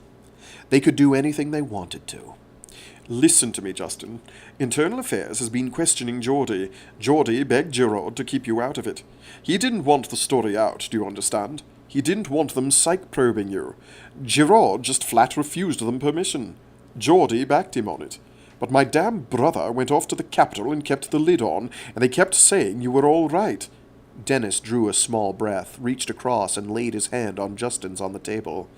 They could do anything they wanted to. "Listen to me, Justin. Internal Affairs has been questioning Geordie. Geordie begged Gerard to keep you out of it. He didn't want the story out, do you understand? He didn't want them psych-probing you. Gerard just flat refused them permission. Geordie backed him on it. But my damn brother went off to the capital and kept the lid on, and they kept saying you were all right." Dennis drew a small breath, reached across, and laid his hand on Justin's on the table.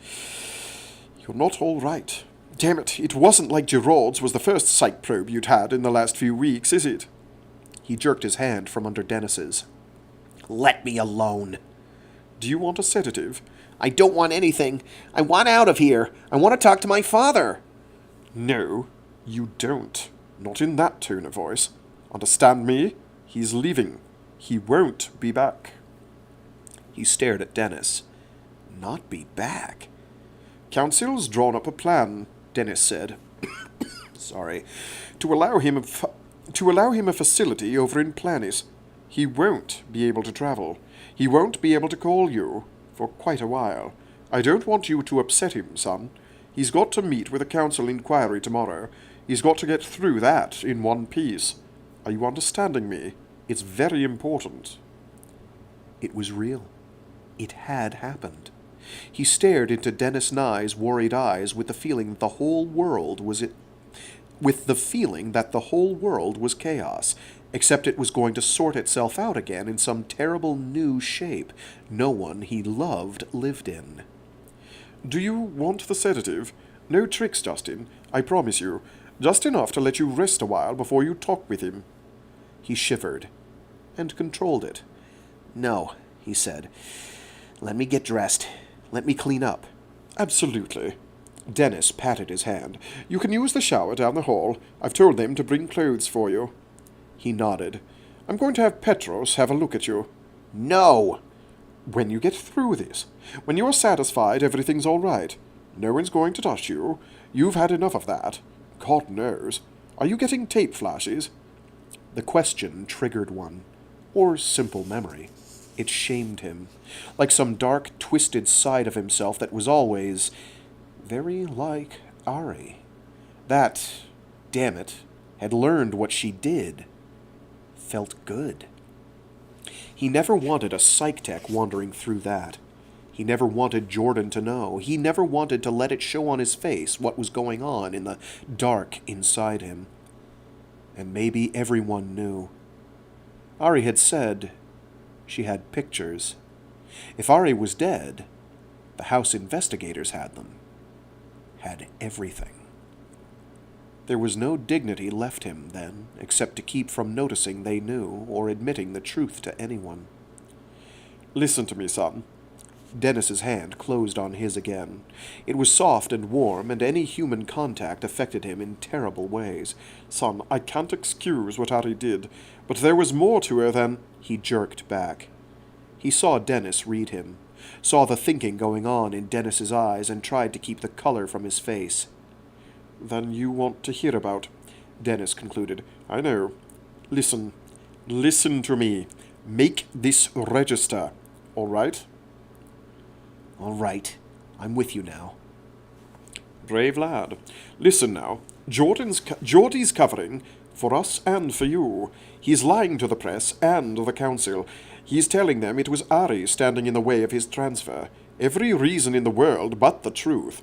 "You're not all right. Damn it, it wasn't like Gerard's was the first psych probe you'd had in the last few weeks, is it?" He jerked his hand from under Dennis's. "Let me alone." "Do you want a sedative?" "I don't want anything. I want out of here. I want to talk to my father." "No, you don't. Not in that tone of voice. Understand me? He's leaving. He won't be back. He stared at Dennis. Not be back? Council's drawn up a plan, Dennis said. Sorry. To allow him a facility over in Planis. He won't be able to travel. He won't be able to call you for quite a while. I don't want you to upset him, son. He's got to meet with a council inquiry tomorrow. He's got to get through that in one piece. Are you understanding me? It's very important. It was real. It had happened. He stared into Dennis Nye's worried eyes with the feeling that the whole world was chaos, except it was going to sort itself out again in some terrible new shape no one he loved lived in. Do you want the sedative? No tricks, Justin, I promise you. Just enough to let you rest a while before you talk with him. He shivered and controlled it. No, he said. Let me get dressed. Let me clean up. Absolutely. Dennis patted his hand. You can use the shower down the hall. I've told them to bring clothes for you. He nodded. I'm going to have Petros have a look at you. No! When you get through this, when you are satisfied everything's all right, no one's going to touch you. You've had enough of that. God knows. Are you getting tape flashes? The question triggered one, or simple memory. It shamed him, like some dark, twisted side of himself that was always very like Ari. That, damn it, had learned what she did. Felt good. He never wanted a psych tech wandering through that. He never wanted Jordan to know. He never wanted to let it show on his face what was going on in the dark inside him. And maybe everyone knew. Ari had said she had pictures. If Ari was dead, the house investigators had them. Had everything. There was no dignity left him, then, except to keep from noticing they knew or admitting the truth to anyone. Listen to me, son. Dennis's hand closed on his again. It was soft and warm, and any human contact affected him in terrible ways. Son, I can't excuse what Ari did, but there was more to her than... He jerked back. He saw Dennis read him, saw the thinking going on in Dennis's eyes, and tried to keep the color from his face. Than you want to hear about, Dennis concluded. I know. Listen to me. Make this register, all right? All right. I'm with you now. Brave lad. Listen now. Geordie's covering for us and for you. He's lying to the press and the council. He's telling them it was Ari standing in the way of his transfer. Every reason in the world but the truth.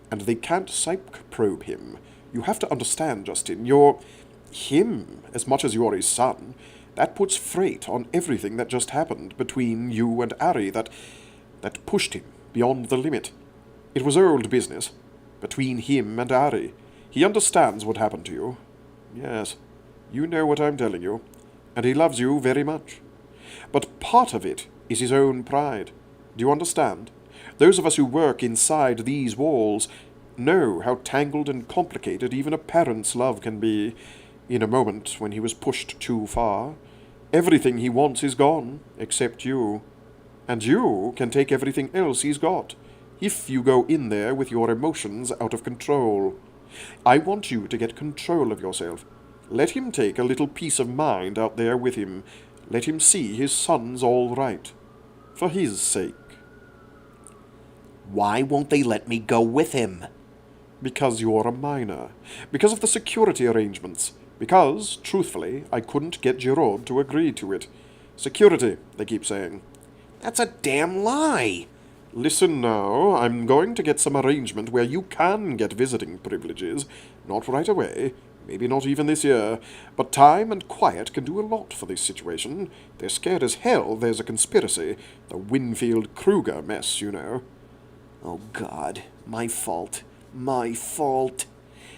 And they can't psych probe him. You have to understand, Justin, you're him as much as you're his son. That puts freight on everything that just happened between you and Ari that pushed him beyond the limit. It was old business between him and Ari. He understands what happened to you. Yes, you know what I'm telling you, and he loves you very much. But part of it is his own pride. Do you understand? Those of us who work inside these walls know how tangled and complicated even a parent's love can be in a moment when he was pushed too far. Everything he wants is gone, except you. And you can take everything else he's got, if you go in there with your emotions out of control. I want you to get control of yourself. Let him take a little peace of mind out there with him. Let him see his son's all right. For his sake. Why won't they let me go with him? Because you're a minor. Because of the security arrangements. Because, truthfully, I couldn't get Giraud to agree to it. Security, they keep saying. That's a damn lie. Listen now, I'm going to get some arrangement where you can get visiting privileges. Not right away, maybe not even this year, but time and quiet can do a lot for this situation. They're scared as hell there's a conspiracy. The Winfield-Kruger mess, you know. Oh, God. My fault. My fault.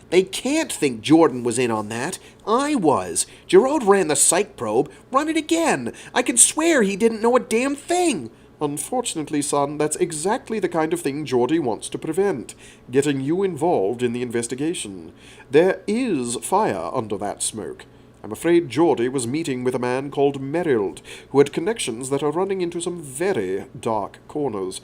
They can't think Jordan was in on that. I was. Giraud ran the psych probe. Run it again. I can swear he didn't know a damn thing. Unfortunately, son, that's exactly the kind of thing Geordie wants to prevent, getting you involved in the investigation. There is fire under that smoke. I'm afraid Geordie was meeting with a man called Merrild, who had connections that are running into some very dark corners.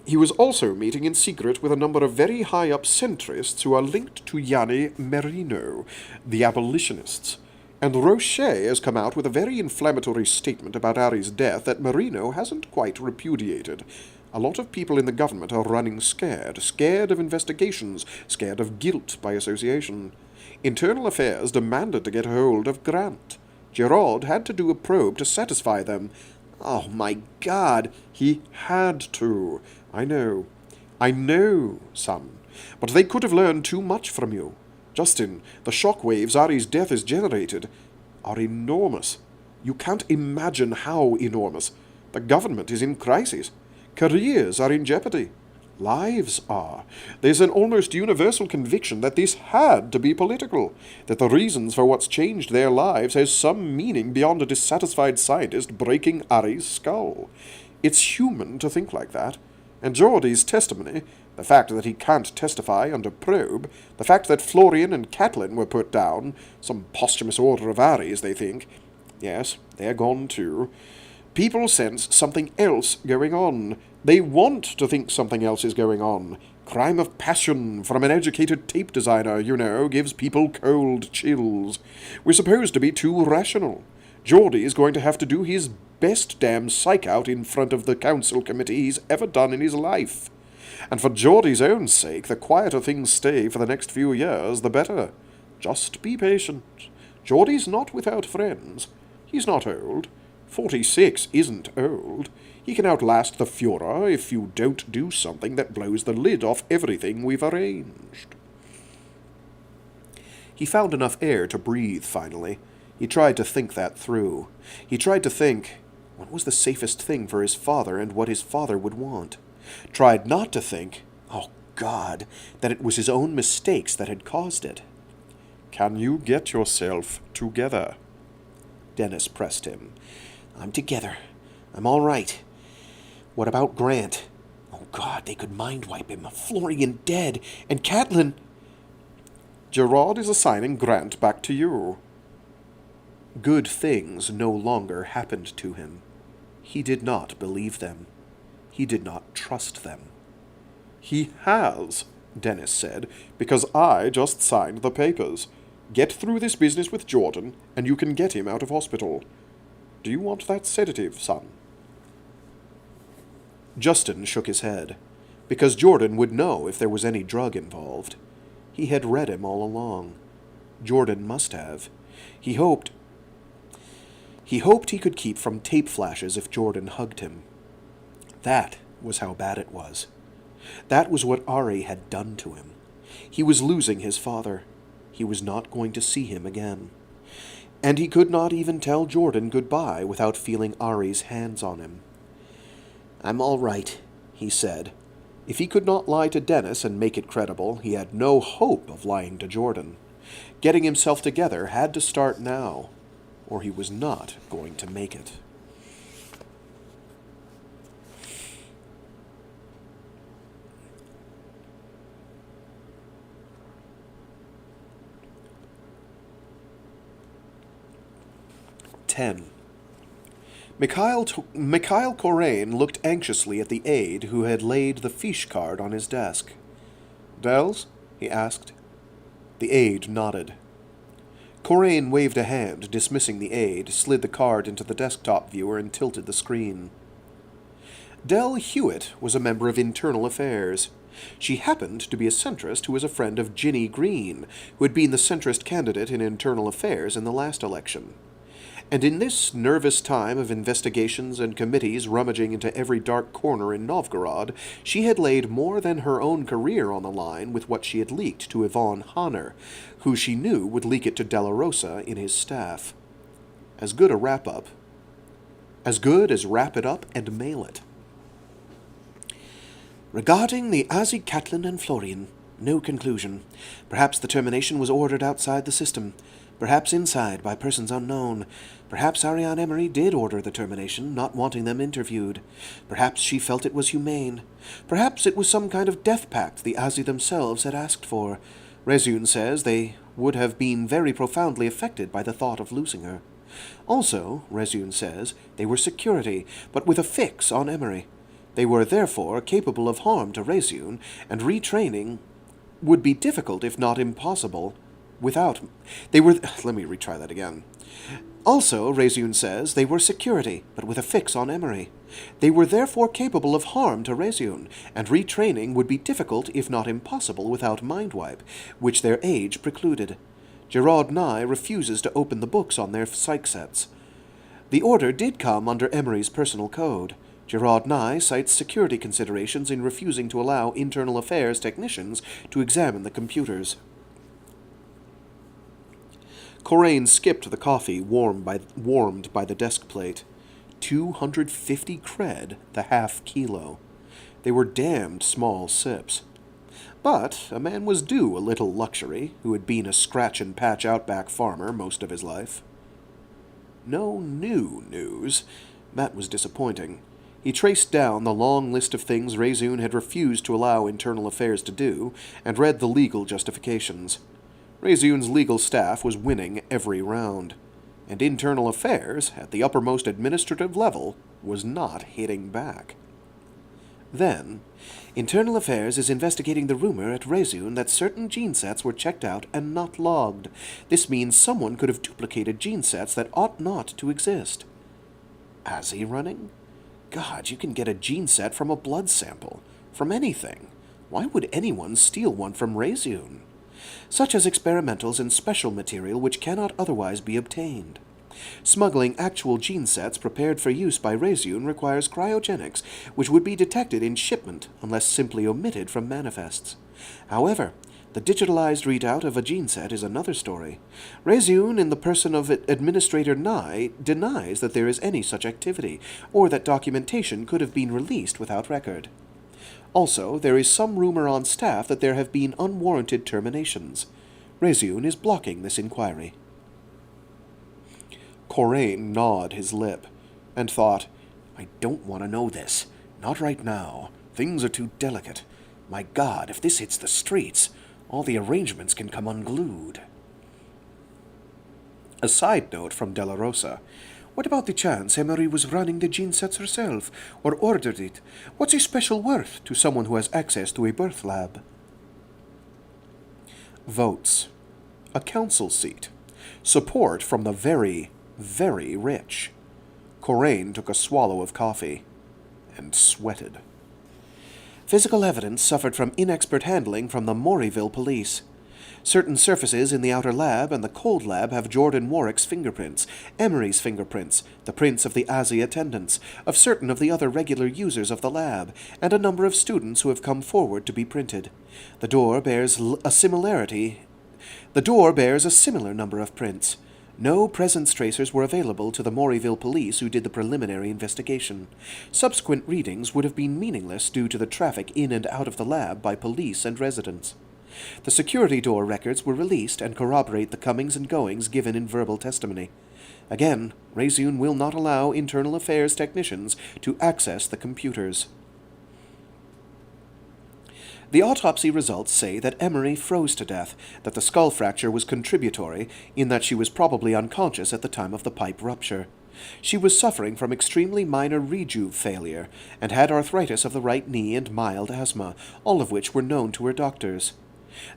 He was also meeting in secret with a number of very high-up centrists who are linked to Yanni Merino, the abolitionists. And Rocher has come out with a very inflammatory statement about Ari's death that Merino hasn't quite repudiated. A lot of people in the government are running scared of investigations, scared of guilt by association. Internal Affairs demanded to get hold of Grant. Gerard had to do a probe to satisfy them. Oh, my God, he had to. I know, son. But they could have learned too much from you. Justin, the shockwaves Ari's death has generated are enormous. You can't imagine how enormous. The government is in crisis. Careers are in jeopardy. Lives are. There's an almost universal conviction that this had to be political, that the reasons for what's changed their lives has some meaning beyond a dissatisfied scientist breaking Ari's skull. It's human to think like that. And Geordie's testimony, the fact that he can't testify under probe, the fact that Florian and Catelyn were put down, some posthumous order of Ari's, they think. Yes, they're gone too. People sense something else going on. They want to think something else is going on. Crime of passion from an educated tape designer, gives people cold chills. We're supposed to be too rational. Geordie is going to have to do his best damn psych-out in front of the council committee he's ever done in his life. And for Geordie's own sake, the quieter things stay for the next few years, the better. Just be patient. Geordie's not without friends. He's not old. 46 isn't old. He can outlast the Führer if you don't do something that blows the lid off everything we've arranged. He found enough air to breathe, finally. He tried to think that through. He tried to think what was the safest thing for his father and what his father would want. Tried not to think, oh God, that it was his own mistakes that had caused it. Can you get yourself together? Dennis pressed him. I'm together. I'm all right. What about Grant? Oh God, they could mind-wipe him. Florian dead. And Catelyn... Gerard is assigning Grant back to you. Good things no longer happened to him. He did not believe them. He did not trust them. He has, Dennis said, because I just signed the papers. Get through this business with Jordan, and you can get him out of hospital. Do you want that sedative, son? Justin shook his head, because Jordan would know if there was any drug involved. He had read him all along. Jordan must have. He hoped he could keep from tape flashes if Jordan hugged him. That was how bad it was. That was what Ari had done to him. He was losing his father. He was not going to see him again. And he could not even tell Jordan goodbye without feeling Ari's hands on him. I'm all right, he said. If he could not lie to Dennis and make it credible, he had no hope of lying to Jordan. Getting himself together had to start now, or he was not going to make it. Mikhail Corain looked anxiously at the aide who had laid the fiche card on his desk. Dells? He asked. The aide nodded. Corain waved a hand, dismissing the aide, slid the card into the desktop viewer, and tilted the screen. Dell Hewitt was a member of Internal Affairs. She happened to be a centrist who was a friend of Ginny Green, who had been the centrist candidate in Internal Affairs in the last election. And in this nervous time of investigations and committees rummaging into every dark corner in Novgorod, she had laid more than her own career on the line with what she had leaked to Yvonne Honner, who she knew would leak it to Della Rosa in his staff. As good as wrap it up and mail it. Regarding the Asi, Catelyn, and Florian, no conclusion. Perhaps the termination was ordered outside the system. Perhaps inside, by persons unknown. Perhaps Ariane Emory did order the termination, not wanting them interviewed. Perhaps she felt it was humane. Perhaps it was some kind of death pact the Asi themselves had asked for. Reseune says they would have been very profoundly affected by the thought of losing her. Also, Reseune says, they were security, but with a fix on Emory. They were therefore capable of harm to Reseune, and retraining would be difficult if not impossible without... Let me retry that again. Also, Reseune says, they were security, but with a fix on Emory. They were therefore capable of harm to Reseune, and retraining would be difficult if not impossible without mind wipe, which their age precluded. Gerard Nye refuses to open the books on their psych sets. The order did come under Emory's personal code. Gerard Nye cites security considerations in refusing to allow internal affairs technicians to examine the computers. Corain skipped the coffee warmed by the desk plate. 250 cred, the half kilo. They were damned small sips. But a man was due a little luxury, who had been a scratch-and-patch outback farmer most of his life. No new news. That was disappointing. He traced down the long list of things Reseune had refused to allow internal affairs to do, and read the legal justifications. Reseune's legal staff was winning every round, and internal affairs, at the uppermost administrative level, was not hitting back. Then, internal affairs is investigating the rumor at Reseune that certain gene sets were checked out and not logged. This means someone could have duplicated gene sets that ought not to exist. ASI running? God, you can get a gene set from a blood sample. From anything. Why would anyone steal one from Reseune? Such as experimentals and special material which cannot otherwise be obtained. Smuggling actual gene sets prepared for use by Reseune requires cryogenics, which would be detected in shipment unless simply omitted from manifests. However, the digitalized readout of a gene set is another story. Reseune, in the person of Administrator Nye, denies that there is any such activity, or that documentation could have been released without record. Also, there is some rumor on staff that there have been unwarranted terminations. Reseune is blocking this inquiry. Corain gnawed his lip, and thought, I don't want to know this. Not right now. Things are too delicate. My God, if this hits the streets, all the arrangements can come unglued. A side note from Della Rosa. What about the chance Emory was running the gene sets herself, or ordered it? What's a special worth to someone who has access to a birth lab? Votes. A council seat. Support from the very, very rich. Corain took a swallow of coffee and sweated. Physical evidence suffered from inexpert handling from the Moreyville police. Certain surfaces in the outer lab and the cold lab have Jordan Warwick's fingerprints, Emory's fingerprints, the prints of the ASI attendants, of certain of the other regular users of the lab, and a number of students who have come forward to be printed. The door bears a similar number of prints. No presence tracers were available to the Moreyville police who did the preliminary investigation. Subsequent readings would have been meaningless due to the traffic in and out of the lab by police and residents. The security door records were released and corroborate the comings and goings given in verbal testimony. Again, Reseune will not allow internal affairs technicians to access the computers. The autopsy results say that Emory froze to death, that the skull fracture was contributory, in that she was probably unconscious at the time of the pipe rupture. She was suffering from extremely minor rejuve failure, and had arthritis of the right knee and mild asthma, all of which were known to her doctors.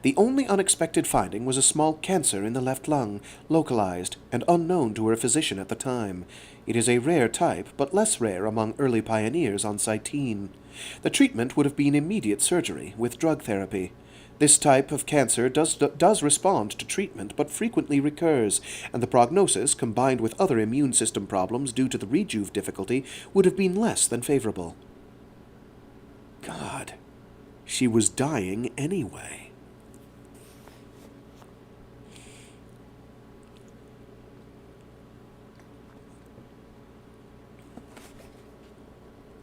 The only unexpected finding was a small cancer in the left lung, localized, and unknown to her physician at the time. It is a rare type, but less rare among early pioneers on Cyteen. The treatment would have been immediate surgery, with drug therapy. This type of cancer does respond to treatment, but frequently recurs, and the prognosis, combined with other immune system problems due to the rejuve difficulty, would have been less than favorable. God, she was dying anyway.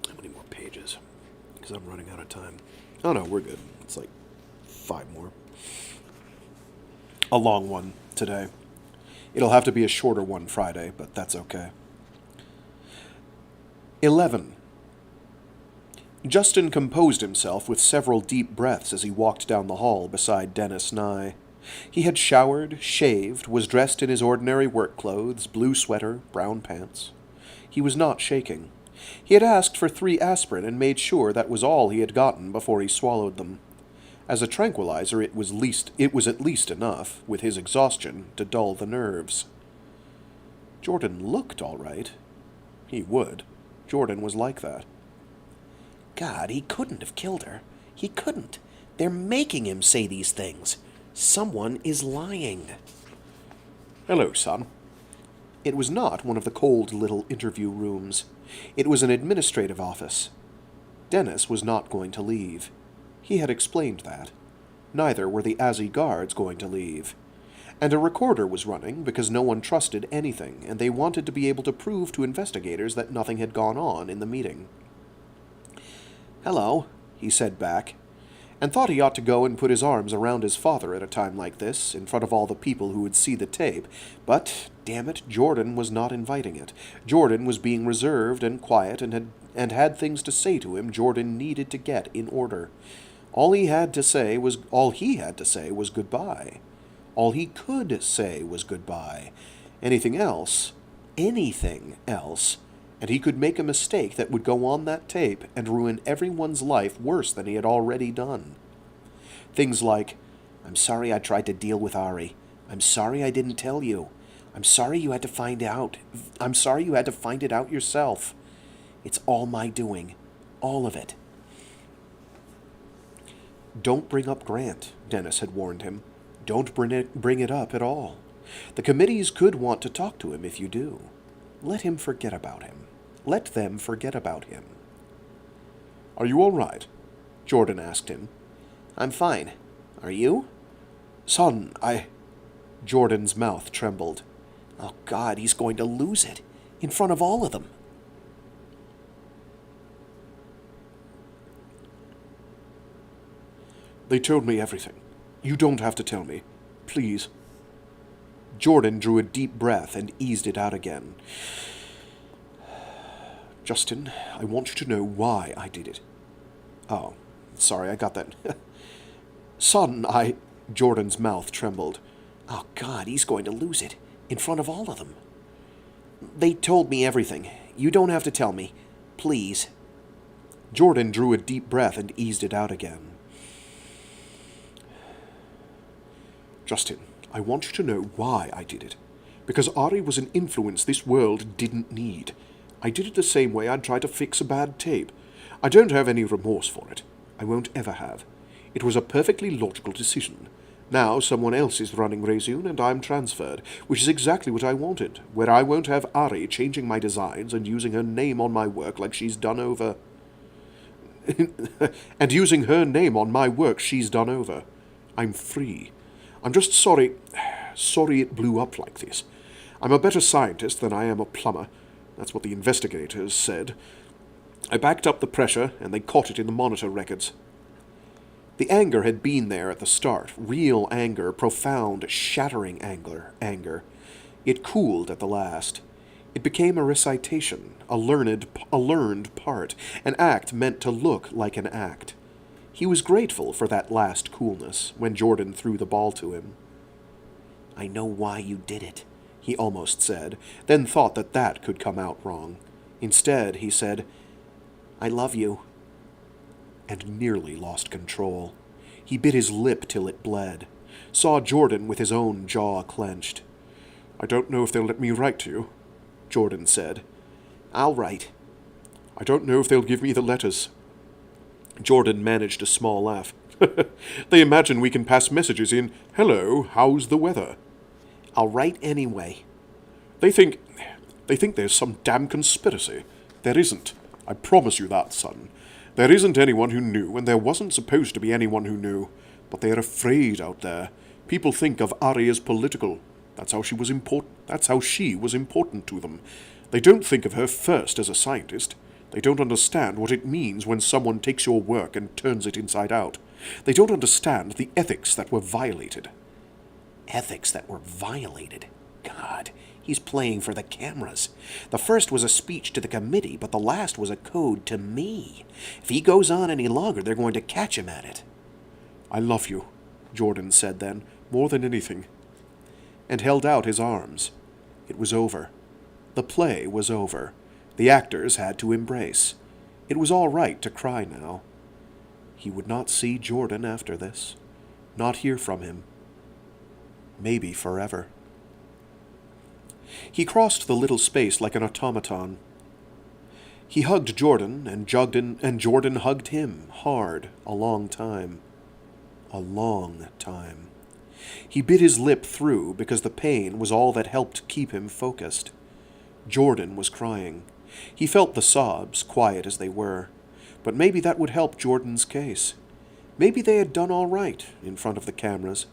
How many more pages? Because I'm running out of time. Oh no, we're good. It's like 5 more. A long one today. It'll have to be a shorter one Friday, but that's okay. 11. Justin composed himself with several deep breaths as he walked down the hall beside Dennis Nye. He had showered, shaved, was dressed in his ordinary work clothes, blue sweater, brown pants. He was not shaking. He had asked for 3 aspirin and made sure that was all he had gotten before he swallowed them. As a tranquilizer, it was at least enough, with his exhaustion, to dull the nerves. Jordan looked all right. He would. Jordan was like that. God, he couldn't have killed her. He couldn't. They're making him say these things. Someone is lying. Hello, son. It was not one of the cold little interview rooms. It was an administrative office. Dennis was not going to leave. He had explained that. Neither were the Azzy guards going to leave. And a recorder was running because no one trusted anything, and they wanted to be able to prove to investigators that nothing had gone on in the meeting. Hello, he said back, and thought he ought to go and put his arms around his father at a time like this, in front of all the people who would see the tape. But, damn it, Jordan was not inviting it. Jordan was being reserved and quiet and had things to say to him Jordan needed to get in order. All he had to say was goodbye. All he could say was goodbye. Anything else, and he could make a mistake that would go on that tape and ruin everyone's life worse than he had already done. Things like, "I'm sorry I tried to deal with Ari. I'm sorry I didn't tell you. I'm sorry you had to find out. I'm sorry you had to find it out yourself. It's all my doing. All of it." Don't bring up Grant, Dennis had warned him. Don't bring it up at all. The committees could want to talk to him if you do. Let him forget about him. Let them forget about him. Are you all right? Jordan asked him. I'm fine. Are you? Son, Jordan's mouth trembled. Oh, God, he's going to lose it. In front of all of them. They told me everything. You don't have to tell me. Please. Jordan drew a deep breath and eased it out again. Justin, I want you to know why I did it. Oh, sorry, I got that. Son, Jordan's mouth trembled. Oh, God, he's going to lose it. In front of all of them. They told me everything. You don't have to tell me. Please. Jordan drew a deep breath and eased it out again. Justin, I want you to know why I did it. Because Ari was an influence this world didn't need. I did it the same way I'd try to fix a bad tape. I don't have any remorse for it. I won't ever have. It was a perfectly logical decision. Now someone else is running Reseune and I'm transferred, which is exactly what I wanted, where I won't have Ari changing my designs and using her name on my work like she's done over. and using her name on my work she's done over. I'm free. I'm just sorry it blew up like this. I'm a better scientist than I am a plumber. That's what the investigators said. I backed up the pressure, and they caught it in the monitor records. The anger had been there at the start, real anger, profound, shattering anger. It cooled at the last. It became a recitation, a learned part, an act meant to look like an act. He was grateful for that last coolness when Jordan threw the ball to him. I know why you did it, he almost said, then thought that could come out wrong. Instead, he said, I love you, and nearly lost control. He bit his lip till it bled, saw Jordan with his own jaw clenched. I don't know if they'll let me write to you, Jordan said. I'll write. I don't know if they'll give me the letters. Jordan managed a small laugh. They imagine we can pass messages in, hello, how's the weather? I'll write anyway. They think there's some damn conspiracy. There isn't. I promise you that, son. There isn't anyone who knew, and there wasn't supposed to be anyone who knew. But they're afraid out there. People think of Ari as political. That's how she was important to them. They don't think of her first as a scientist. They don't understand what it means when someone takes your work and turns it inside out. They don't understand the ethics that were violated. Ethics that were violated? God, he's playing for the cameras. The first was a speech to the committee, but the last was a code to me. If he goes on any longer, they're going to catch him at it. I love you, Jordan said then. more than anything, and held out his arms. It was over. The play was over. The actors had to embrace. It was all right to cry now. He would not see Jordan after this, not hear from him. Maybe forever. He crossed the little space like an automaton. He hugged Jordan, and Jordan hugged him, hard, a long time. A long time. He bit his lip through because the pain was all that helped keep him focused. Jordan was crying. He felt the sobs, quiet as they were. But maybe that would help Jordan's case. Maybe they had done all right in front of the cameras.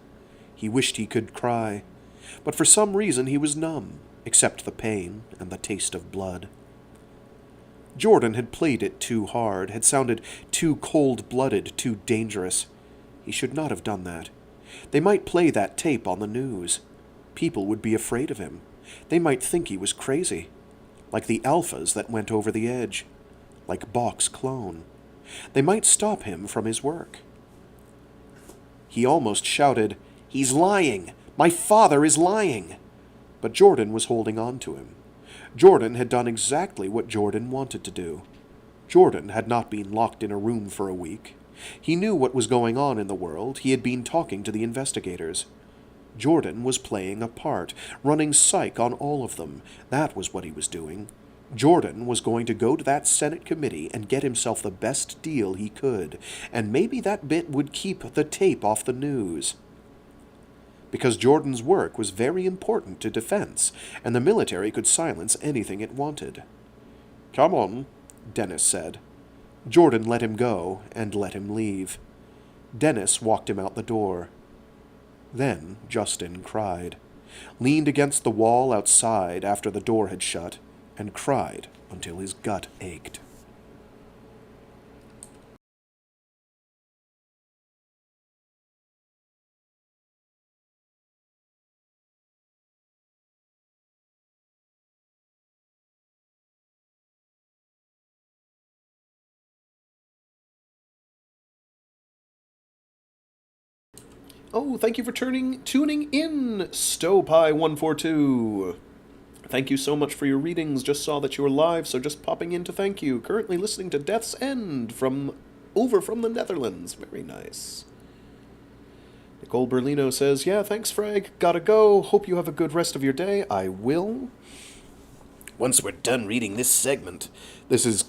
He wished he could cry. But for some reason he was numb, except the pain and the taste of blood. Jordan had played it too hard, had sounded too cold-blooded, too dangerous. He should not have done that. They might play that tape on the news. People would be afraid of him. They might think he was crazy. Like the alphas that went over the edge. Like Bach's clone. They might stop him from his work. He almost shouted, "He's lying! My father is lying!" But Jordan was holding on to him. Jordan had done exactly what Jordan wanted to do. Jordan had not been locked in a room for a week. He knew what was going on in the world. He had been talking to the investigators. Jordan was playing a part, running psych on all of them. That was what he was doing. Jordan was going to go to that Senate committee and get himself the best deal he could, and maybe that bit would keep the tape off the news. Because Jordan's work was very important to defense, and the military could silence anything it wanted. "Come on," Dennis said. Jordan let him go and let him leave. Dennis walked him out the door. Then Justin cried, leaned against the wall outside after the door had shut, and cried until his gut ached. Oh, thank you for tuning in, Stowpie142. Thank you so much for your readings. Just saw that you were live, so just popping in to thank you. Currently listening to Death's End from the Netherlands. Very nice. Nicole Berlino says, "Yeah, thanks, Frag. Gotta go. Hope you have a good rest of your day." I will. Once we're done reading this segment, this is,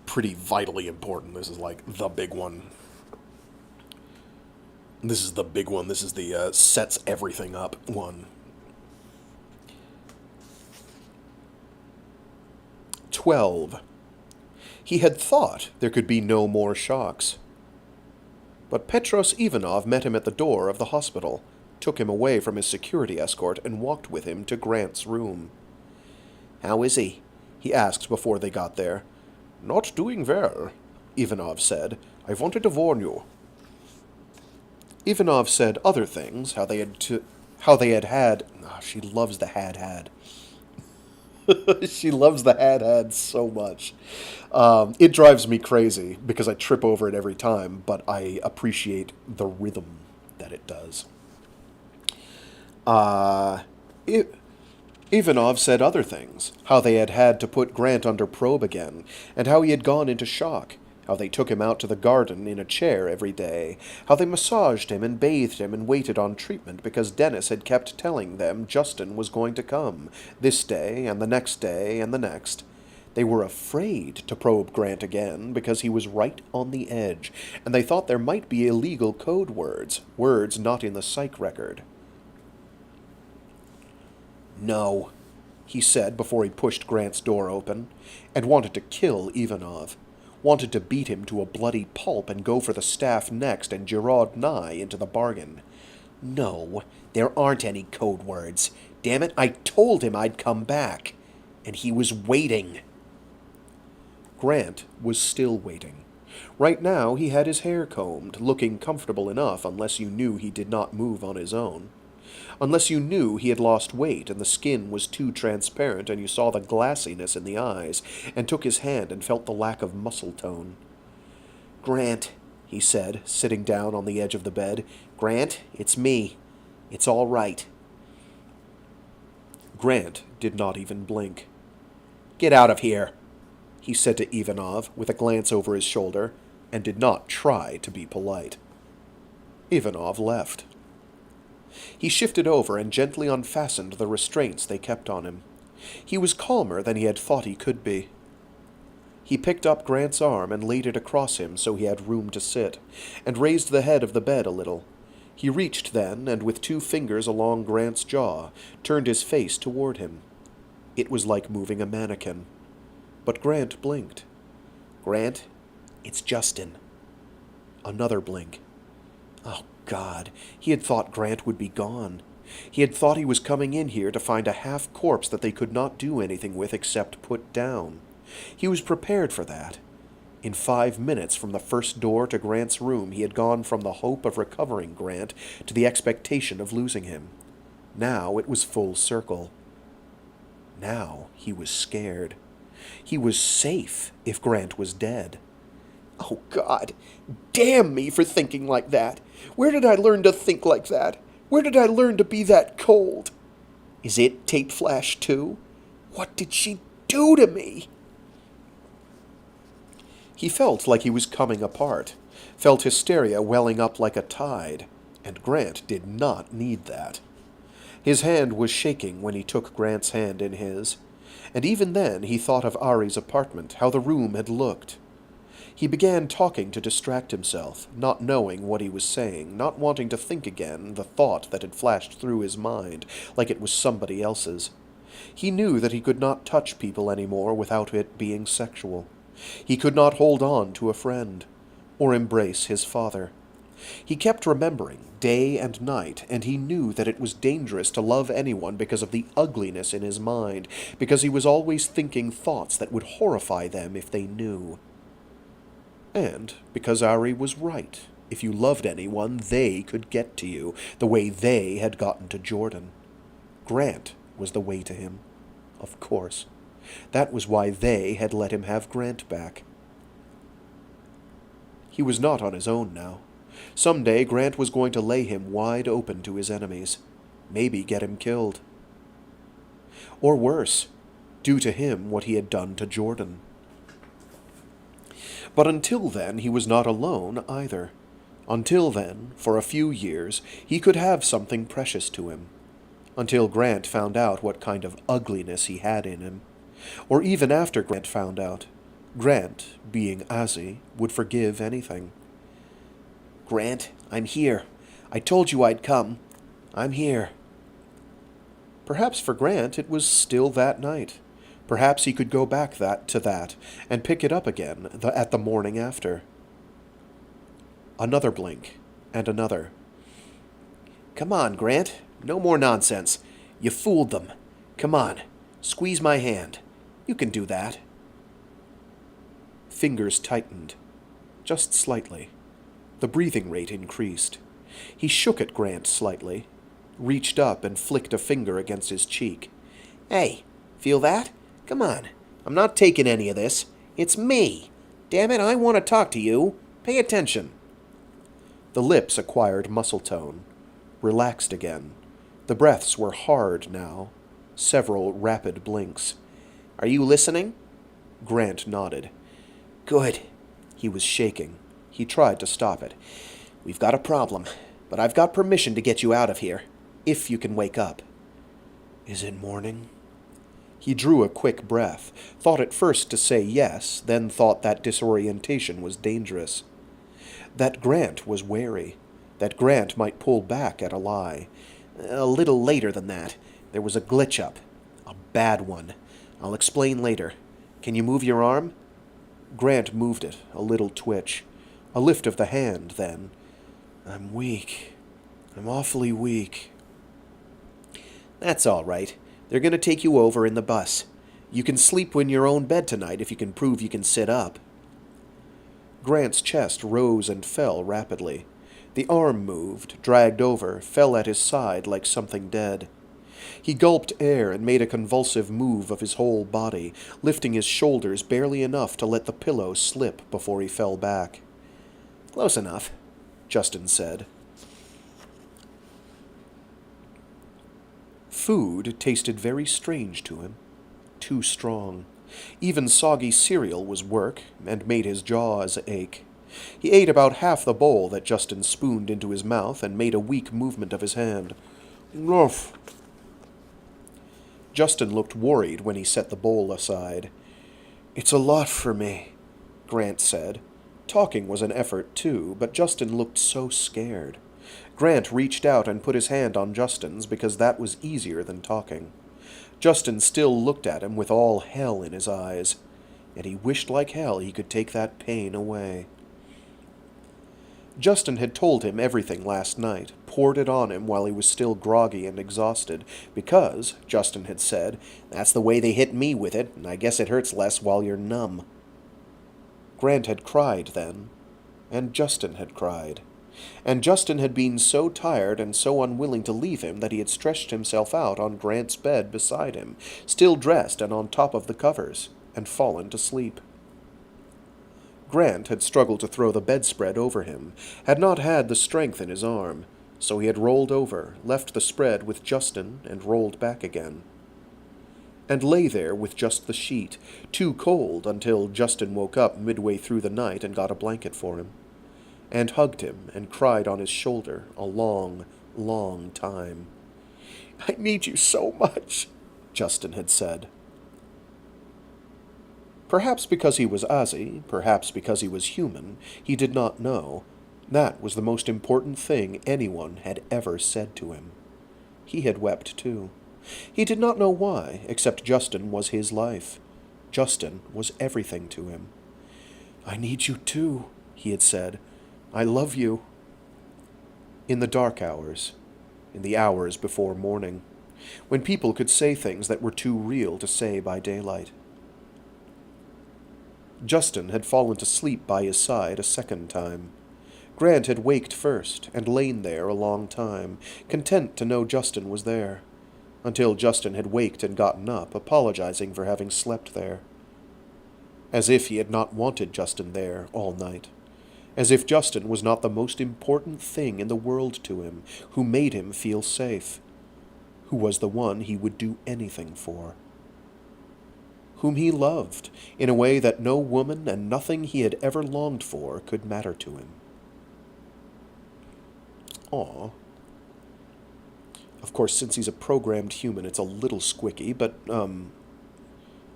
pretty vitally important. This is like the big one. This is the big one. This is the sets everything up one. 12. He had thought there could be no more shocks. But Petros Ivanov met him at the door of the hospital, took him away from his security escort, and walked with him to Grant's room. "How is he?" he asked before they got there. "Not doing well," Ivanov said. "I wanted to warn you." Ivanov said other things, how they had had... Oh, she loves the had. She loves the had so much. It drives me crazy, because I trip over it every time, but I appreciate the rhythm that it does. Ivanov said other things, how they had to put Grant under probe again, and how he had gone into shock, how they took him out to the garden in a chair every day, how they massaged him and bathed him and waited on treatment because Dennis had kept telling them Justin was going to come, this day and the next day and the next. They were afraid to probe Grant again because he was right on the edge, and they thought there might be illegal code words not in the psych record. "No," he said before he pushed Grant's door open, and wanted to kill Ivanov. Wanted to beat him to a bloody pulp and go for the staff next and Gerard Nye into the bargain. "No, there aren't any code words. Damn it, I told him I'd come back. And he was waiting." Grant was still waiting. Right now he had his hair combed, looking comfortable enough unless you knew he did not move on his own. Unless you knew he had lost weight and the skin was too transparent and you saw the glassiness in the eyes and took his hand and felt the lack of muscle tone. "Grant, he said, sitting down on the edge of the bed. "Grant, it's me. It's all right." Grant did not even blink. "Get out of here," He said to Ivanov with a glance over his shoulder, and did not try to be polite. Ivanov left. He shifted over and gently unfastened the restraints they kept on him. He was calmer than he had thought he could be. He picked up Grant's arm and laid it across him so he had room to sit, and raised the head of the bed a little. He reached then, and with 2 fingers along Grant's jaw, turned his face toward him. It was like moving a mannequin. But Grant blinked. "Grant, it's Justin." Another blink. Oh, God, he had thought Grant would be gone. He had thought he was coming in here to find a half-corpse that they could not do anything with except put down. He was prepared for that. In 5 minutes from the first door to Grant's room, he had gone from the hope of recovering Grant to the expectation of losing him. Now it was full circle. Now he was scared. He was safe if Grant was dead. "Oh, God, damn me for thinking like that. Where did I learn to think like that? Where did I learn to be that cold? Is it tape flash, too? What did she do to me?" He felt like he was coming apart, felt hysteria welling up like a tide, and Grant did not need that. His hand was shaking when he took Grant's hand in his, and even then he thought of Ari's apartment, how the room had looked. He began talking to distract himself, not knowing what he was saying, not wanting to think again the thought that had flashed through his mind, like it was somebody else's. He knew that he could not touch people anymore without it being sexual. He could not hold on to a friend, or embrace his father. He kept remembering, day and night, and he knew that it was dangerous to love anyone because of the ugliness in his mind, because he was always thinking thoughts that would horrify them if they knew. And because Ari was right. If you loved anyone, they could get to you, the way they had gotten to Jordan. Grant was the way to him, of course. That was why they had let him have Grant back. He was not on his own now. Someday Grant was going to lay him wide open to his enemies, maybe get him killed. Or worse, do to him what he had done to Jordan. But until then, he was not alone either. Until then, for a few years, he could have something precious to him. Until Grant found out what kind of ugliness he had in him. Or even after Grant found out. Grant, being Azzy, would forgive anything. "Grant, I'm here. I told you I'd come. I'm here." Perhaps for Grant it was still that night. Perhaps he could go back to that, and pick it up again at the morning after. Another blink, and another. "Come on, Grant. No more nonsense. You fooled them. Come on. Squeeze my hand. You can do that." Fingers tightened, just slightly. The breathing rate increased. He shook at Grant slightly, reached up and flicked a finger against his cheek. "Hey, feel that? Come on. I'm not taking any of this. It's me. Damn it, I want to talk to you. Pay attention." The lips acquired muscle tone, relaxed again. The breaths were hard now, several rapid blinks. "Are you listening?" Grant nodded. "Good." He was shaking. He tried to stop it. "We've got a problem, but I've got permission to get you out of here, if you can wake up." Is it morning? He drew a quick breath, thought at first to say yes, then thought that disorientation was dangerous. That Grant was wary, that Grant might pull back at a lie. "A little later than that. There was a glitch-up. A bad one. I'll explain later. Can you move your arm?" Grant moved it, a little twitch. A lift of the hand, then. "I'm weak. I'm awfully weak." "That's all right. They're going to take you over in the bus. You can sleep in your own bed tonight if you can prove you can sit up." Grant's chest rose and fell rapidly. The arm moved, dragged over, fell at his side like something dead. He gulped air and made a convulsive move of his whole body, lifting his shoulders barely enough to let the pillow slip before he fell back. Close enough, Justin said. Food tasted very strange to him, too strong. Even soggy cereal was work and made his jaws ache. He ate about half the bowl that Justin spooned into his mouth and made a weak movement of his hand. Enough. Justin looked worried when he set the bowl aside. It's a lot for me, Grant said. Talking was an effort, too, but Justin looked so scared. Grant reached out and put his hand on Justin's because that was easier than talking. Justin still looked at him with all hell in his eyes, and he wished like hell he could take that pain away. Justin had told him everything last night, poured it on him while he was still groggy and exhausted, because, Justin had said, that's the way they hit me with it, and I guess it hurts less while you're numb. Grant had cried then, and Justin had cried. And Justin had been so tired and so unwilling to leave him that he had stretched himself out on Grant's bed beside him, still dressed and on top of the covers, and fallen to sleep. Grant had struggled to throw the bedspread over him, had not had the strength in his arm, so he had rolled over, left the spread with Justin, and rolled back again. And lay there with just the sheet, too cold until Justin woke up midway through the night and got a blanket for him, and hugged him and cried on his shoulder a long, long time. I need you so much, Justin had said. Perhaps because he was Ozzy, perhaps because he was human, he did not know. That was the most important thing anyone had ever said to him. He had wept too. He did not know why, except Justin was his life. Justin was everything to him. I need you too, he had said. I love you. In the dark hours, in the hours before morning, when people could say things that were too real to say by daylight. Justin had fallen to sleep by his side a second time. Grant had waked first and lain there a long time, content to know Justin was there, until Justin had waked and gotten up, apologizing for having slept there. As if he had not wanted Justin there all night. As if Justin was not the most important thing in the world to him, who made him feel safe, who was the one he would do anything for, whom he loved in a way that no woman and nothing he had ever longed for could matter to him. Aw. Of course, since he's a programmed human, it's a little squicky, but,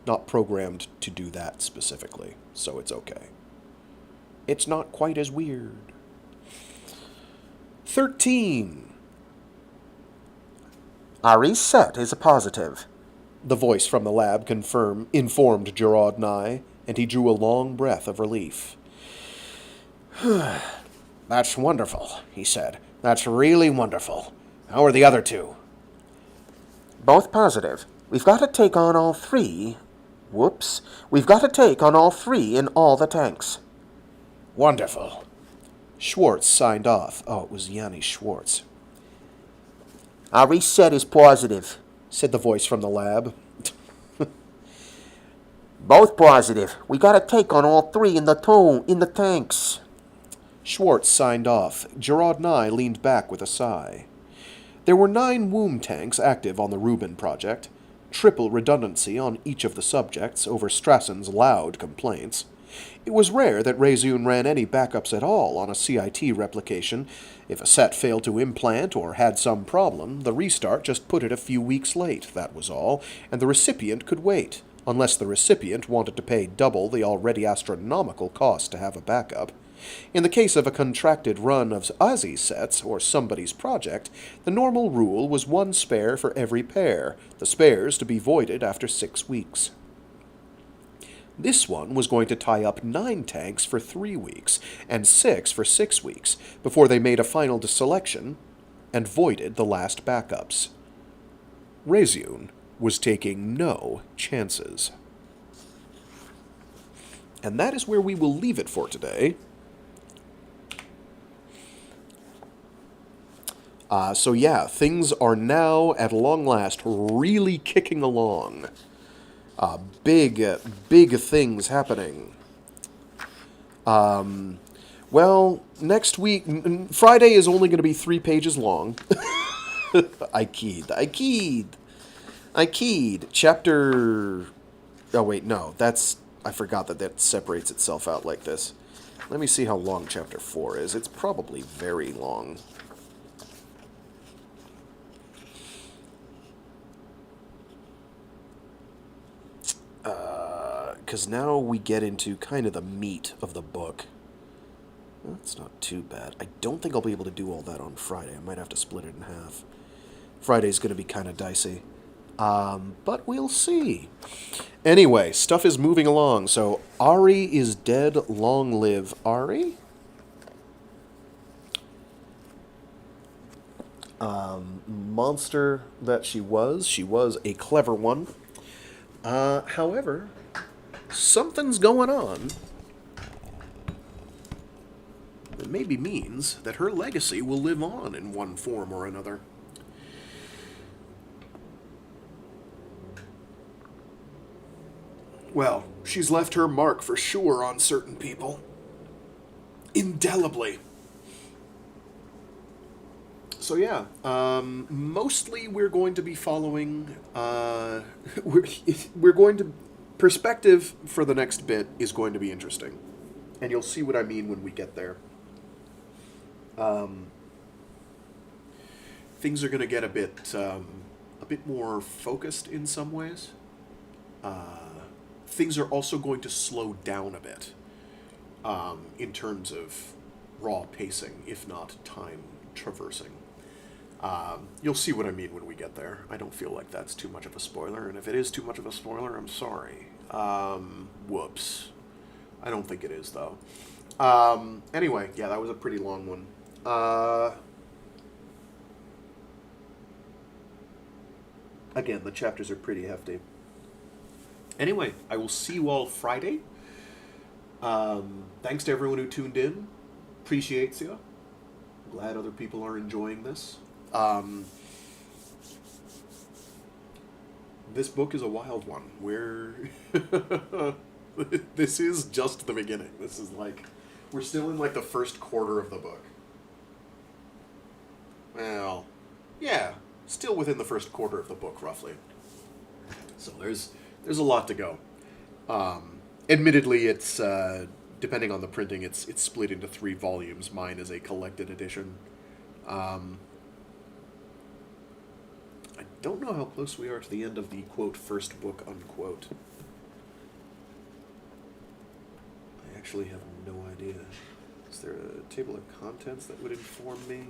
not programmed to do that specifically, so it's okay. It's not quite as weird. 13. Ari's set is a positive, the voice from the lab informed Gerard Nye, and he drew a long breath of relief. That's wonderful, he said. That's really wonderful. How are the other two? Both positive. We've got to take on all three. We've got to take on all three in all the tanks. Wonderful. Schwartz signed off. Oh, it was Yanni Schwartz. Ari set is positive, said the voice from the lab. Both positive. We gotta take on all three in the tanks. Schwartz signed off. Gerard Nye leaned back with a sigh. There were 9 womb tanks active on the Rubin project, triple redundancy on each of the subjects over Strassen's loud complaints. It was rare that Reseune ran any backups at all on a CIT replication. If a set failed to implant or had some problem, the restart just put it a few weeks late, that was all, and the recipient could wait, unless the recipient wanted to pay double the already astronomical cost to have a backup. In the case of a contracted run of Ozzy's sets or somebody's project, the normal rule was 1 spare for every pair, the spares to be voided after 6 weeks. This one was going to tie up 9 tanks for 3 weeks, and 6 for 6 weeks, before they made a final selection and voided the last backups. Reseune was taking no chances. And that is where we will leave it for today. So yeah, things are now, at long last, really kicking along. Big things happening. Well, next week, Friday is only going to be 3 pages long. I keyed. Chapter... Oh, wait, no. I forgot that separates itself out like this. Let me see how long Chapter 4 is. It's probably very long. Because now we get into kind of the meat of the book. That's not too bad. I don't think I'll be able to do all that on Friday. I might have to split it in half. Friday's going to be kind of dicey. But we'll see. Anyway, stuff is moving along. So, Ari is dead. Long live Ari. Monster that she was a clever one. However, something's going on that maybe means that her legacy will live on in one form or another. Well, she's left her mark for sure on certain people. Indelibly. So yeah, mostly we're going to be following, we're going to, perspective for the next bit is going to be interesting. And you'll see what I mean when we get there. Things are going to get a bit more focused in some ways. Things are also going to slow down a bit, in terms of raw pacing, if not time traversing. You'll see what I mean when we get there. I don't feel like that's too much of a spoiler, and if it is too much of a spoiler, I'm sorry. Whoops. I don't think it is, though. Anyway, yeah, that was a pretty long one. Again, the chapters are pretty hefty. Anyway, I will see you all Friday. Thanks to everyone who tuned in. Appreciates you. Glad other people are enjoying this. This book is a wild one. This is just the beginning. This is like, we're still in like the first quarter of the book. Well, yeah, still within the first quarter of the book, roughly. So there's a lot to go. Admittedly, it's depending on the printing, it's split into 3 volumes. Mine is a collected edition. I don't know how close we are to the end of the, quote, first book, unquote. I actually have no idea. Is there a table of contents that would inform me?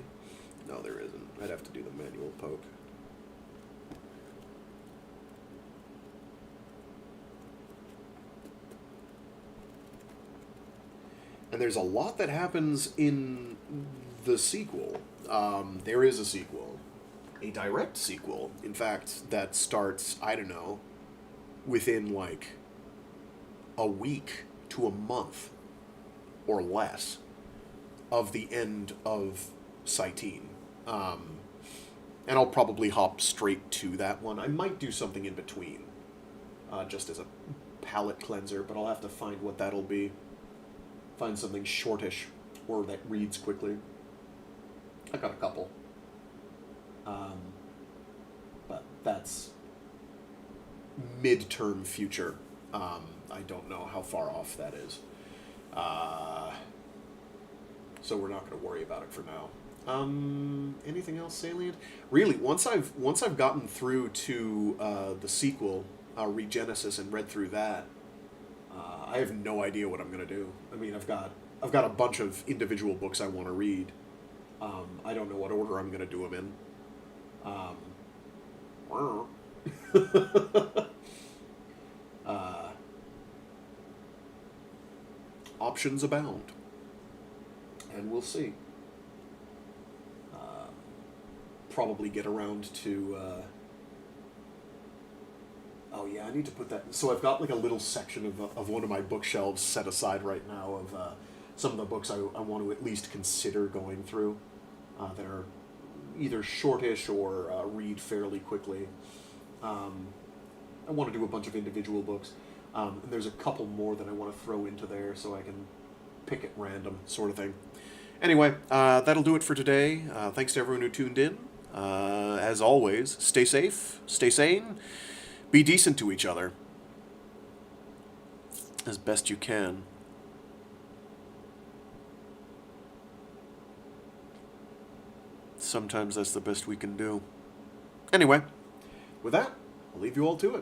No, there isn't. I'd have to do the manual poke. And there's a lot that happens in the sequel. There is a sequel. A direct sequel, in fact, that starts, I don't know, within like a week to a month or less of the end of Cyteen. And I'll probably hop straight to that one. I might do something in between, just as a palate cleanser, but I'll have to find what that'll be. Find something shortish or that reads quickly. I got a couple. But that's midterm future. I don't know how far off that is. So we're not going to worry about it for now. Anything else salient? Really, once I've gotten through to the sequel, Regenesis, and read through that, I have no idea what I'm going to do. I mean, I've got a bunch of individual books I want to read. I don't know what order I'm going to do them in. Options abound. And we'll see. Probably get around to... Oh yeah, I need to put that... So I've got like a little section of one of my bookshelves set aside right now of some of the books I want to at least consider going through that are either shortish or read fairly quickly. I want to do a bunch of individual books. And there's a couple more that I want to throw into there so I can pick at random sort of thing. Anyway, that'll do it for today. Thanks to everyone who tuned in. As always, stay safe, stay sane, be decent to each other as best you can. Sometimes that's the best we can do. Anyway, with that, I'll leave you all to it.